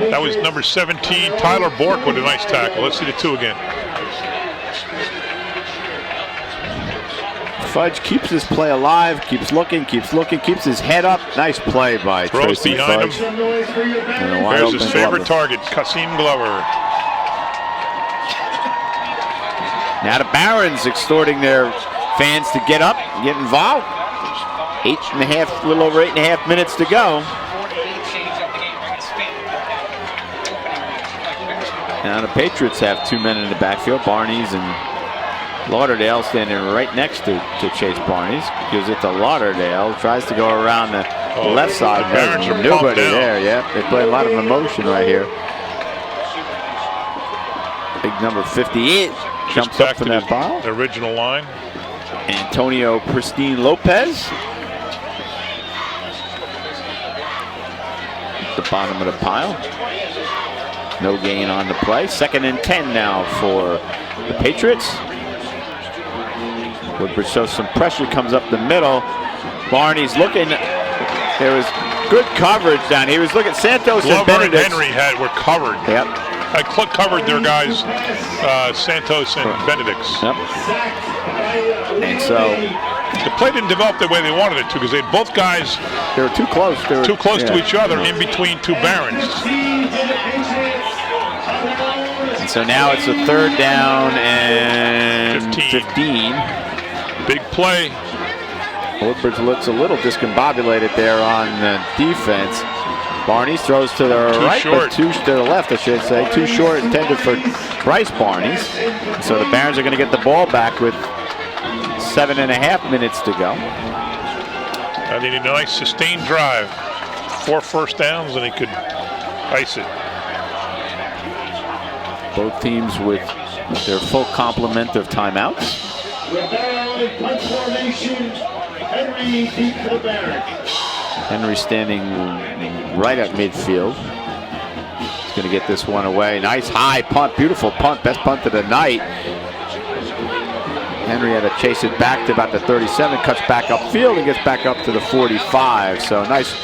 That was number 17, Tyler Bork, with a nice tackle. Let's see the 2 again. Fudge keeps his play alive, keeps looking, keeps his head up. Nice play by Tracy Fudge. There's his favorite target, Kasim Glover. Now the Barons extorting their fans to get up, get involved. 8.5, a little over 8.5 minutes to go. Now the Patriots have 2 men in the backfield, Barney's and Lauderdale standing right next to Chase Barney's. Gives it to Lauderdale, tries to go around the left side. There's nobody there. Yeah, they play a lot of emotion right here. Big number 58 jumps up from that pile. The original line. Antonio Pristine Lopez. The bottom of the pile. No gain on the play. 2nd and 10 now for the Patriots. Woodbridge shows some pressure, comes up the middle. Barney's looking. There was good coverage down. He was looking. Santos and Benedict. Henry were covered. Yep. I covered their guys, Santos and Benedict. Yep. And so the play didn't develop the way they wanted it to, because they both guys. They were too close. Too close to each other, in between 2 Barons. And so now it's a 3rd down and 15. Big play. Woodbridge looks a little discombobulated there on the defense. Barney throws to the right, but to the left, I should say. Too short, intended for Bryce Barney's. So the Barons are going to get the ball back with 7.5 minutes to go. And they need a nice sustained drive. 4 first downs, and he could ice it. Both teams with their full complement of timeouts. Henry standing right at midfield. He's going to get this one away. Nice high punt, beautiful punt, best punt of the night. Henry had to chase it back to about the 37, cuts back upfield and gets back up to the 45. So nice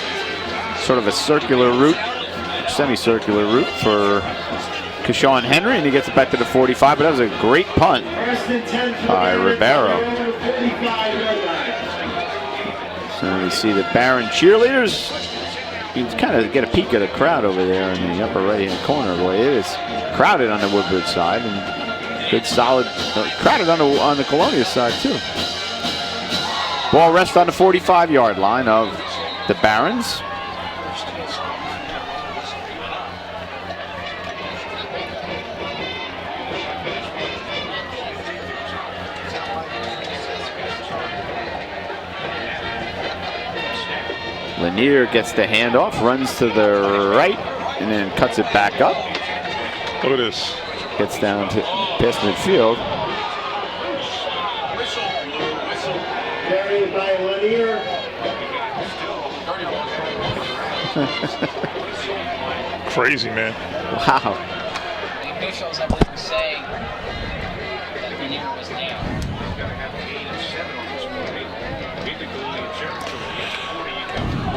sort of a circular route, semicircular route for Keshawn Henry, and he gets it back to the 45, but that was a great punt by Ribeiro. So we see the Baron cheerleaders. You can kind of get a peek of the crowd over there in the upper right-hand corner. Boy, it is crowded on the Woodbridge side, and good solid, crowded on the Colonia side too. Ball rests on the 45-yard line of the Barons. Lanier gets the handoff, runs to the right, and then cuts it back up. Look at this. Gets down to past midfield. Carried by Lanier. Crazy, man. Wow. The officials, I believe, were saying that Lanier was down.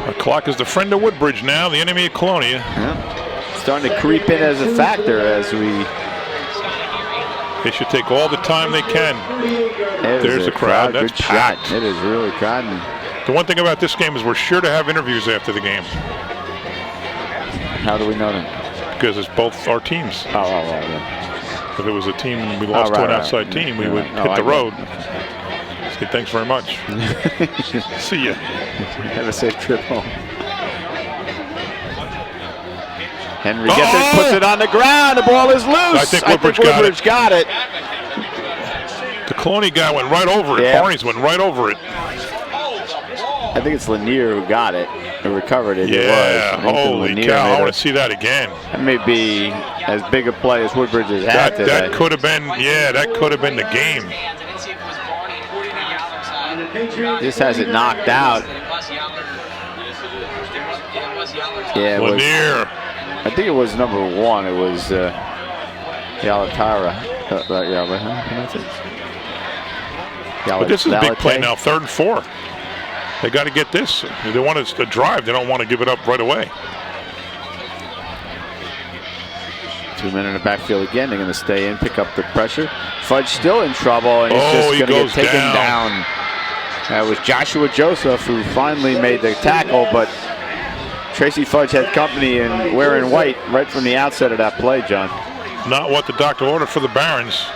The clock is the friend of Woodbridge now, the enemy of Colonia. Yeah. Starting to creep in as a factor as we... They should take all the time they can. There's the crowd. That's Good packed. shot. It is really crowded. The one thing about this game is we're sure to have interviews after the game. How do we know that? Because it's both our teams. Oh, yeah. If it was a team and we lost to an outside team, we would hit the road. Say thanks very much. See ya. Have a safe trip home. Henry gets it, puts it on the ground. The ball is loose. I think Woodbridge got it. The Colonia guy went right over it. Yeah. Barney's went right over it. I think it's Lanier who got it, who recovered it. Yeah, it was. holy cow, I want to see that again. That may be as big a play as Woodbridge has had today. That could have been, that could have been the game. This has it knocked out. Yeah, Lanier. I think it was number 1. It was Yalatara. But this is a big play now, 3rd and 4. They got to get this. They want us to drive. They don't want to give it up right away. 2 men in the backfield again. They're going to stay in, pick up the pressure. Fudge still in trouble, and he's just going to get taken down. That was Joshua Joseph who finally made the tackle, but Tracy Fudge had company and wearing white right from the outset of that play, John. Not what the doctor ordered for the Barons.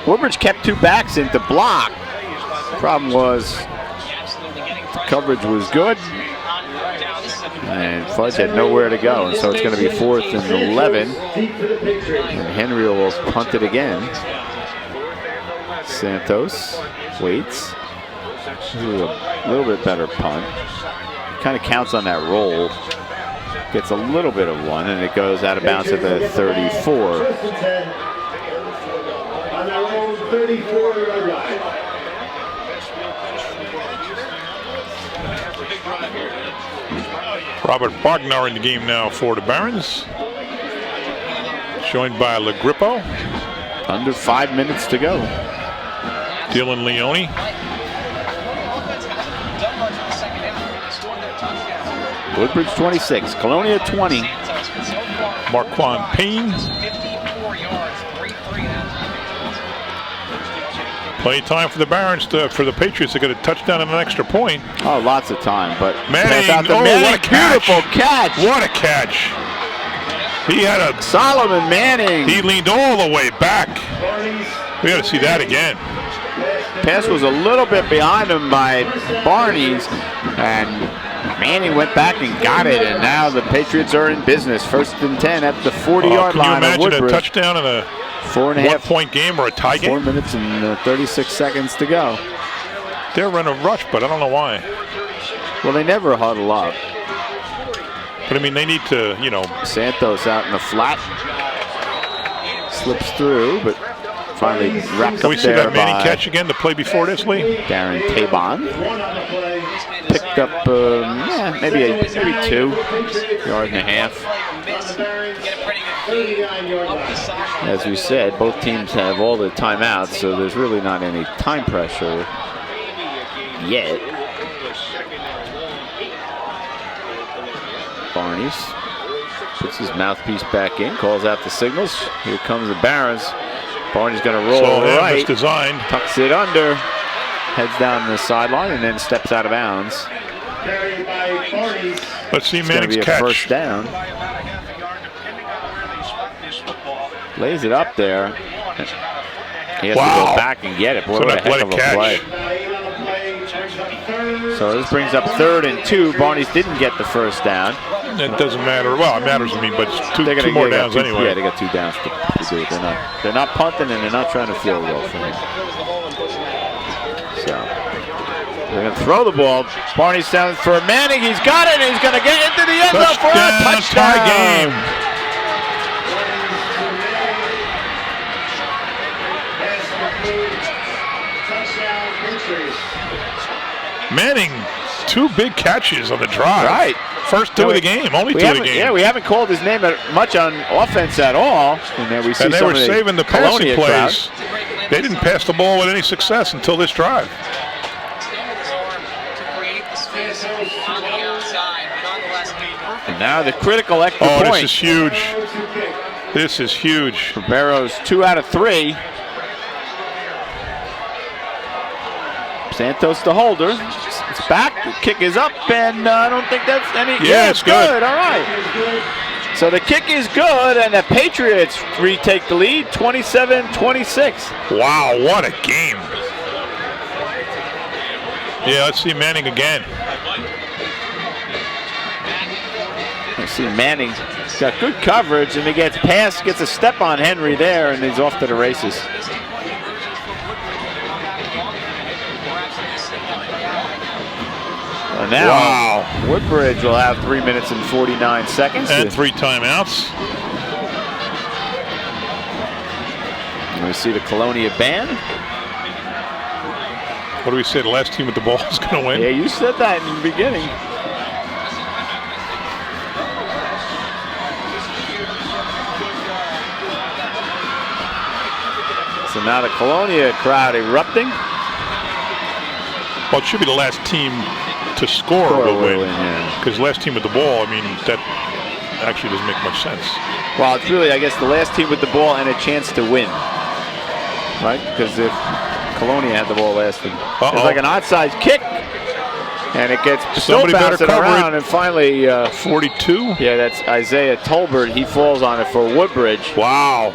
Woodbridge kept 2 backs in to block. Problem was, the coverage was good, and Fudge had nowhere to go, and so it's going to be 4th and 11. And Henry will punt it again. Santos waits. This is a little bit better punt. Kind of counts on that roll. Gets a little bit of one, and it goes out of bounds at the 34. On their own 34-yard line. Robert Bognar in the game now for the Barons. Joined by LaGrippo. Under 5 minutes to go. Dylan Leone. Woodbridge 26, Colonia 20. Marquand Payne. Play time for the Barons, for the Patriots to get a touchdown and an extra point. Oh, lots of time, but Manning, what a catch. Beautiful catch. What a catch. He had a... Solomon Manning. He leaned all the way back. We got to see that again. Pass was a little bit behind him by Barney's, and Manning went back and got it, and now the Patriots are in business. 1st and 10 at the 40-yard line of Woodbridge. Can you imagine a touchdown in a 1-point game or a tie game? 4 minutes and 36 seconds to go. They're running a rush, but I don't know why. Well, they never huddle up. But, I mean, they need to, you know. Santos out in the flat. Slips through, but finally wrapped up there. Can we see that Manning catch again, the play before this, Lee? Darren Tabon. Picked up maybe 2 yard and a half. As we said, both teams have all the timeouts, so there's really not any time pressure yet. Barnes puts his mouthpiece back in, calls out the signals. Here comes the Barons. Barnes going to roll right, tucks it under, heads down the sideline, and then steps out of bounds. Let's see It's Manning's going to be a catch. first down. Lays it up there. He has to go back and get it. Boy, what a heck of a play. So this brings up 3rd and 2. Barney's didn't get the first down. It doesn't matter. Well, it matters to me, but it's two more downs anyway. Yeah, they got 2 downs to do it. They're not punting and they're not trying to field goal for me. So they're going to throw the ball. Barney's down for Manning. He's got it, and he's going to get into the end zone for a touchdown. Tie game. Manning, 2 big catches on the drive. Right. First 2 of the game, only 2 of the game. Yeah, we haven't called his name much on offense at all. And then we see and they were saving the passing plays. Crowd. They didn't pass the ball with any success until this drive. And now the critical extra point. Oh, this is huge. This is huge. Barrows 2 out of 3. Santos the holder. It's back. The kick is up, and I don't think that's any. Yeah, it's good. All right. So the kick is good, and the Patriots retake the lead, 27-26. Wow, what a game. Yeah, let's see Manning again. Let's see Manning. He's got good coverage, and he gets past, gets a step on Henry there, and he's off to the races. And now, Woodbridge will have 3 minutes and 49 seconds. And 3 timeouts. And we see the Colonia band. What do we say? The last team with the ball is going to win? Yeah, you said that in the beginning. So now the Colonia crowd erupting. Well, it should be the last team to score will win. Because last team with the ball, I mean, that actually doesn't make much sense. Well, it's really, I guess, the last team with the ball and a chance to win. Right? Because if Colonia had the ball last week. It's like an outside kick. And it gets still bouncing around. And finally, 42? Yeah, that's Isaiah Tolbert. He falls on it for Woodbridge. Wow.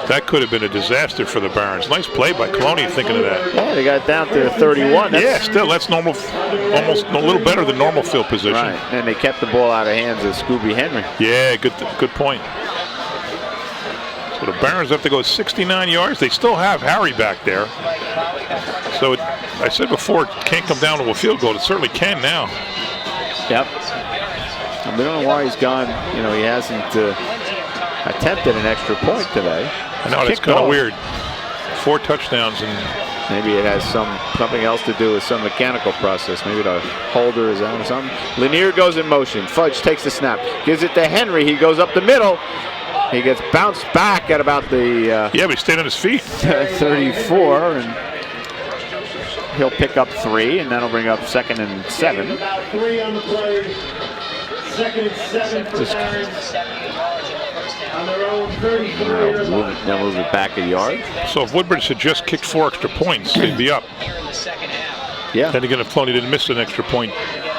That could have been a disaster for the Barons. Nice play by Colonia thinking of that. Yeah, they got down to 31. Yeah, still, that's normal, almost a little better than normal field position. Right, and they kept the ball out of hands of Scooby Henry. Yeah, good point. So the Barons have to go 69 yards. They still have Harry back there. So I said before, it can't come down to a field goal. It certainly can now. Yep. And we don't know why he's gone. You know, he hasn't attempted an extra point today. I know, that's kind of weird. 4 touchdowns, and maybe it has something else to do with some mechanical process. Maybe the holder is out or something. Lanier goes in motion. Fudge takes the snap, gives it to Henry. He goes up the middle. He gets bounced back at about the yeah, but he stayed on his feet. 34, and he'll pick up 3, and that'll bring up 2nd and 7. About 3 on the play. 2nd and 7 for the Barons. On their own 34. Now move it back a yard. So if Woodbridge had just kicked 4 extra points, they'd be up. Yeah. Then again, if Colonia didn't miss an extra point,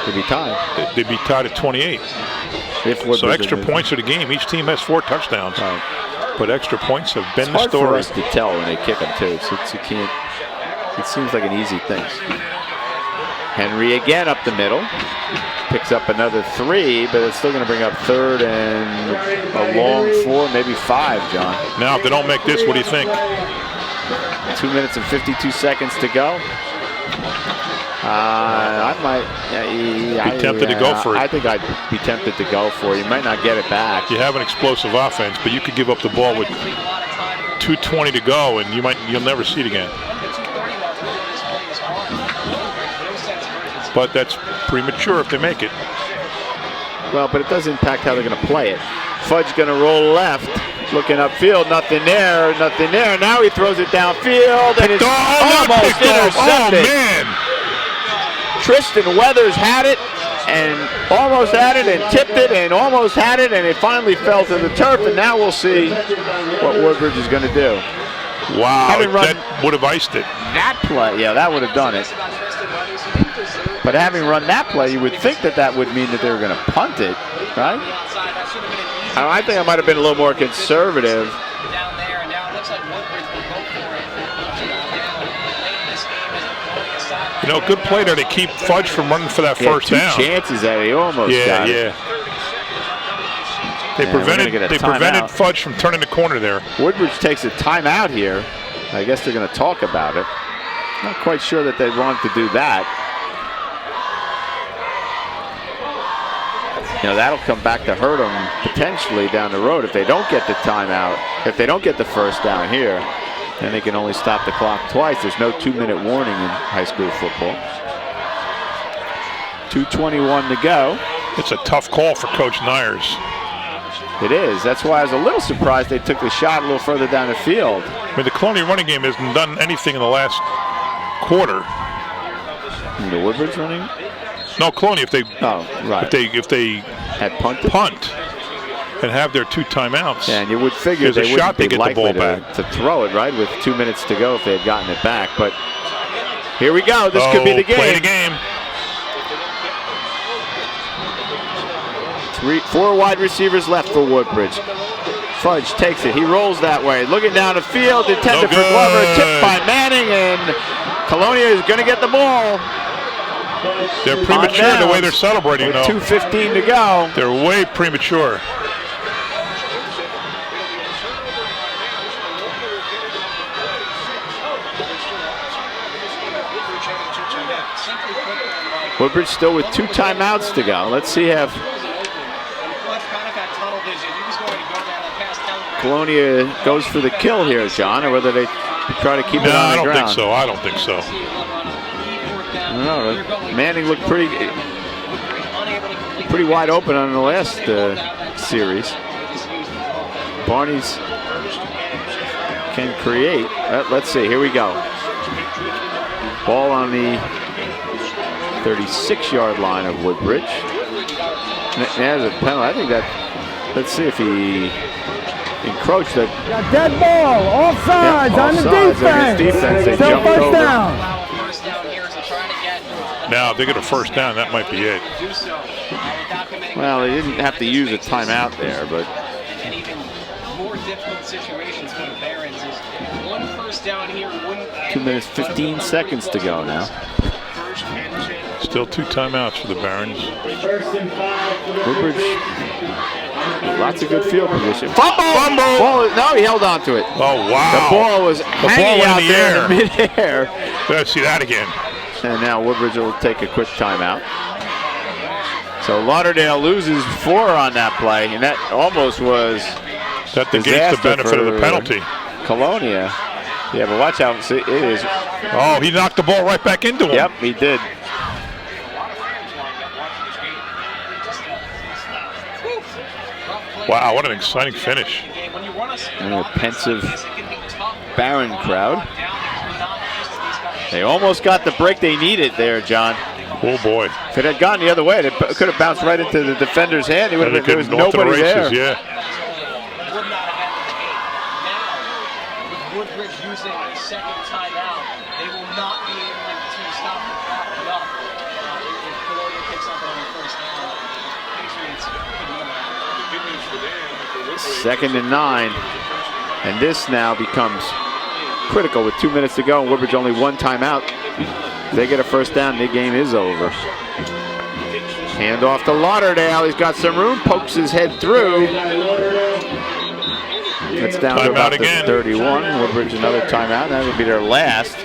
they'd be tied. They'd be tied at 28. So extra points are the game. Each team has 4 touchdowns. Right. But extra points have been the hard story. For us to tell when they kick them too. You can't. It seems like an easy thing. Henry again up the middle. Picks up another 3, but it's still going to bring up 3rd and a long 4, maybe 5, John. Now, if they don't make this, what do you think? 2 minutes and 52 seconds to go. I might be tempted to go for it. I think I'd be tempted to go for it. You might not get it back. You have an explosive offense, but you could give up the ball with 2:20 to go, and you'll never see it again. But that's premature if they make it. Well, but it does impact how they're going to play it. Fudge going to roll left, looking upfield, nothing there. Now he throws it downfield, and it's almost intercepted. Oh, man. Tristan Weathers had it, and almost had it, and tipped it, and almost had it, and it finally fell to the turf, and now we'll see what Woodbridge is going to do. Wow, that would have iced it. That play, yeah, that would have done it. But having run that play, you would think that would mean that they were going to punt it, right? I think I might have been a little more conservative. Down there, and now it looks like Woodbridge will go for it. Late in this game, as the Colonia side You know, good play there to keep Fudge from running for that first down. Two chances that he almost got it. They prevented Fudge from turning the corner there. Woodbridge takes a timeout here. I guess they're going to talk about it. Not quite sure that they want to do that. You know, that'll come back to hurt them potentially down the road if they don't get the timeout. If they don't get the first down here, then they can only stop the clock twice. There's no 2-minute warning in high school football. 2:21 to go. It's a tough call for Coach Nyers. It is. That's why I was a little surprised they took the shot a little further down the field. I mean, the Colonia running game hasn't done anything in the last quarter. The Woodbridge running? No, Colonia. If they if they had punt and have their 2 timeouts, and you would figure there's they a shot wouldn't they be get the ball likely back to throw it right with 2 minutes to go if they had gotten it back. But here we go. This could be the game. Play the game. 4 wide receivers left for Woodbridge. Fudge takes it. He rolls that way. Looking down the field, intended for Glover, tipped by Manning, and Colonia is going to get the ball. They're premature the way they're celebrating, though. 2:15 to go. They're way premature. Woodbridge still with 2 timeouts to go. Let's see if Colonia goes for the kill here, John, or whether they try to keep it on the ground. I don't think so. I don't know. Manning looked pretty wide open on the last series. Barney's can create. Let's see. Here we go. Ball on the 36-yard line of Woodbridge. There's a penalty. I think that. Let's see if he encroached that. Got dead ball. Offsides on the defense. They still jumped first over. down. Now, if they get a first down, that might be it. Well, they didn't have to use a timeout there, but. And even more difficult situations for the Barons is 1 first down here wouldn't. 2 minutes, 15 seconds to go now. Still 2 timeouts for the Barons. Woodbridge, lots of good field position. Fumble! Ball, no, he held on to it. Oh, wow. The ball was hanging out there in midair. Let's see that again. And now Woodbridge will take a quick timeout. So Lauderdale loses 4 on that play, and that almost was that negates the benefit of the penalty. Colonia. Yeah, but watch out. See, it is. Oh, he knocked the ball right back into him. Yep, he did. Wow, what an exciting finish. And a pensive Baron crowd. They almost got the break they needed there, John. Oh, boy. If it had gone the other way, it could have bounced right into the defender's hand. He would have been, there was nobody there. Yeah. With Woodbridge using a second timeout, they will not be able to stop the clock enough. If Colonia picks up on the first down, Patriots could 2nd and 9. And this now becomes critical with 2 minutes to go, and Woodbridge only 1 timeout. If they get a first down, the game is over. Hand off to Lauderdale. He's got some room, pokes his head through. It's down to about the 31. Woodbridge another timeout. That would be their last.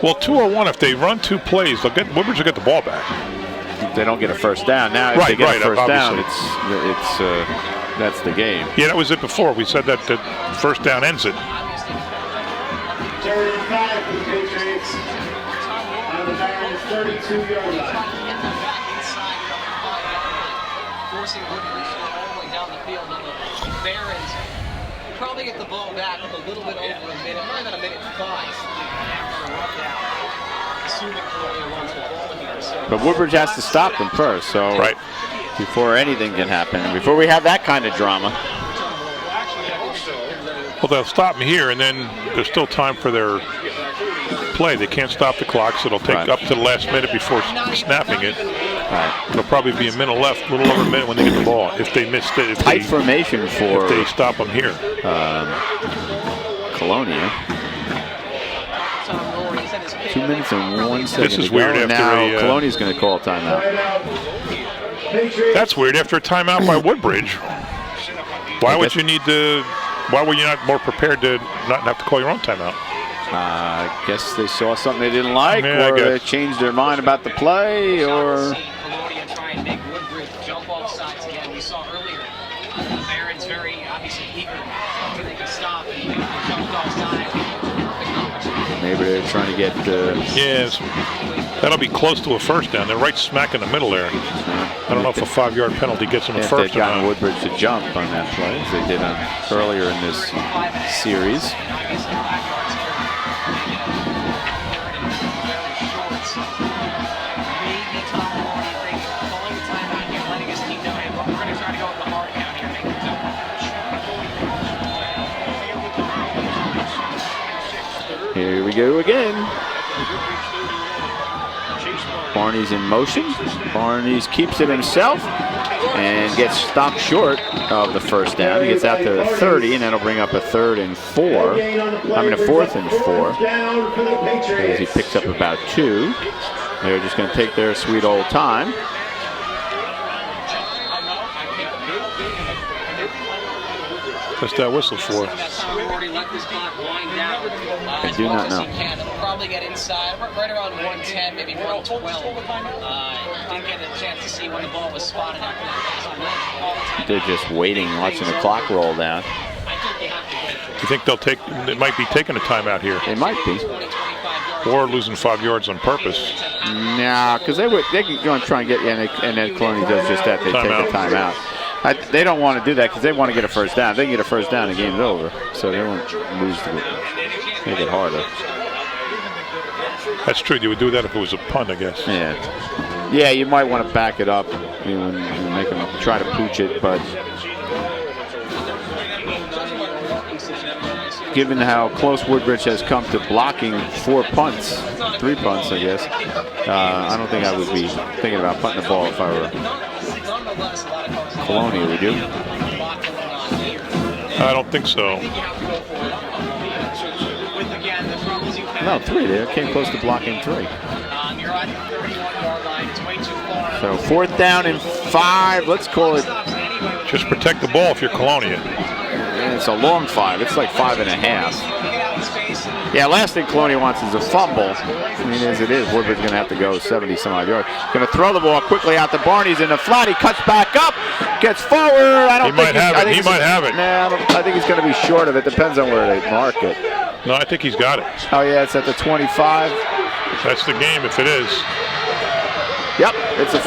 Well, 2:01. If they run 2 plays, Woodbridge will get the ball back. If they don't get a first down. Now, if they get a first down, it's that's the game. Yeah, that was it before. We said that the first down ends it. 35 for the Patriots on the Barons' 32-yard line. forcing Woodbridge to go all the way down the field. And the Barons probably get the ball back with a little bit over a minute, more than a minute 5 after a run down. Assuming Colonia runs the ball here. So but Woodbridge has to stop them first, so before anything can happen, before we have that kind of drama. Well, they'll stop them here, and then there's still time for their play. They can't stop the clock, so it'll take up to the last minute before snapping it. It'll probably be a minute left, a little over a minute when they get the ball. If they missed it, Tight formation for if they stop them here. Colonia. 2 minutes and 1 second. This is weird. After now Colonia's going to call a timeout. That's weird. After a timeout by Woodbridge. Why would you need to? Why were you not more prepared to not have to call your own timeout? I guess they saw something they didn't like, or they changed their mind about the play, or. Colonia try and make Woodbridge jump off sides again. We saw earlier. Barron's very obviously eager to make a stop and jumped off sides. Maybe they're trying to get. Yes, that'll be close to a first down. They're right smack in the middle there. I don't know if a 5-yard penalty gets them a first. They've gotten Woodbridge to jump on that play, as they did earlier in this series. Here we go again. Barney's in motion. Barney's keeps it himself and gets stopped short of the first down. He gets out to the 30, and that'll bring up a 3rd and 4. I mean a 4th and 4. As he picks up about 2. They're just going to take their sweet old time. What's that whistle for? I do not know. Probably get inside, right around 110, maybe 112. Didn't get a chance to see when the ball was spotted after that. They're just waiting, watching the clock roll down. You think they'll take? They might be taking a timeout here. They might be. Or losing 5 yards on purpose. Nah, because they can go and try and get, and then Colonia does just that. They take a timeout. They don't want to do that because they want to get a first down. If they can get a first down, the game's over. So they won't lose to make it harder. That's true. You would do that if it was a punt, I guess. Yeah. Yeah, you might want to back it up when make them try to pooch it, but given how close Woodbridge has come to blocking 3 punts, I guess, I don't think I would be thinking about punting the ball if I were Colonia. Would you? I don't think so. No, 3. They came close to blocking 3. So 4th down and 5. Let's call it. Just protect the ball if you're Colonia. And it's a long 5. It's like 5.5. Yeah, last thing Colonia wants is a fumble. I mean, as it is, Woodbridge going to have to go 70-some-odd yards. Going to throw the ball quickly out to Barney's in the flat. He cuts back up, gets forward. He might have it. Nah, I think he's going to be short of it. Depends on where they mark it. No, I think he's got it. Oh, yeah, it's at the 25. That's the game if it is. Yep, it's a...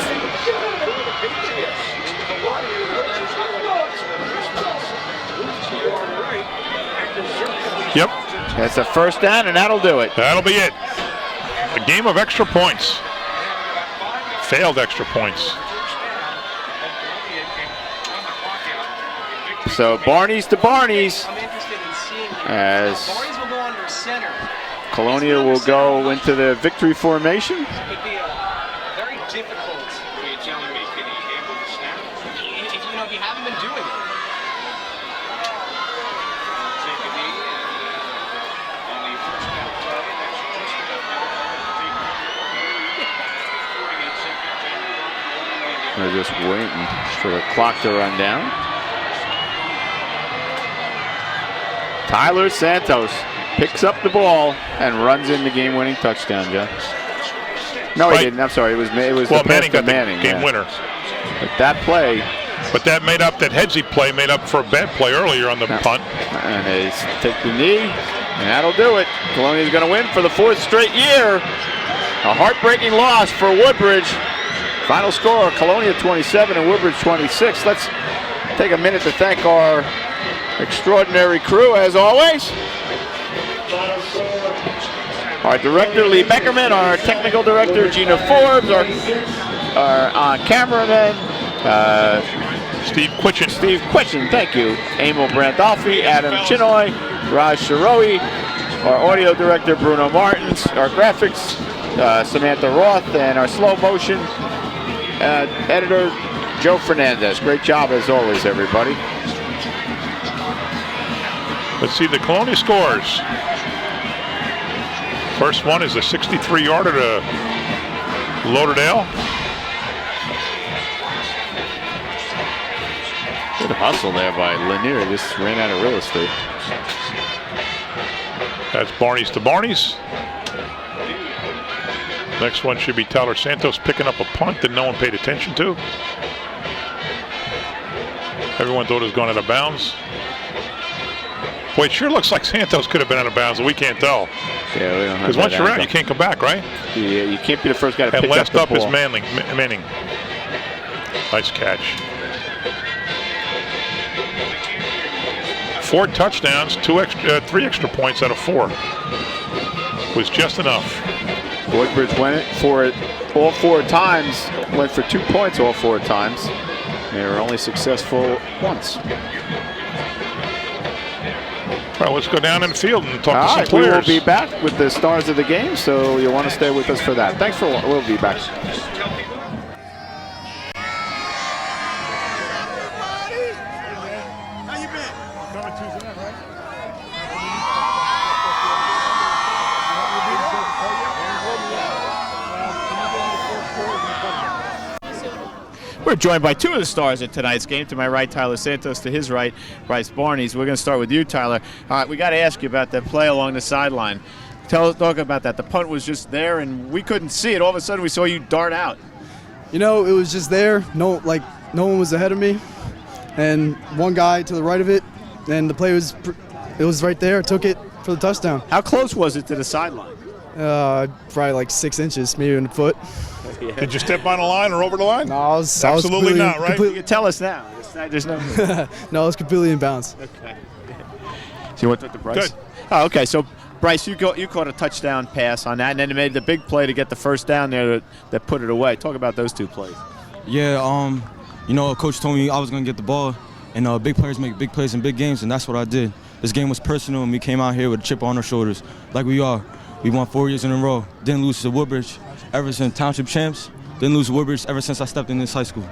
Yep. That's a first down, and that'll do it. That'll be it. A game of extra points. Failed extra points. So Barney's to Barney's. As Colonia will go into the victory formation. It could be very difficult. If you haven't been doing it. They're just waiting for the clock to run down. Tyler Santos picks up the ball and runs in the game-winning touchdown, John. No, he didn't. I'm sorry. It was well, Manning got the game winner. But that play. But that Headsy play made up for a bad play earlier on the punt. And they take the knee, and that'll do it. Colonia's going to win for the 4th straight year. A heartbreaking loss for Woodbridge. Final score, Colonia 27 and Woodbridge 26. Let's take a minute to thank our extraordinary crew, as always. Our director, Lee Beckerman, our technical director, Gina Forbes, our cameraman, Steve Quitchen, thank you. Emil Brandolfi, Adam Chinoy, Raj Shirohi, our audio director, Bruno Martins, our graphics, Samantha Roth, and our slow motion editor, Joe Fernandez. Great job as always, everybody. Let's see the Colonia scores. First one is a 63-yarder to Lauderdale. Good hustle there by Lanier. Just ran out of real estate. That's Barney's to Barney's. Next one should be Tyler Santos picking up a punt that no one paid attention to. Everyone thought it was going out of bounds. Boy, it sure looks like Santos could have been out of bounds, but we can't tell. Yeah, we don't have because once you're out, you can't come back, right? Yeah, you can't be the first guy to and pick up the ball. And last up is Manning. Nice catch. 4 touchdowns, 3 extra points out of 4. Was just enough. Woodbridge went for it all 4 times, went for 2 points all 4 times. They were only successful once. All right, let's go down in the field and talk to some players. We will be back with the stars of the game, so you'll want to stay with us for that. Thanks for watching. We'll be back. We're joined by 2 of the stars at tonight's game. To my right, Tyler Santos. To his right, Bryce Barnes. We're going to start with you, Tyler. All right, we got to ask you about that play along the sideline. Talk about that. The punt was just there, and we couldn't see it. All of a sudden, we saw you dart out. You know, it was just there. No one was ahead of me, and one guy to the right of it, and the play was right there. I took it for the touchdown. How close was it to the sideline? Probably like 6 inches, maybe in a foot. Yeah. Did you step on the line or over the line? No, I was absolutely not, right? You can tell us now. There's no. No, I was completely in bounds. Okay. So you went to Bryce? Good. Oh, okay. So Bryce, you caught a touchdown pass on that, and then you made the big play to get the first down there that put it away. Talk about those 2 plays. Yeah. You know, Coach told me I was gonna get the ball, and big players make big plays in big games, and that's what I did. This game was personal, and we came out here with a chip on our shoulders, like we are. We won 4 years in a row. Didn't lose to Woodbridge ever since township champs. Didn't lose to Woodbridge ever since I stepped in this high school.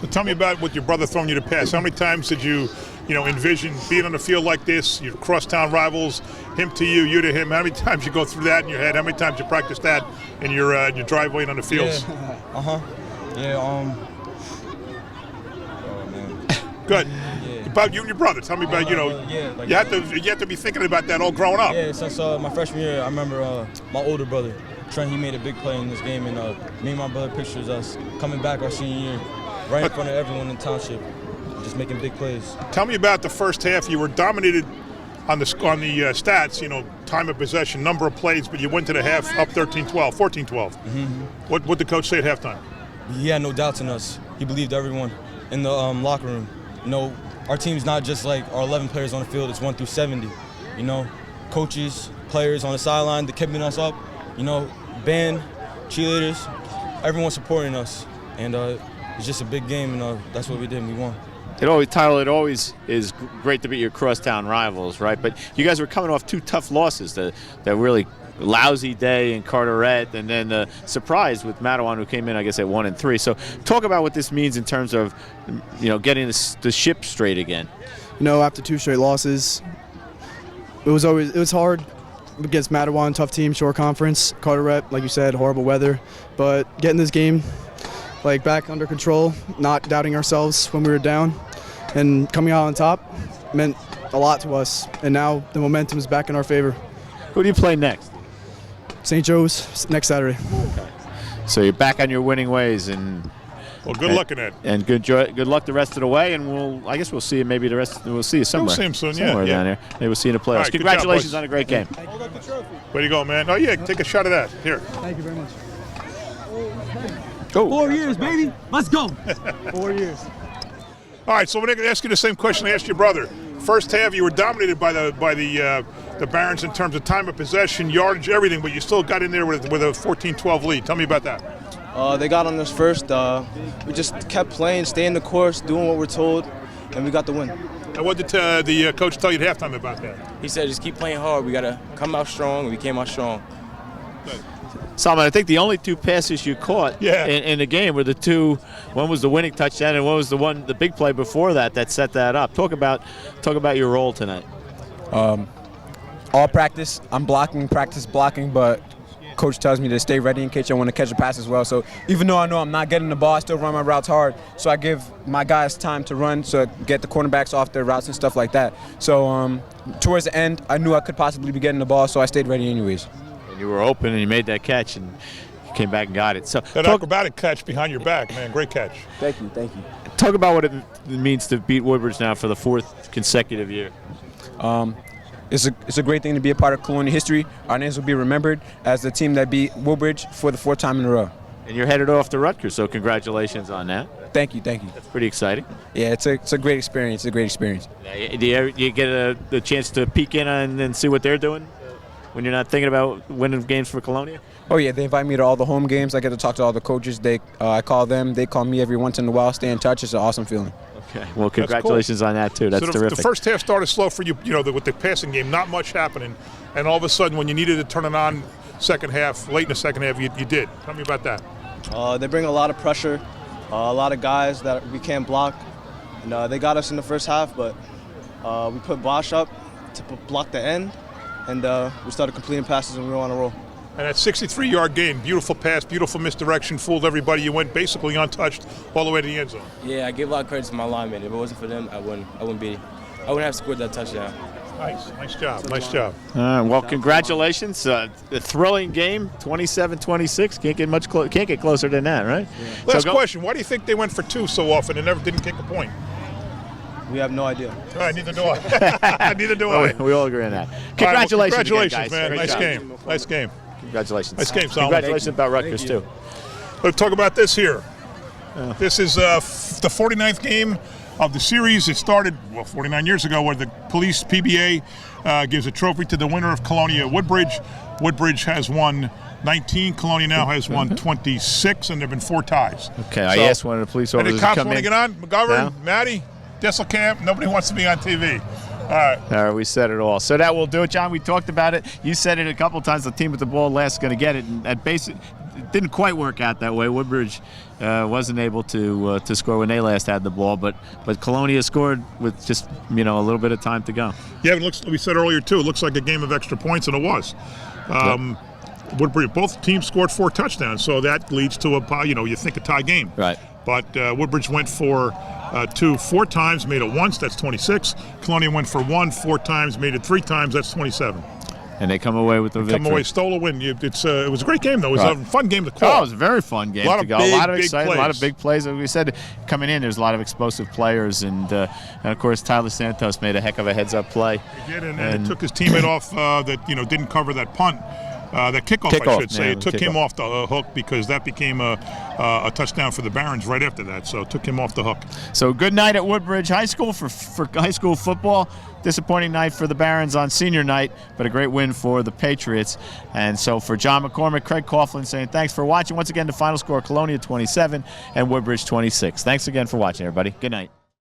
So tell me about with your brother throwing you the pass. How many times did you envision being on the field like this? Your crosstown rivals, him to you, you to him. How many times you go through that in your head? How many times you practice that in your driveway and on the fields? Yeah. Yeah. Oh man. Good. About you and your brother. Tell me about you have to be thinking about that all growing up. Yeah, since my freshman year, I remember my older brother Trent. He made a big play in this game, and me and my brother pictures us coming back our senior year, right in front of everyone in township, just making big plays. Tell me about the first half. You were dominated on the stats. Time of possession, number of plays, but you went to the half up 13-12, 14-12. Mm-hmm. What did the coach say at halftime? He had no doubts in us. He believed everyone in the locker room. Our team's not just like our 11 players on the field, it's 1 through 70. Coaches, players on the sideline, they're keeping us up. Band, cheerleaders, everyone supporting us. And it's just a big game, and that's what we did, and we won. Tyler, it always is great to beat your crosstown rivals, right? But you guys were coming off 2 tough losses, that really lousy day in Carteret, and then the surprise with Matawan, who came in, I guess, at 1-3. So talk about what this means in terms of, getting the ship straight again. After 2 straight losses, it was hard against Matawan, tough team, short conference. Carteret, like you said, horrible weather, but getting this game back under control, not doubting ourselves when we were down, and coming out on top meant a lot to us. And now the momentum is back in our favor. Who do you play next? St. Joe's next Saturday. Okay. So you're back on your winning ways, and good luck in that. And good luck the rest of the way, and I guess we'll see you maybe we'll see you somewhere. We'll see him soon, somewhere down here. Maybe we'll see you in the playoffs. Right, Congratulations on a great game. Way to go, man. Oh yeah, take a shot of that. Here. Thank you very much. Go. 4 years, baby. Let's go. 4 years. All right, so I'm going to ask you the same question I asked your brother. First half, you were dominated by the Barons in terms of time of possession, yardage, everything, but you still got in there with a 14-12 lead. Tell me about that. They got on us first. We just kept playing, staying the course, doing what we're told, and we got the win. And what did the coach tell you at halftime about that? He said, just keep playing hard. We got to come out strong, and we came out strong. Good. Simon, I think the only 2 passes you caught in the game were the 2. One was the winning touchdown, and one was the big play before that set that up. Talk about your role tonight. All practice, I'm practice blocking, but coach tells me to stay ready in case I want to catch a pass as well. So even though I know I'm not getting the ball, I still run my routes hard. So I give my guys time to run, so get the cornerbacks off their routes and stuff like that. So towards the end, I knew I could possibly be getting the ball, so I stayed ready anyways. And you were open and you made that catch and you came back and got it. So that acrobatic catch behind your back, man, great catch. Thank you, thank you. Talk about what it means to beat Woodbridge now for the 4th consecutive year. It's a great thing to be a part of Colonia history. Our names will be remembered as the team that beat Woodbridge for the 4th time in a row. And you're headed off to Rutgers, so congratulations on that. Thank you, thank you. That's pretty exciting. Yeah, it's a great experience. It's a great experience. Do you get the chance to peek in and see what they're doing when you're not thinking about winning games for Colonia? Oh yeah, they invite me to all the home games. I get to talk to all the coaches. I call them. They call me every once in a while. Stay in touch. It's an awesome feeling. Okay. Well, congratulations on that too. That's terrific. The first half started slow for you. With the passing game, not much happening, and all of a sudden, when you needed to turn it on, second half, late in the second half, you did. Tell me about that. They bring a lot of pressure, a lot of guys that we can't block, and they got us in the first half, but we put Bosch up to block the end, and we started completing passes and we were on a roll. And that 63-yard gain, beautiful pass, beautiful misdirection, fooled everybody. You went basically untouched all the way to the end zone. Yeah, I give a lot of credit to my linemen. If it wasn't for them, I wouldn't have scored that touchdown. Nice job. Nice job. All right, well, congratulations. A thrilling game, 27-26. Can't get closer than that, right? Yeah. Last question: why do you think they went for 2 so often and never didn't kick a point? We have no idea. All right, neither do I. Neither do I. We all agree on that. Congratulations, congratulations, again, guys. man. Nice game. Congratulations. Nice game, Solomon. Congratulations about Rutgers, too. Let's talk about this here. This is the 49th game of the series. It started, 49 years ago, where the police PBA gives a trophy to the winner of Colonia Woodbridge. Woodbridge has won 19. Colonia now has won 26, and there have been 4 ties. Okay, I asked one of the police officers to come in. Any cops want to get on? McGovern, Maddie, Disselkamp, nobody wants to be on TV. All right, we said it all. So that will do it, John. We talked about it. You said it a couple times. The team with the ball last is going to get it. And at basic, it didn't quite work out that way. Woodbridge wasn't able to score when they last had the ball, but Colonia scored with just a little bit of time to go. Yeah, we said earlier too. It looks like a game of extra points, and it was. Woodbridge, both teams scored 4 touchdowns, so that leads to you think a tie game. Right. But Woodbridge went for 2 4 times, made it once, that's 26. Colonia went for 1 4 times, made it 3 times, that's 27. And they come away with the victory. Come away, stole a win. It was a great game, though. It was a fun game to call. Oh, it was a very fun game to go. A lot of excitement, a lot of big plays. As we said, coming in, there's a lot of explosive players. And of course, Tyler Santos made a heck of a heads-up play. He did, and it took his teammate off that didn't cover that punt. That kickoff, I should say. It took him off the hook because that became a touchdown for the Barons right after that. So it took him off the hook. So good night at Woodbridge High School for high school football. Disappointing night for the Barons on senior night, but a great win for the Patriots. And so for John McCormick, Craig Coughlin saying thanks for watching. Once again, the final score, Colonia 27 and Woodbridge 26. Thanks again for watching, everybody. Good night.